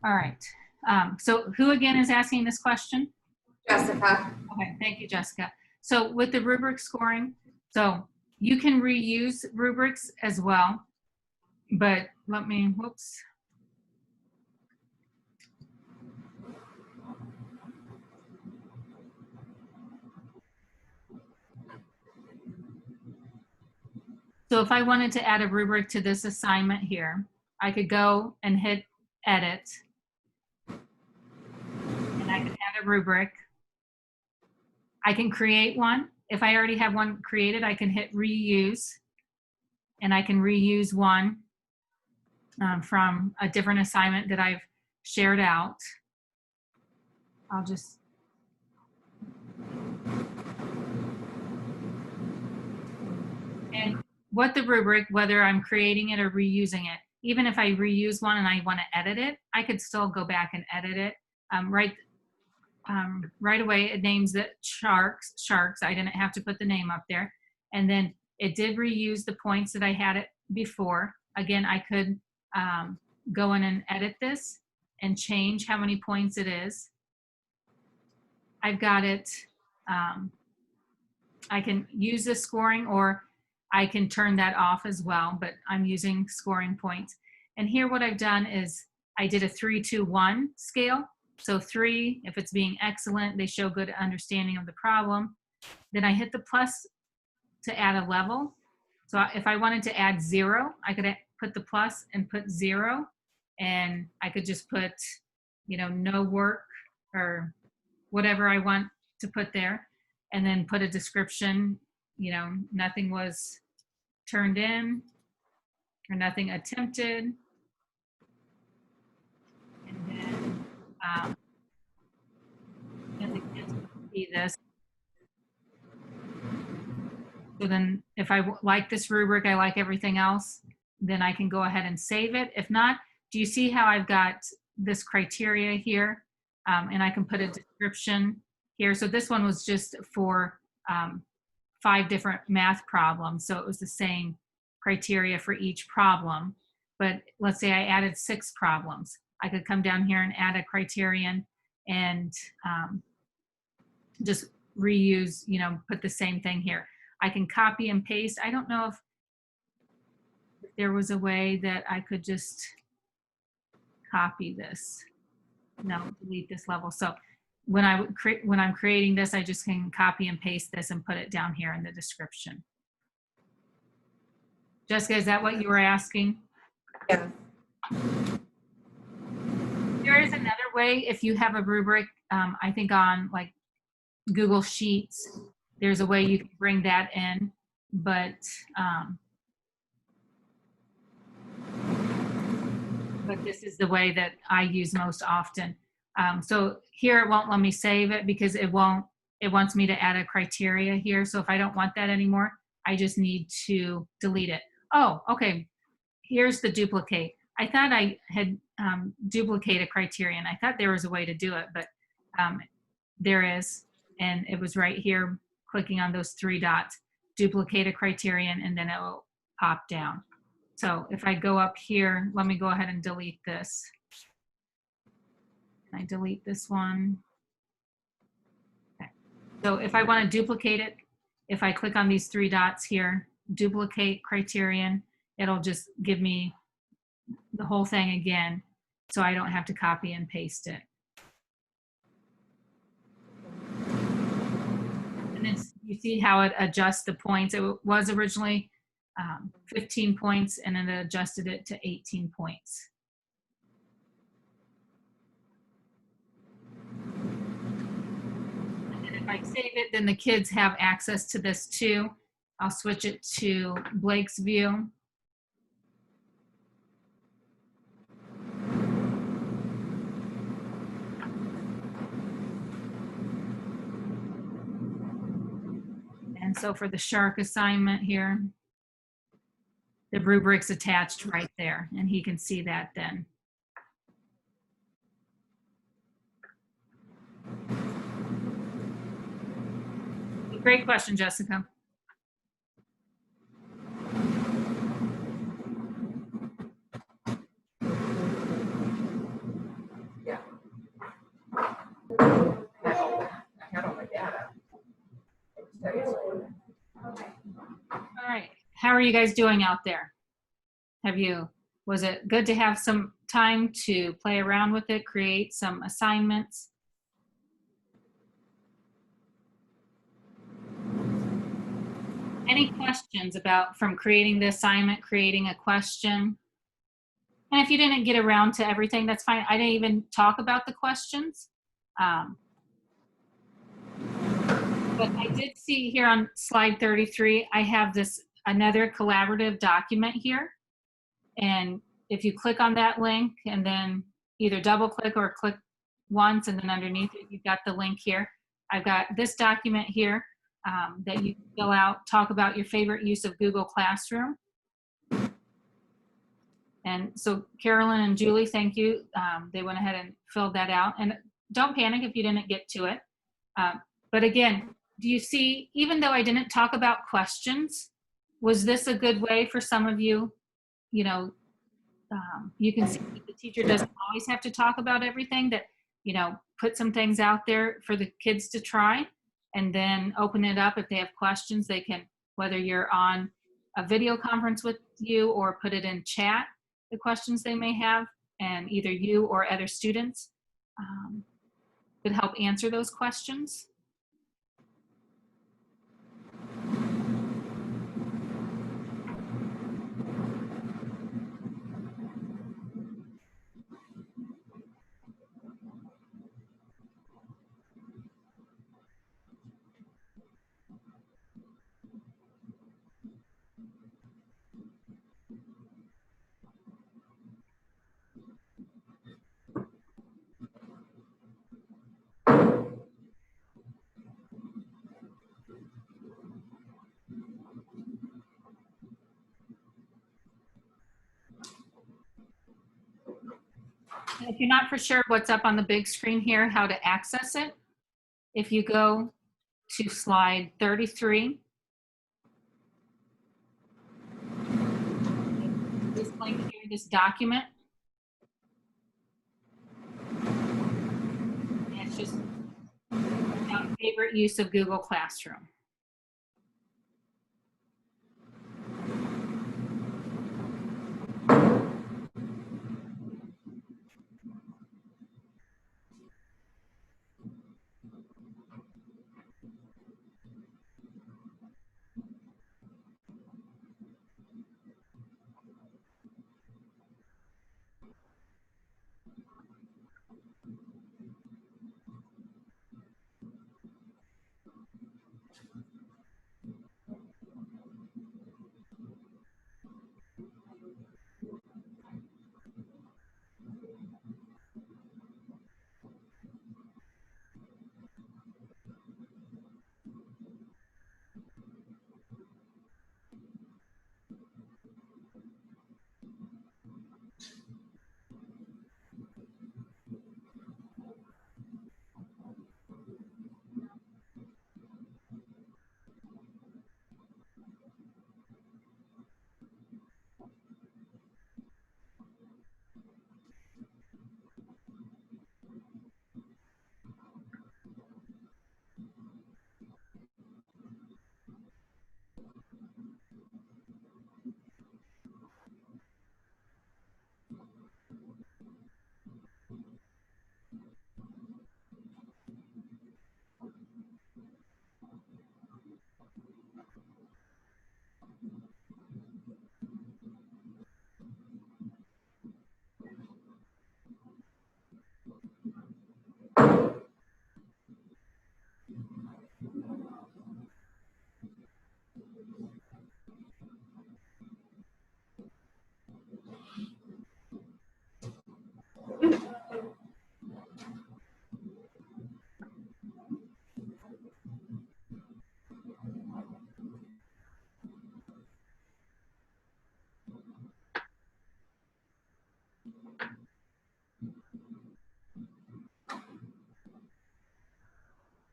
All right. So who again is asking this question? Jessica. Okay, thank you, Jessica. So with the rubric scoring, so you can reuse rubrics as well, but whoops. So if I wanted to add a rubric to this assignment here, I could go and hit edit, and I can add a rubric. I can create one. If I already have one created, I can hit reuse, and I can reuse one from a different assignment that I've shared out. I'll just And what the rubric, whether I'm creating it or reusing it, even if I reuse one and I want to edit it, I could still go back and edit it. Right away, it names it sharks. I didn't have to put the name up there. And then it did reuse the points that I had it before. Again, I could go in and edit this and change how many points it is. I've got it. I can use the scoring, or I can turn that off as well, but I'm using scoring points. And here what I've done is I did a 3-2-1 scale. So 3, if it's being excellent, they show good understanding of the problem. Then I hit the plus to add a level. So if I wanted to add 0, I could put the plus and put 0. And I could just put, no work or whatever I want to put there. And then put a description, nothing was turned in or nothing attempted. And then, and the kids can see this. So then if I like this rubric, I like everything else, then I can go ahead and save it. If not, do you see how I've got this criteria here? And I can put a description here. So this one was just for 5 different math problems. So it was the same criteria for each problem. But let's say I added 6 problems. I could come down here and add a criterion and just reuse, put the same thing here. I can copy and paste. I don't know if there was a way that I could just copy this. No, delete this level. So when I'm creating this, I just can copy and paste this and put it down here in the description. Jessica, is that what you were asking? Yeah. There is another way. If you have a rubric, I think on like Google Sheets, there's a way you can bring that in, but this is the way that I use most often. So here it won't let me save it because it wants me to add a criteria here. So if I don't want that anymore, I just need to delete it. Oh, okay. Here's the duplicate. I thought I had duplicate a criterion. I thought there was a way to do it, but there is. And it was right here, clicking on those 3 dots, duplicate a criterion, and then it will pop down. So if I go up here, let me go ahead and delete this. I delete this one. Okay. So if I want to duplicate it, if I click on these 3 dots here, duplicate criterion, it'll just give me the whole thing again, so I don't have to copy and paste it. And then you see how it adjusts the points. It was originally 15 points, and then it adjusted it to 18 points. And if I save it, then the kids have access to this too. I'll switch it to Blake's view. And so for the shark assignment here, the rubric's attached right there, and he can see that then. Great question, Jessica. Yeah. I had all my data. All right, how are you guys doing out there? Was it good to have some time to play around with it, create some assignments? Any questions from creating the assignment, creating a question? And if you didn't get around to everything, that's fine. I didn't even talk about the questions. But I did see here on slide 33, I have another collaborative document here. And if you click on that link and then either double click or click once, and then underneath it, you've got the link here. I've got this document here. that you can fill out, talk about your favorite use of Google Classroom. And so Carolyn and Julie, thank you. They went ahead and filled that out. And don't panic if you didn't get to it. But again, do you see, even though I didn't talk about questions, was this a good way for some of you? You know, you can see that the teacher doesn't always have to talk about everything, that, you know, put some things out there for the kids to try, and then open it up. If they have questions, they can, whether you're on a video conference with you or put it in chat, the questions they may have, and either you or other students could help answer those questions. And if you're not for sure what's up on the big screen here, how to access it, if you go to slide 33, this link here, this document, and it's just about favorite use of Google Classroom.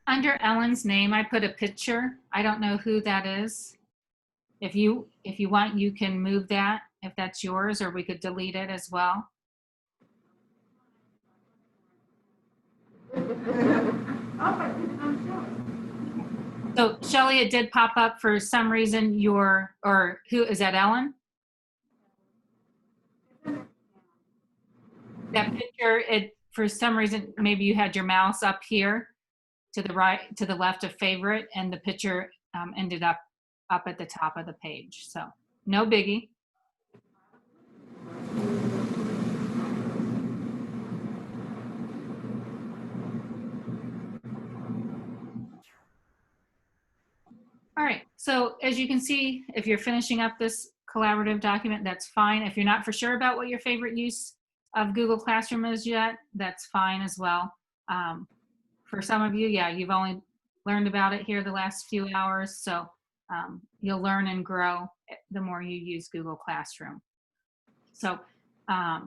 Under Ellen's name, I put a picture. I don't know who that is. If you want, you can move that if that's yours, or we could delete it as well. So Shelley, it did pop up for some reason. Or who is that, Ellen? That picture, it for some reason, maybe you had your mouse up here to the right, to the left of favorite, and the picture ended up at the top of the page. So no biggie. All right, so as you can see, if you're finishing up this collaborative document, that's fine. If you're not for sure about what your favorite use of Google Classroom is yet, that's fine as well. For some of you, yeah, you've only learned about it here the last few hours. So you'll learn and grow the more you use Google Classroom. So a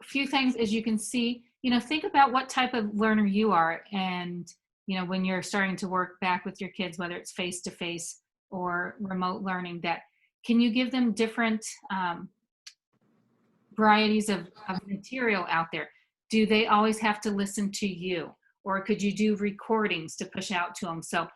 few things, as you can see, think about what type of learner you are. And, when you're starting to work back with your kids, whether it's face-to-face or remote learning, that can you give them different varieties of material out there? Do they always have to listen to you? Or could you do recordings to push out to them? So,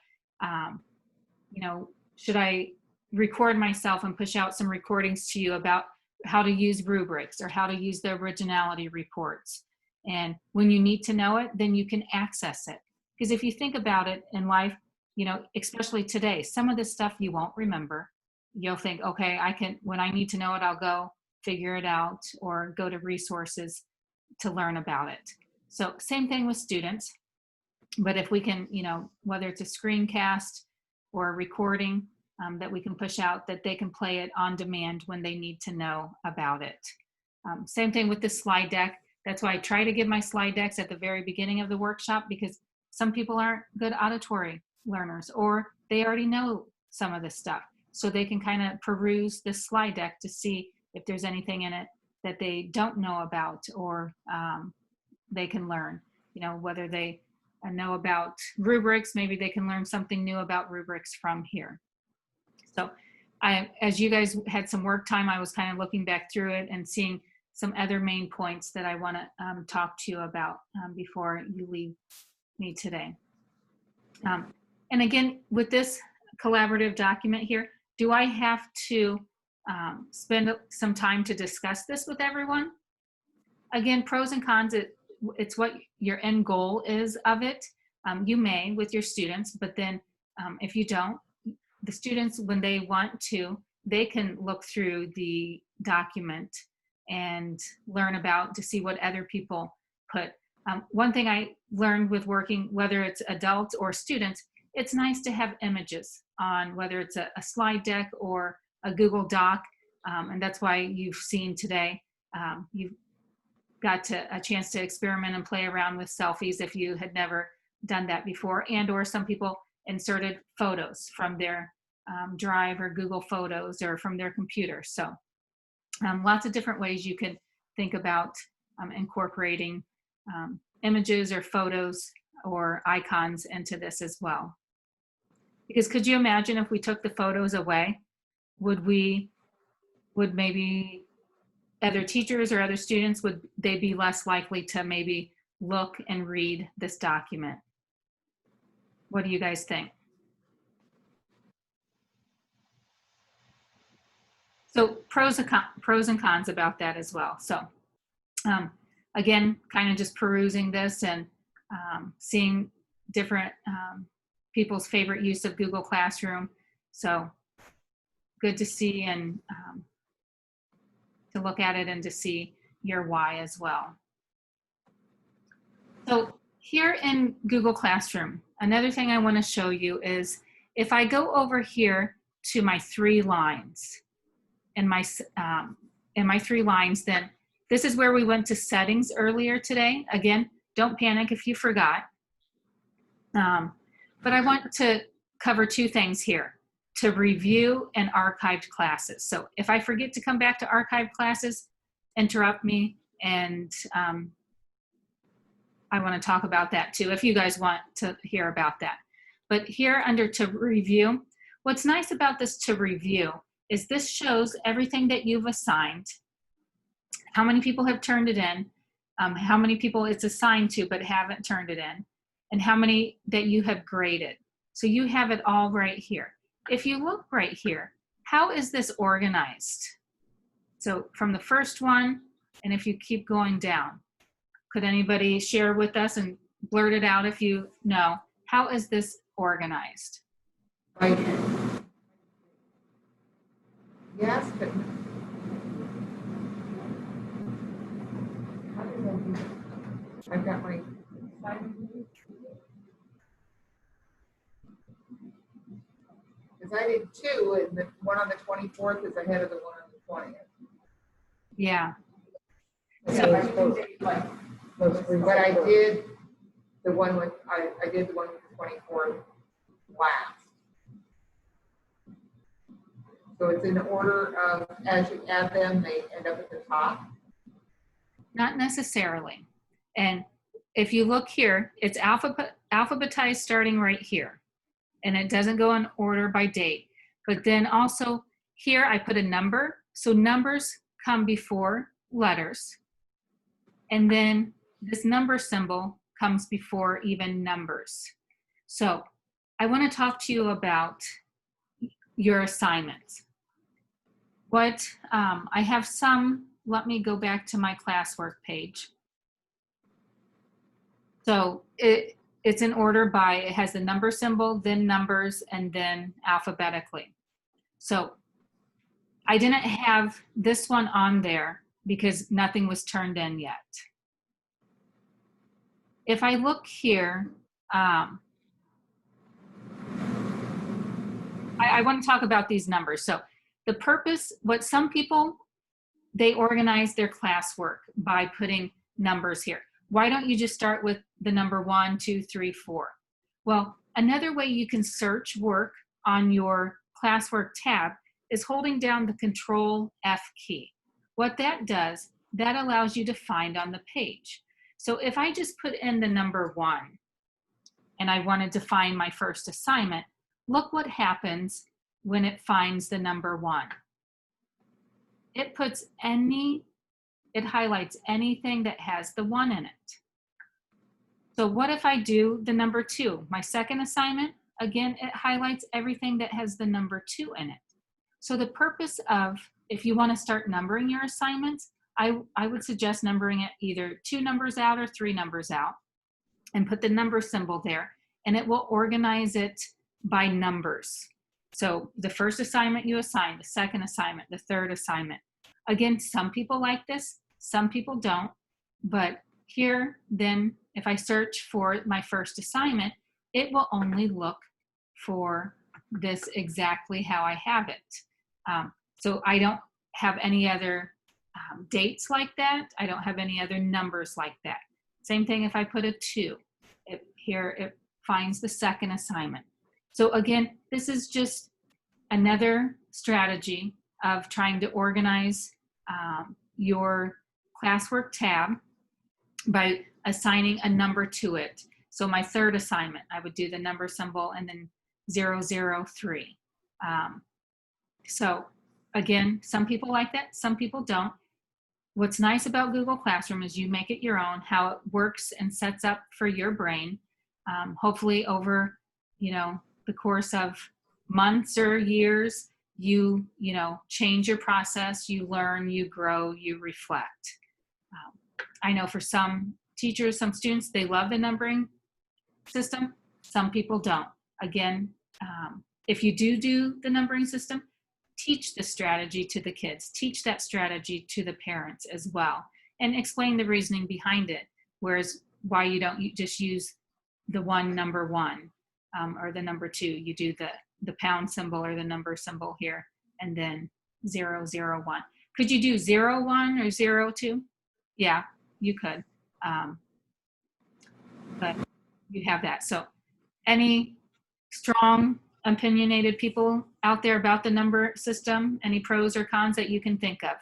should I record myself and push out some recordings to you about how to use rubrics or how to use the originality reports? And when you need to know it, then you can access it. Because if you think about it in life, especially today, some of this stuff you won't remember. You'll think, okay, when I need to know it, I'll go figure it out or go to resources to learn about it. So same thing with students. But if we can, whether it's a screencast or a recording that we can push out, that they can play it on demand when they need to know about it. Same thing with the slide deck. That's why I try to give my slide decks at the very beginning of the workshop, because some people aren't good auditory learners, or they already know some of this stuff. So they can kind of peruse the slide deck to see if there's anything in it that they don't know about, or they can learn, whether they know about rubrics, maybe they can learn something new about rubrics from here. So as you guys had some work time, I was kind of looking back through it and seeing some other main points that I want to talk to you about before you leave me today. And again, with this collaborative document here, do I have to spend some time to discuss this with everyone? Again, pros and cons, it's what your end goal is of it. You may with your students, but then if you don't, the students, when they want to, they can look through the document and learn to see what other people put. One thing I learned with working, whether it's adults or students, it's nice to have images on whether it's a slide deck or a Google Doc. And that's why you've seen today, you've got a chance to experiment and play around with selfies if you had never done that before, and or some people inserted photos from their Drive or Google Photos or from their computer. So lots of different ways you can think about incorporating images or photos or icons into this as well. Because could you imagine if we took the photos away, would maybe other teachers or other students, would they be less likely to maybe look and read this document? What do you guys think? So pros and cons about that as well. So again, kind of just perusing this and seeing different people's favorite use of Google Classroom. So good to see and to look at it and to see your why as well. So here in Google Classroom, another thing I want to show you is if I go over here to my 3 lines, in my 3 lines, then this is where we went to settings earlier today. Again, don't panic if you forgot. But I want to cover 2 things here, to review and archived classes. So if I forget to come back to archived classes, interrupt me, and I want to talk about that too, if you guys want to hear about that. But here under to review, what's nice about this to review is this shows everything that you've assigned, how many people have turned it in, how many people it's assigned to but haven't turned it in, and how many that you have graded. So you have it all right here. If you look right here, how is this organized? So from the first one, and if you keep going down, could anybody share with us and blurt it out if you know, how is this organized? Right. Yes, but how does that do? I've got my because I did 2, and the one on the 24th is ahead of the one on the 20th. Yeah. So I didn't take, but I did the one with the 24th last. So it's in order of, as you add them, they end up at the top. Not necessarily. And if you look here, it's alphabetized starting right here. And it doesn't go in order by date. But then also here I put a number. So numbers come before letters. And then this number symbol comes before even numbers. So I want to talk to you about your assignments. What I have some, let me go back to my classwork page. So it's in order by, it has the number symbol, then numbers, and then alphabetically. So I didn't have this one on there because nothing was turned in yet. If I look here, I want to talk about these numbers. So the purpose, what some people, they organize their classwork by putting numbers here. Why don't you just start with the number 1, 2, 3, 4? Well, another way you can search work on your classwork tab is holding down the Control F key. What that does, that allows you to find on the page. So if I just put in the number 1 and I wanted to find my first assignment, look what happens when it finds the number 1. It highlights anything that has the 1 in it. So what if I do the number 2? My second assignment, again, it highlights everything that has the number 2 in it. So the purpose of, if you want to start numbering your assignments, I would suggest numbering it either 2 numbers out or 3 numbers out and put the number symbol there, and it will organize it by numbers. So the first assignment you assign, the second assignment, the third assignment. Again, some people like this, some people don't, but here then if I search for my first assignment, it will only look for this exactly how I have it. So I don't have any other dates like that. I don't have any other numbers like that. Same thing if I put a 2. Here it finds the second assignment. So again, this is just another strategy of trying to organize your classwork tab by assigning a number to it. So my third assignment, I would do the number symbol and then 003. So again, some people like that, some people don't. What's nice about Google Classroom is you make it your own, how it works and sets up for your brain. Hopefully over, the course of months or years, you change your process, you learn, you grow, you reflect. I know for some teachers, some students, they love the numbering system. Some people don't. Again, if you do the numbering system, teach the strategy to the kids, teach that strategy to the parents as well, and explain the reasoning behind it. Whereas why you don't just use the number 1 or the number 2, you do the pound symbol or the number symbol here, and then 001. Could you do 01 or 02? Yeah, you could. But you have that. So any strong opinionated people out there about the number system? Any pros or cons that you can think of?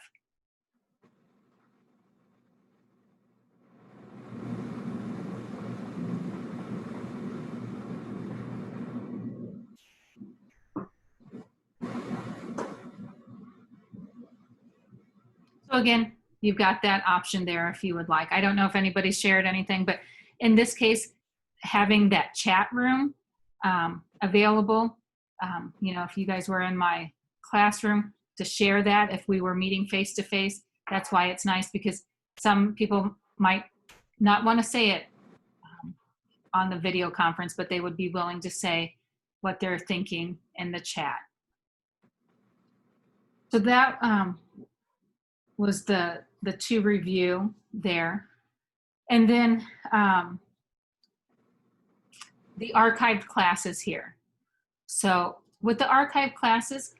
So again, you've got that option there if you would like. I don't know if anybody shared anything, but in this case, having that chat room available, if you guys were in my classroom to share that, if we were meeting face to face, that's why it's nice, because some people might not want to say it on the video conference, but they would be willing to say what they're thinking in the chat. So that was the to review there. And then the archived classes here. So with the archived classes,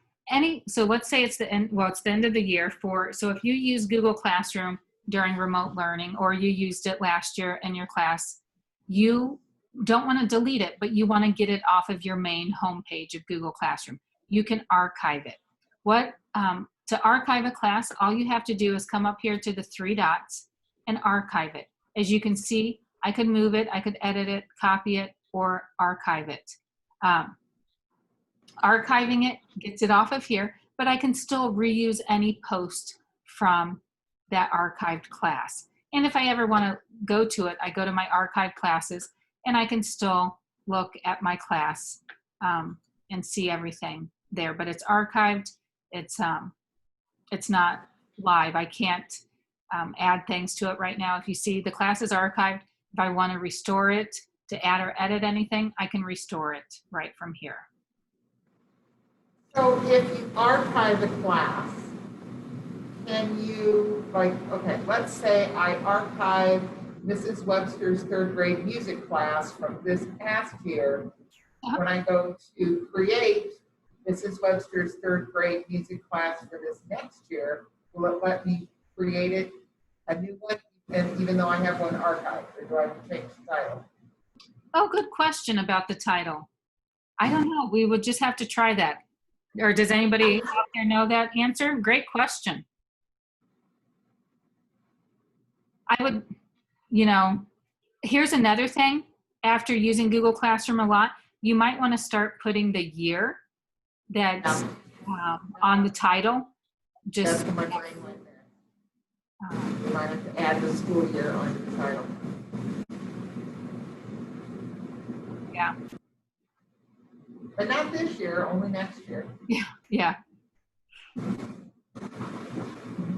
so let's say it's the end, it's the end of the year so if you use Google Classroom during remote learning, or you used it last year in your class, you don't want to delete it, but you want to get it off of your main homepage of Google Classroom, you can archive it. To archive a class, all you have to do is come up here to the 3 dots and archive it. As you can see, I could move it, I could edit it, copy it, or archive it. Archiving it gets it off of here, but I can still reuse any post from that archived class. And if I ever want to go to it, I go to my archived classes and I can still look at my class and see everything there, but it's archived. It's not live. I can't add things to it right now. If you see the class is archived, if I want to restore it to add or edit anything, I can restore it right from here. So if you archive a class, can you, like, okay, let's say I archive Mrs. Webster's 3rd grade music class from this past year. When I go to create Mrs. Webster's 3rd grade music class for this next year, will it let me create it, a new one, and even though I have one archived, or do I have to change the title? Oh, good question about the title. I don't know. We would just have to try that. Or does anybody out there know that answer? Great question. I would, here's another thing. After using Google Classroom a lot, you might want to start putting the year that's on the title. That's what my brain went there. You might have to add the school year onto the title. Yeah. But not this year, only next year. Yeah.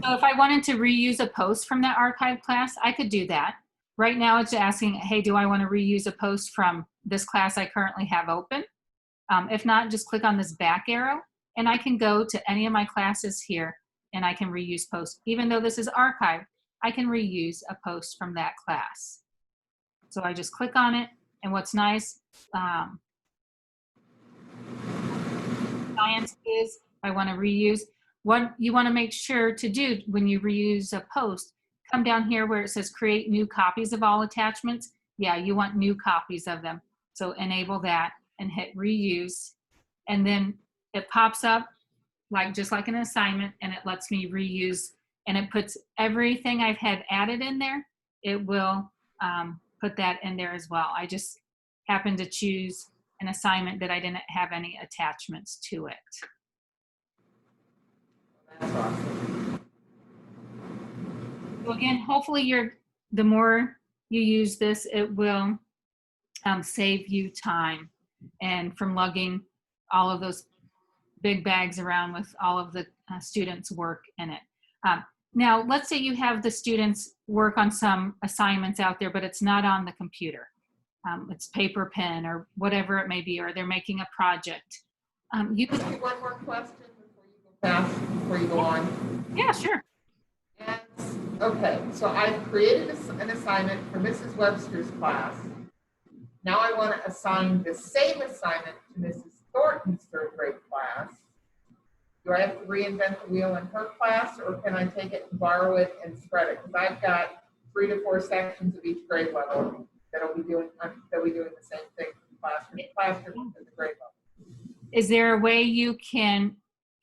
So if I wanted to reuse a post from that archive class, I could do that. Right now it's asking, hey, do I want to reuse a post from this class I currently have open? If not, just click on this back arrow and I can go to any of my classes here and I can reuse posts. Even though this is archived, I can reuse a post from that class. So I just click on it, and what's nice, science is, I want to reuse. What you want to make sure to do when you reuse a post, come down here where it says create new copies of all attachments. Yeah, you want new copies of them. So enable that and hit reuse. And then it pops up just like an assignment, and it lets me reuse, and it puts everything I've had added in there. It will put that in there as well. I just happened to choose an assignment that I didn't have any attachments to it. That's awesome. So again, hopefully the more you use this, it will save you time and from lugging all of those big bags around with all of the students' work in it. Now, let's say you have the students work on some assignments out there, but it's not on the computer. It's paper pen or whatever it may be, or they're making a project. You could. One more question before you go on. Yeah, sure. And, okay, so I've created an assignment for Mrs. Webster's class. Now I want to assign the same assignment to Mrs. Thornton's 3rd grade class. Do I have to reinvent the wheel in her class, or can I take it and borrow it and spread it? Because I've got 3 to 4 sections of each grade level that'll be doing the same thing from classroom to the grade level. Is there a way you can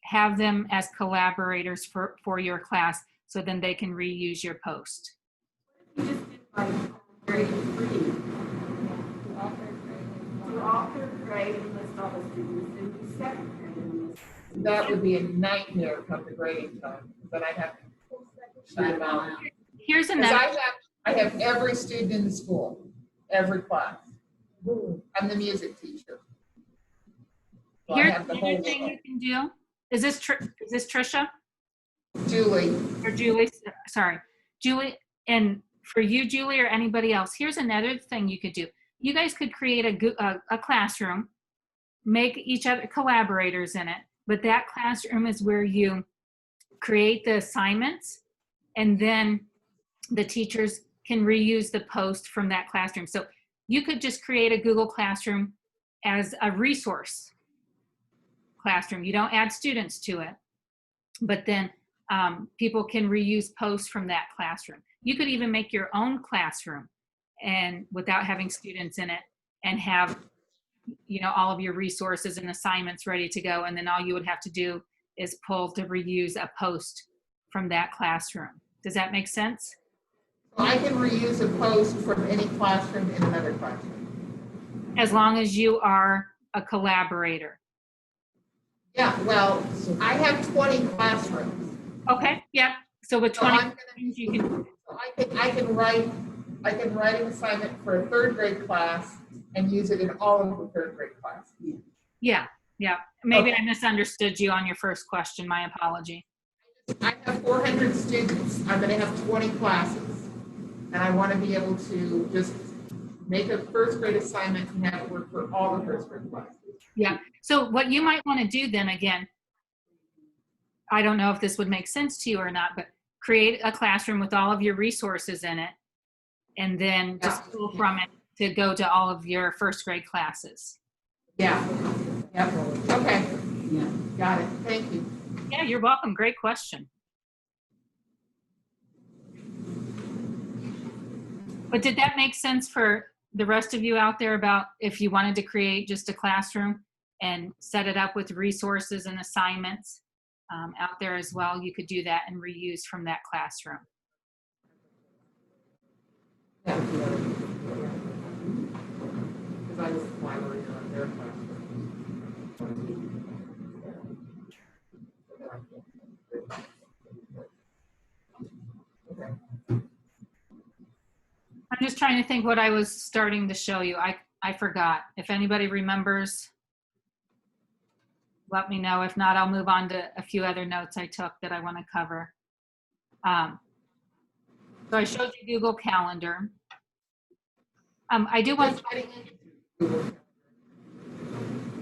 have them as collaborators for your class so then they can reuse your post? You just did like grade 3. Do all 3rd grade and list all the students, and do 2nd grade and list. That would be a nightmare come the grading time, because then I'd have to shoot them out. Here's 'Cause another. I have every student in the school, every class. I'm the music teacher. So I Here's have the another whole thing world. you can do. Is this Trisha Julie, or Julie? Sorry, Julie. And for you, Julie, or anybody else, here's another thing you could do. You guys could create a classroom, make each other collaborators in it, but that classroom is where you create the assignments, and then the teachers can reuse the post from that classroom. So you could just create a Google Classroom as a resource classroom. You don't add students to it, but then people can reuse posts from that classroom. You could even make your own classroom and without having students in it and have, you know, all of your resources and assignments ready to go. And then all you would have to do is pull to reuse a post from that classroom. Does that make sense? So I can reuse a post from any classroom in another classroom. As long as you are a collaborator. Yeah, well, I have 20 classrooms. Okay, yep. So with So 20, I'm you can, So I can write an assignment for a third grade class and use it in all of the third grade classes. yeah. Maybe Okay. I misunderstood you on your first question. My apology. I have 400 students. I'm going to have 20 classes. And I want to be able to just make a first grade assignment and have it work for all the first grade classes. Yeah. So what you might want to do then again, I don't know if this would make sense to you or not, but create a classroom with all of your resources in it and then just pull from it to go to all of your first grade classes. Yeah. Yep. Okay. Yeah. Got it. Thank you. Yeah, you're welcome. Great question. But did that make sense for the rest of you out there about if you wanted to create just a classroom and set it up with resources and assignments out there as well, you could do that and reuse from that classroom. Yeah. Because I was a collaborator on their classroom. I'm just trying to think what I was starting to show you. I forgot. If anybody remembers, let me know. If not, I'll move on to a few other notes I took that I want to cover. So I showed you Google Calendar. I do want to,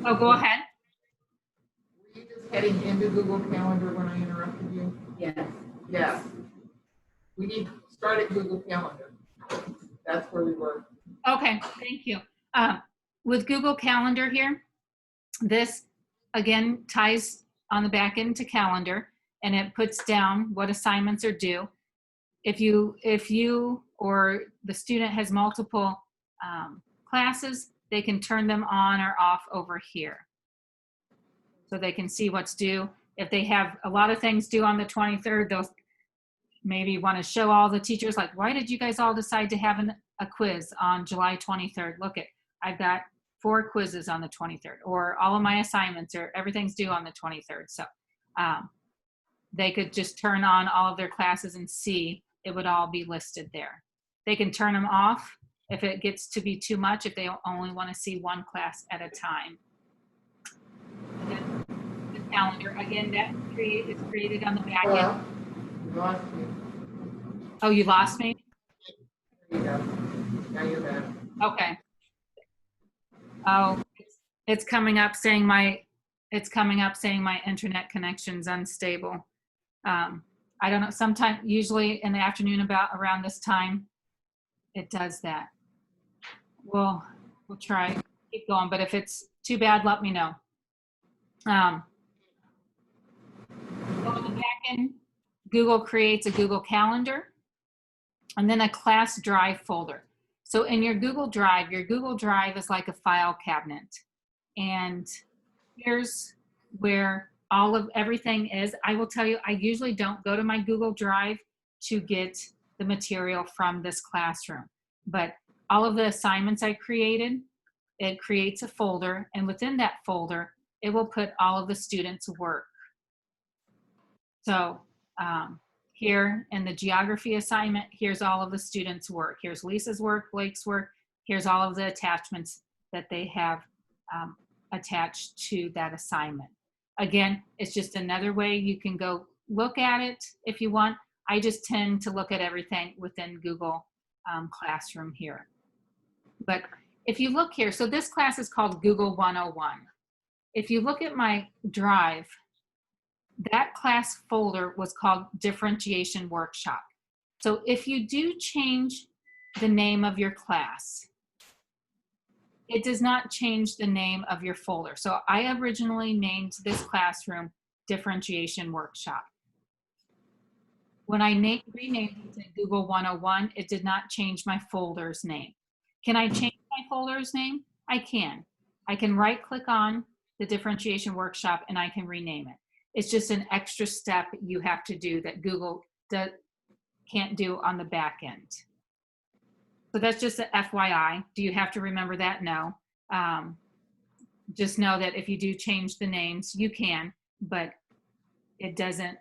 oh, go ahead. Were you just heading into Google Calendar when I interrupted you? Yes. Yes. We need to start at Google Calendar. That's where we were. Okay, thank you. With Google Calendar here, this again ties on the back end to Calendar, and it puts down what assignments are due. If you or the student has multiple classes, they can turn them on or off over here. So they can see what's due. If they have a lot of things due on the 23rd, they'll maybe want to show all the teachers, like, why did you guys all decide to have a quiz on July 23rd? Look, I've got 4 quizzes on the 23rd, or all of my assignments, or everything's due on the 23rd. So they could just turn on all of their classes and see it would all be listed there. They can turn them off if it gets to be too much, if they only want to see one class at a time. And then the calendar, again, that is created on the back end. Hello? You lost me. Oh, you lost me? There you go. Now you're back. Okay. Oh, it's coming up saying my internet connection's unstable. I don't know, sometime, usually in the afternoon around this time, it does that. We'll try, keep going, but if it's too bad, let me know. So on the back end, Google creates a Google Calendar and then a class drive folder. So in your Google Drive is like a file cabinet. And here's where all of everything is. I will tell you, I usually don't go to my Google Drive to get the material from this classroom. But all of the assignments I created, it creates a folder. And within that folder, it will put all of the students' work. So here in the geography assignment, here's all of the students' work. Here's Lisa's work, Blake's work. Here's all of the attachments that they have attached to that assignment. Again, it's just another way you can go look at it if you want. I just tend to look at everything within Google Classroom here. But if you look here, so this class is called Google 101. If you look at my drive, that class folder was called Differentiation Workshop. So if you do change the name of your class, it does not change the name of your folder. So I originally named this classroom Differentiation Workshop. When I renamed it to Google 101, it did not change my folder's name. Can I change my folder's name? I can. I can right click on the differentiation workshop and I can rename it. It's just an extra step you have to do that Google can't do on the back end. So that's just an FYI. Do you have to remember that? No. Just know that if you do change the names, you can, but it doesn't,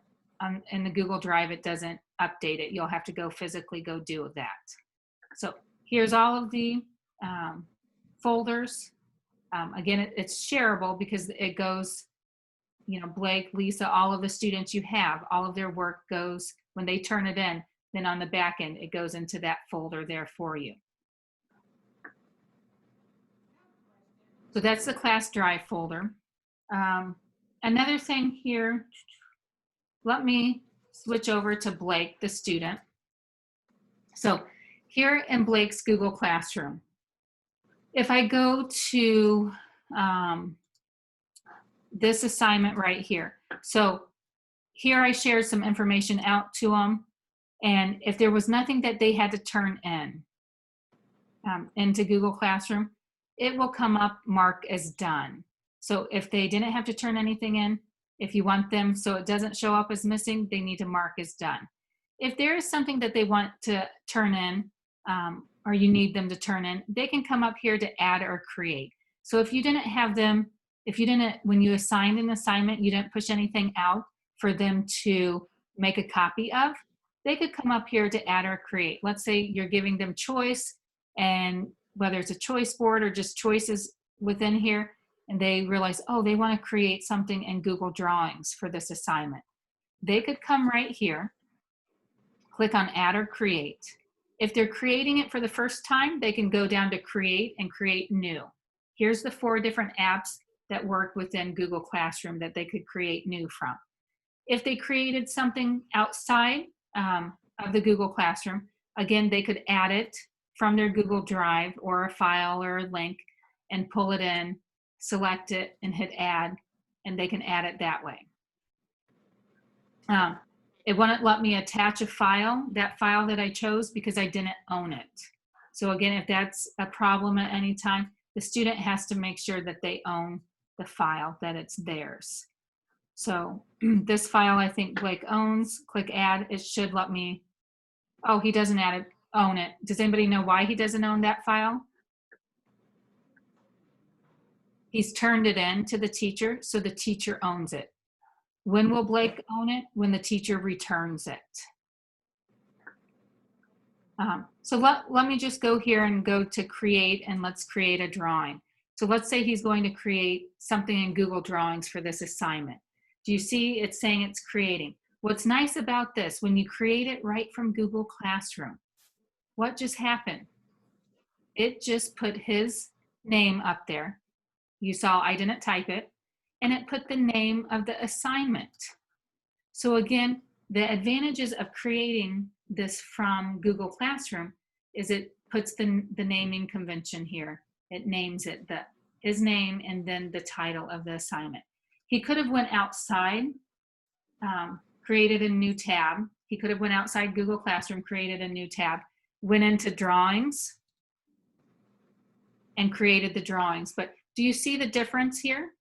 in the Google Drive, it doesn't update it. You'll have to go physically go do that. So here's all of the folders. Again, it's shareable because it goes, you know, Blake, Lisa, all of the students you have, all of their work goes, when they turn it in, then on the back end, it goes into that folder there for you. So that's the class drive folder. Another thing here, let me switch over to Blake, the student. So here in Blake's Google Classroom, if I go to this assignment right here. So here I shared some information out to them. And if there was nothing that they had to turn in into Google Classroom, it will come up marked as done. So if they didn't have to turn anything in, if you want them so it doesn't show up as missing, they need to mark as done. If there is something that they want to turn in, or you need them to turn in, they can come up here to add or create. So if you didn't have them, if you didn't, when you assigned an assignment, you didn't push anything out for them to make a copy of, they could come up here to add or create. Let's say you're giving them choice, and whether it's a choice board or just choices within here, and they realize, oh, they want to create something in Google Drawings for this assignment. They could come right here, click on add or create. If they're creating it for the first time, they can go down to create and create new. Here's the 4 different apps that work within Google Classroom that they could create new from. If they created something outside of the Google Classroom, again, they could add it from their Google Drive or a file or a link and pull it in, select it and hit add, and they can add it that way. It wouldn't let me attach a file, that file that I chose, because I didn't own it. So again, if that's a problem at any time, the student has to make sure that they own the file, that it's theirs. So this file I think Blake owns, click add, it should let me, oh, he doesn't own it. Does anybody know why he doesn't own that file? He's turned it in to the teacher, so the teacher owns it. When will Blake own it? When the teacher returns it. So let me just go here and go to create, and let's create a drawing. So let's say he's going to create something in Google Drawings for this assignment. Do you see it's saying it's creating? What's nice about this, when you create it right from Google Classroom, what just happened? It just put his name up there. You saw I didn't type it, and it put the name of the assignment. So again, the advantages of creating this from Google Classroom is it puts the naming convention here. It names it, his name and then the title of the assignment. He could have went outside, created a new tab. He could have went outside Google Classroom, created a new tab, went into drawings and created the drawings. But do you see the difference here?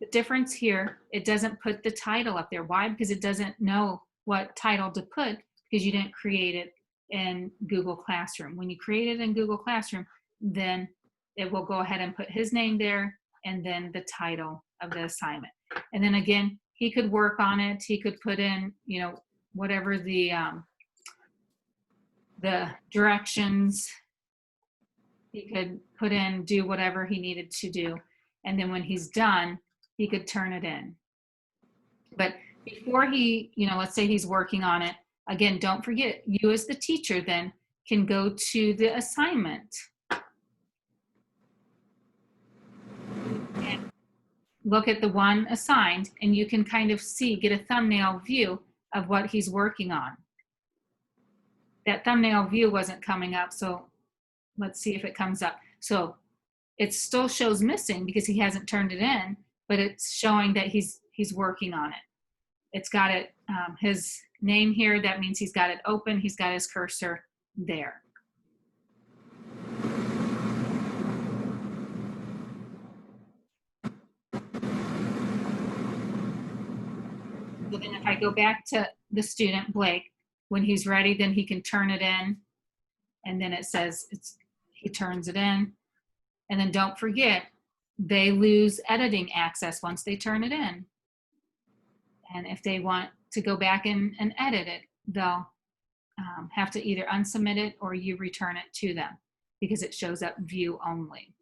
The difference here, it doesn't put the title up there. Why? Because it doesn't know what title to put because you didn't create it in Google Classroom. When you create it in Google Classroom, then it will go ahead and put his name there and then the title of the assignment. And then again, he could work on it. He could put in, you know, whatever the directions. He could put in, do whatever he needed to do. And then when he's done, he could turn it in. But before he, you know, let's say he's working on it, again, don't forget, you as the teacher then can go to the assignment and look at the one assigned, and you can kind of see, get a thumbnail view of what he's working on. That thumbnail view wasn't coming up, so let's see if it comes up. So it still shows missing because he hasn't turned it in, but it's showing that he's working on it. It's got it, his name here, that means he's got it open, he's got his cursor there. So then if I go back to the student, Blake, when he's ready, then he can turn it in. And then it says he turns it in. And then don't forget, they lose editing access once they turn it in. And if they want to go back and edit it, they'll have to either unsubmit it or you return it to them because it shows up view only.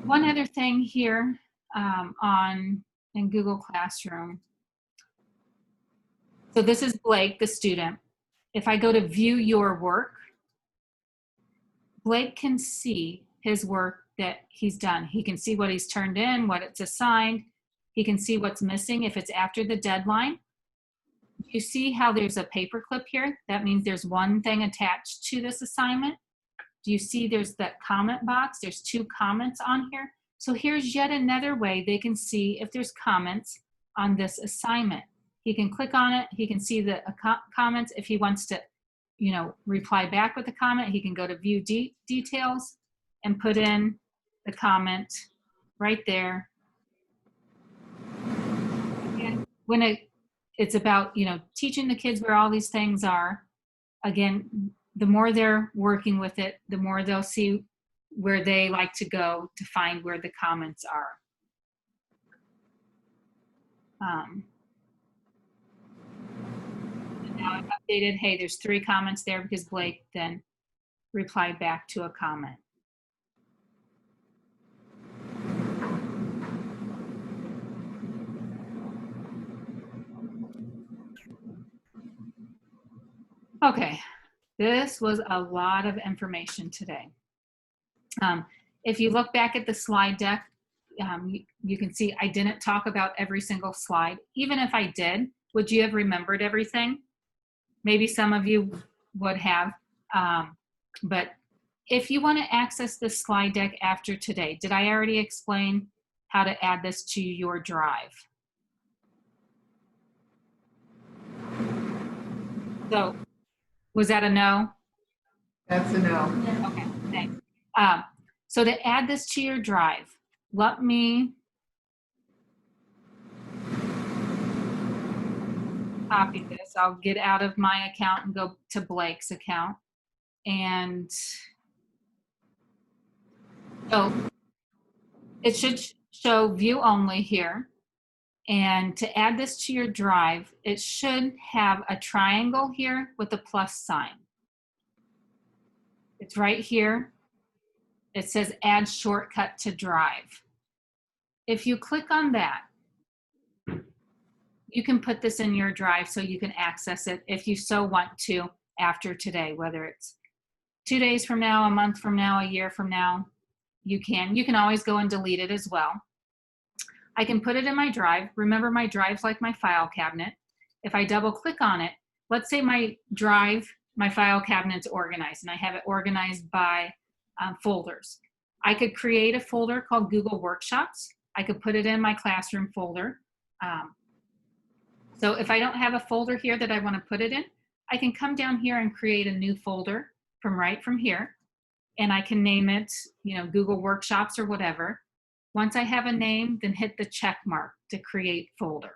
One other thing here in Google Classroom. So this is Blake, the student. If I go to view your work, Blake can see his work that he's done. He can see what he's turned in, what it's assigned. He can see what's missing if it's after the deadline. You see how there's a paperclip here? That means there's one thing attached to this assignment. Do you see there's that comment box? There's 2 comments on here. So here's yet another way they can see if there's comments on this assignment. He can click on it. He can see the comments. If he wants to, reply back with a comment, he can go to view details and put in the comment right there. And when it's about, teaching the kids where all these things are, again, the more they're working with it, the more they'll see where they like to go to find where the comments are. And now I've updated, hey, there's 3 comments there because Blake then replied back to a comment. Okay, this was a lot of information today. If you look back at the slide deck, you can see I didn't talk about every single slide. Even if I did, would you have remembered everything? Maybe some of you would have. But if you want to access this slide deck after today, did I already explain how to add this to your drive? So, was that a no? That's a no. Okay, thanks. So to add this to your drive, let me copy this. I'll get out of my account and go to Blake's account. And so it should show view only here. And to add this to your drive, it should have a triangle here with a plus sign. It's right here. It says add shortcut to drive. If you click on that, you can put this in your drive so you can access it if you so want to after today, whether it's 2 days from now, a month from now, a year from now, you can. You can always go and delete it as well. I can put it in my drive. Remember, my drive's like my file cabinet. If I double click on it, let's say my drive, my file cabinet's organized and I have it organized by folders. I could create a folder called Google Workshops. I could put it in my classroom folder. So if I don't have a folder here that I want to put it in, I can come down here and create a new folder from here. And I can name it, Google Workshops or whatever. Once I have a name, then hit the check mark to create folder.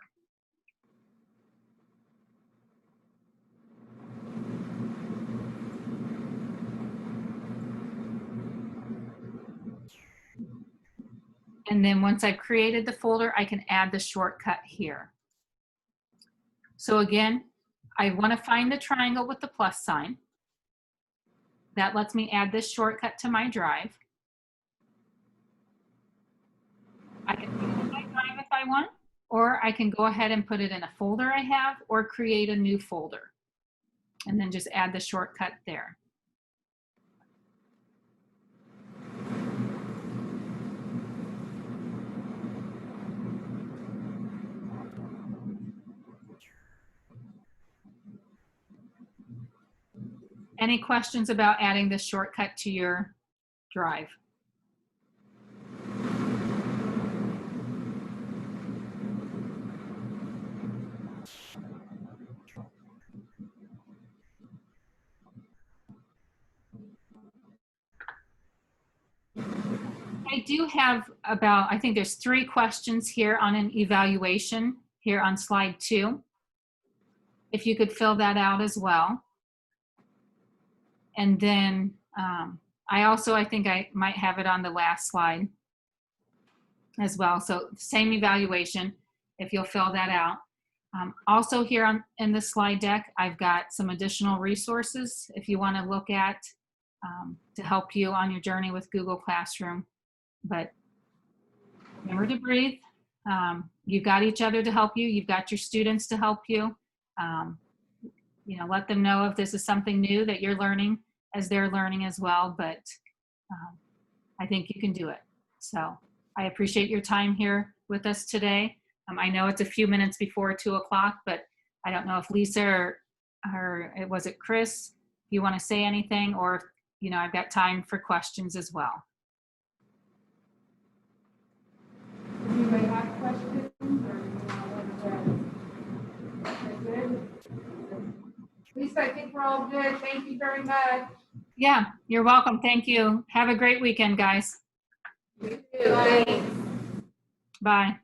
And then once I've created the folder, I can add the shortcut here. So again, I want to find the triangle with the plus sign. That lets me add this shortcut to my drive. I can put it in my drive if I want, or I can go ahead and put it in a folder I have or create a new folder and then just add the shortcut there. Any questions about adding this shortcut to your drive? I do have about, I think there's 3 questions here on an evaluation here on slide 2. If you could fill that out as well. And then I think I might have it on the last slide as well. So same evaluation, if you'll fill that out. Also here in the slide deck, I've got some additional resources if you want to look at to help you on your journey with Google Classroom. But remember to breathe. You've got each other to help you. You've got your students to help you. Let them know if this is something new that you're learning as they're learning as well. But I think you can do it. So I appreciate your time here with us today. I know it's a few minutes before 2 o'clock, but I don't know if Lisa or was it Chris, if you want to say anything, or I've got time for questions as well. You may have questions or you want to good? Lisa, I think we're all good. Thank you very much. Yeah, you're welcome. Thank you. Have a great weekend, guys. Thanks. Bye.